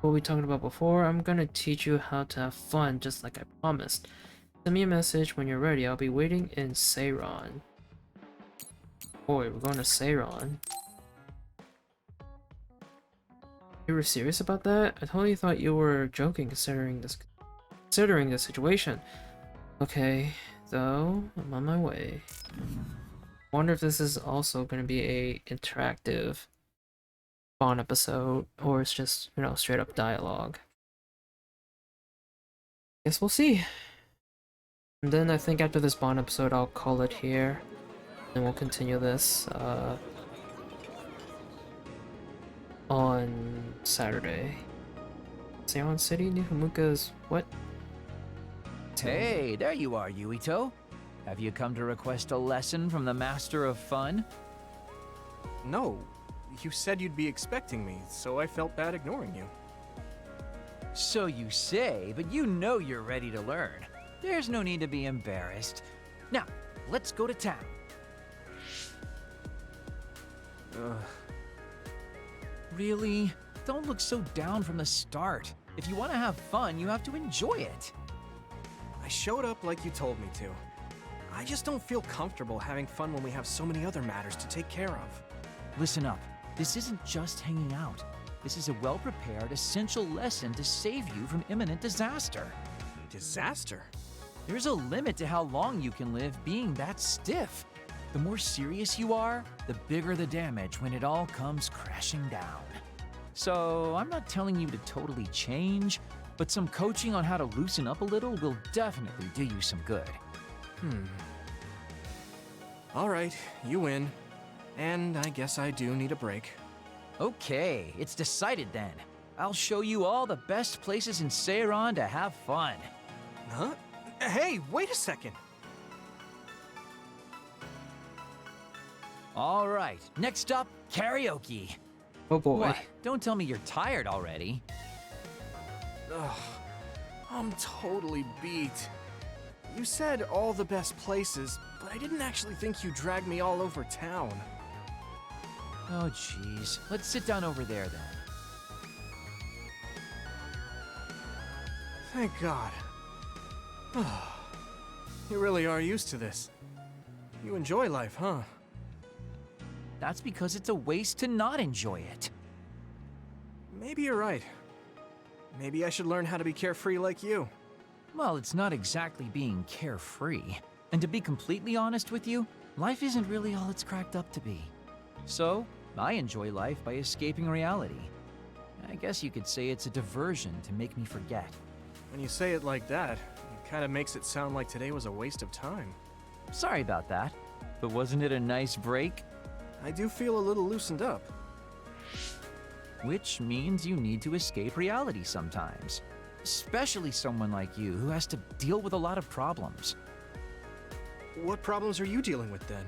what we talked about before? I'm gonna teach you how to have fun just like I promised. Send me a message when you're ready. I'll be waiting in Seiron. Boy, we're going to Seiron. You were serious about that? I totally thought you were joking considering the situation. Okay, though, I'm on my way. Wonder if this is also going to be a interactive Bond episode, or it's just, you know, straight up dialogue. Guess we'll see. And then I think after this Bond episode, I'll call it here. Then we'll continue this on Saturday. Seiron City, New Hamuka's what? Hey, there you are, Yuito. Have you come to request a lesson from the Master of Fun? No, you said you'd be expecting me, so I felt bad ignoring you. So you say, but you know you're ready to learn. There's no need to be embarrassed. Now, let's go to town. Really? Don't look so down from the start. If you want to have fun, you have to enjoy it. I showed up like you told me to. I just don't feel comfortable having fun when we have so many other matters to take care of. Listen up. This isn't just hanging out. This is a well-prepared, essential lesson to save you from imminent disaster. Disaster? There's a limit to how long you can live being that stiff. The more serious you are, the bigger the damage when it all comes crashing down. So, I'm not telling you to totally change, but some coaching on how to loosen up a little will definitely do you some good. Alright, you win. And I guess I do need a break. Okay, it's decided then. I'll show you all the best places in Seiron to have fun. Huh? Hey, wait a second! All right, next up, karaoke. Oh boy. What? Don't tell me you're tired already. Ugh, I'm totally beat. You said all the best places, but I didn't actually think you dragged me all over town. Oh, jeez. Let's sit down over there, then. Thank God. You really are used to this. You enjoy life, huh? That's because it's a waste to not enjoy it. Maybe you're right. Maybe I should learn how to be carefree like you. Well, it's not exactly being carefree. And to be completely honest with you, life isn't really all it's cracked up to be. So, I enjoy life by escaping reality. I guess you could say it's a diversion to make me forget. When you say it like that, it kind of makes it sound like today was a waste of time. Sorry about that, but wasn't it a nice break? I do feel a little loosened up. Which means you need to escape reality sometimes. Especially someone like you who has to deal with a lot of problems. What problems are you dealing with then?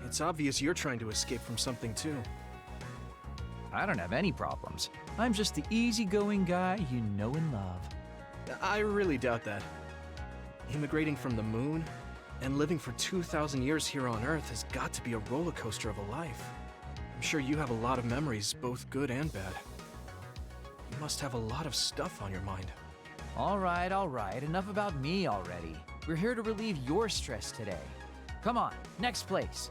It's obvious you're trying to escape from something too. I don't have any problems. I'm just the easygoing guy you know and love. I really doubt that. Immigrating from the moon and living for 2,000 years here on Earth has got to be a roller coaster of a life. I'm sure you have a lot of memories, both good and bad. You must have a lot of stuff on your mind. All right, enough about me already. We're here to relieve your stress today. Come on, next place.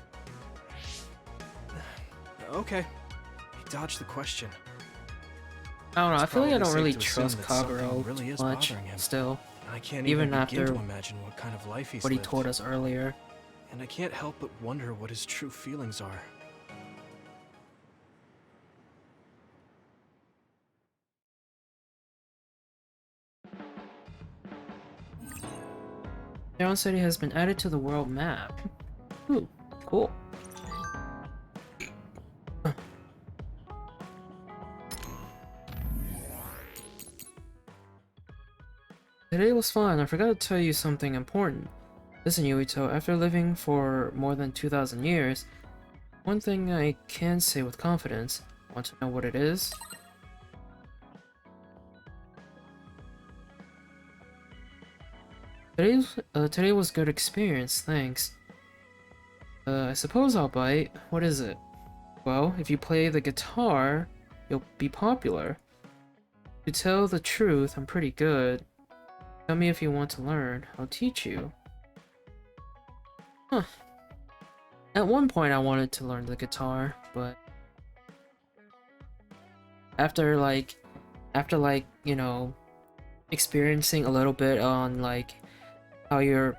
Okay. I dodged the question. I don't know, I feel like I don't It's really probably safe to assume trust that something Kagero really is much, bothering him. still. I can't even even begin after to imagine what kind of life he's what he lived. told us earlier. And I can't help but wonder what his true feelings are. Seiron City has been added to the world map. Ooh, cool. Today was fun. I forgot to tell you something important. Listen, Yuito, after living for more than 2,000 years, one thing I can say with confidence. Want to know what it is? Today was good experience, thanks. I suppose I'll bite. What is it? Well, if you play the guitar, you'll be popular. To tell the truth, I'm pretty good. Tell me if you want to learn. I'll teach you. Huh. At one point I wanted to learn the guitar, but after you know, experiencing a little bit on like how your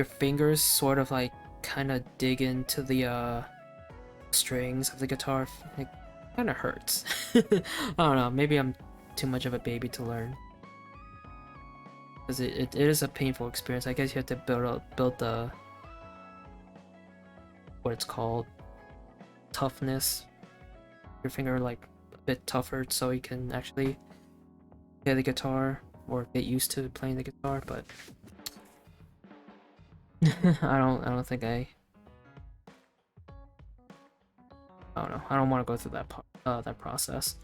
fingers sort of like kind of dig into the strings of the guitar, it kind of hurts. I don't know, maybe I'm too much of a baby to learn. because it is a painful experience. I guess you have to build the what it's called, toughness. Your finger like a bit tougher so you can actually play the guitar or get used to playing the guitar. But I don't think I don't know. I don't want to go through that process.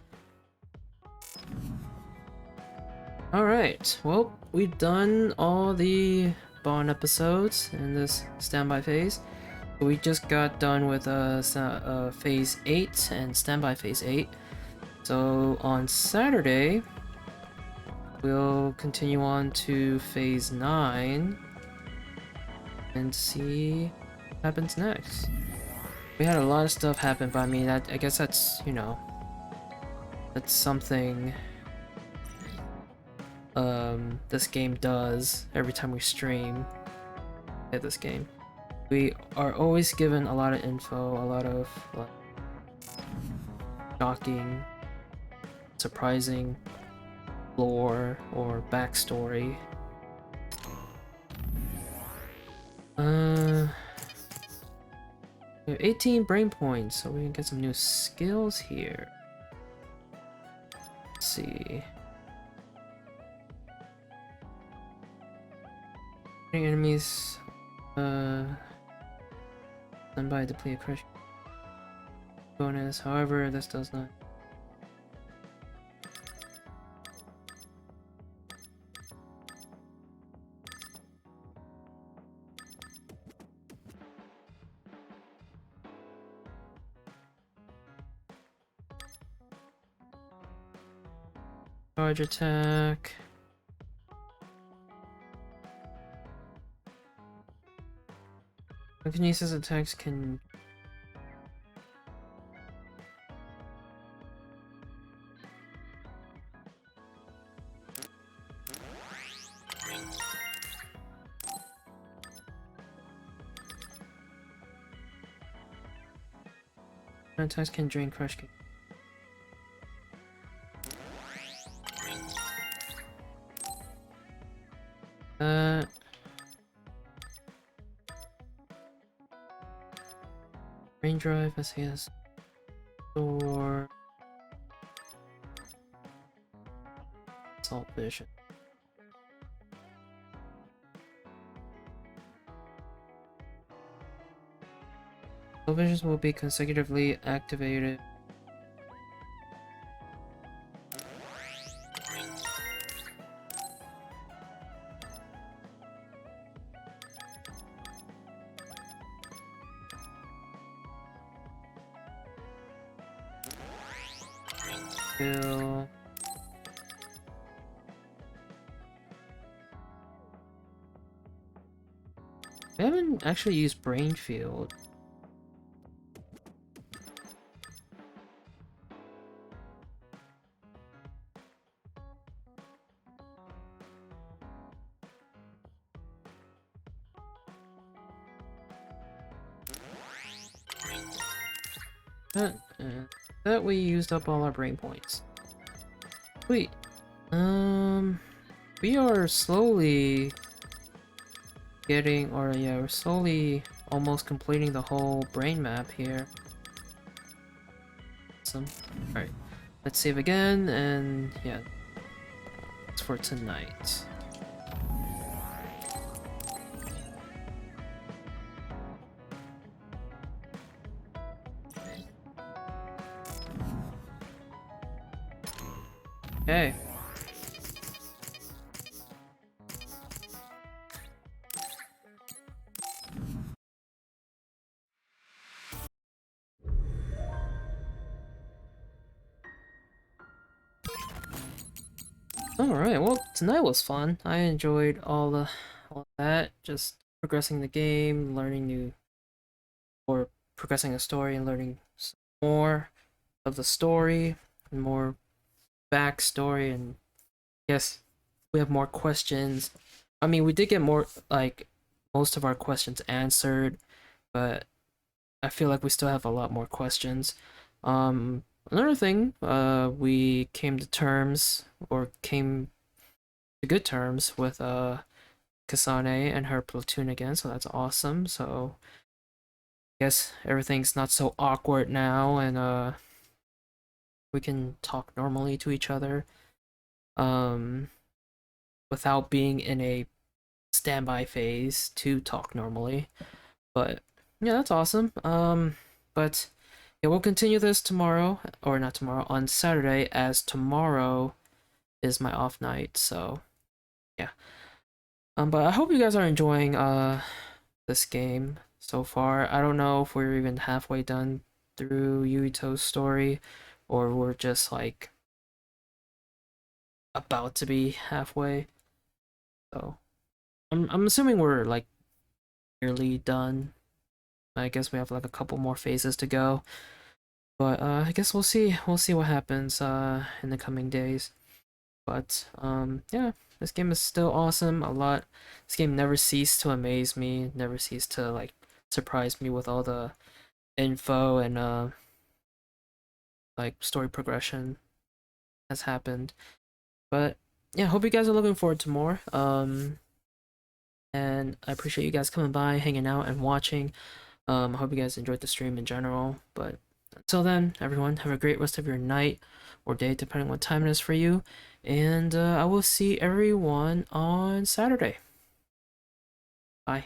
Alright, well, we've done all the Bond episodes in this standby phase. We just got done with phase 8 and standby phase 8. So on Saturday, we'll continue on to phase 9 and see what happens next. We had a lot of stuff happen, but I mean, I guess that's, you know, that's something this game does every time we stream at this game. We are always given a lot of info, a lot of like, shocking, surprising lore or backstory. 18 brain points, so we can get some new skills here. Let's see. Enemies, done by deplete crush bonus. However, this does not. Charge attack. Kinesis attacks can attacks can drain crush. Brain drive SAS or assault vision. Assault visions will be consecutively activated. I haven't actually used Brain Field. That we used up all our brain points. Wait, we are slowly getting, or yeah, we're slowly almost completing the whole brain map here. Awesome. Alright, let's save again, and yeah, it's for tonight. Okay. Alright, well, tonight was fun. I enjoyed all that, just progressing the game, learning new, or progressing a story and learning more of the story, and more backstory, and yes, we have more questions. I mean, we did get more, like, most of our questions answered, but I feel like we still have a lot more questions. Another thing, we came to terms, or came to good terms with Kasane and her platoon again, so that's awesome. So I guess everything's not so awkward now, and we can talk normally to each other without being in a standby phase to talk normally. But yeah, that's awesome. But yeah, we'll continue this tomorrow, or not tomorrow, on Saturday, as tomorrow is my off night. So yeah. But I hope you guys are enjoying this game so far. I don't know if we're even halfway done through Yuito's story, or we're just like about to be halfway. So I'm assuming we're like nearly done. I guess we have like a couple more phases to go. But I guess we'll see. We'll see what happens in the coming days. But yeah, this game is still awesome. This game never ceased to amaze me, never ceased to like surprise me with all the info and like story progression has happened. But yeah, hope you guys are looking forward to more. And I appreciate you guys coming by, hanging out, and watching. I hope you guys enjoyed the stream in general. But until then, everyone, have a great rest of your night or day, depending on what time it is for you. And I will see everyone on Saturday. Bye.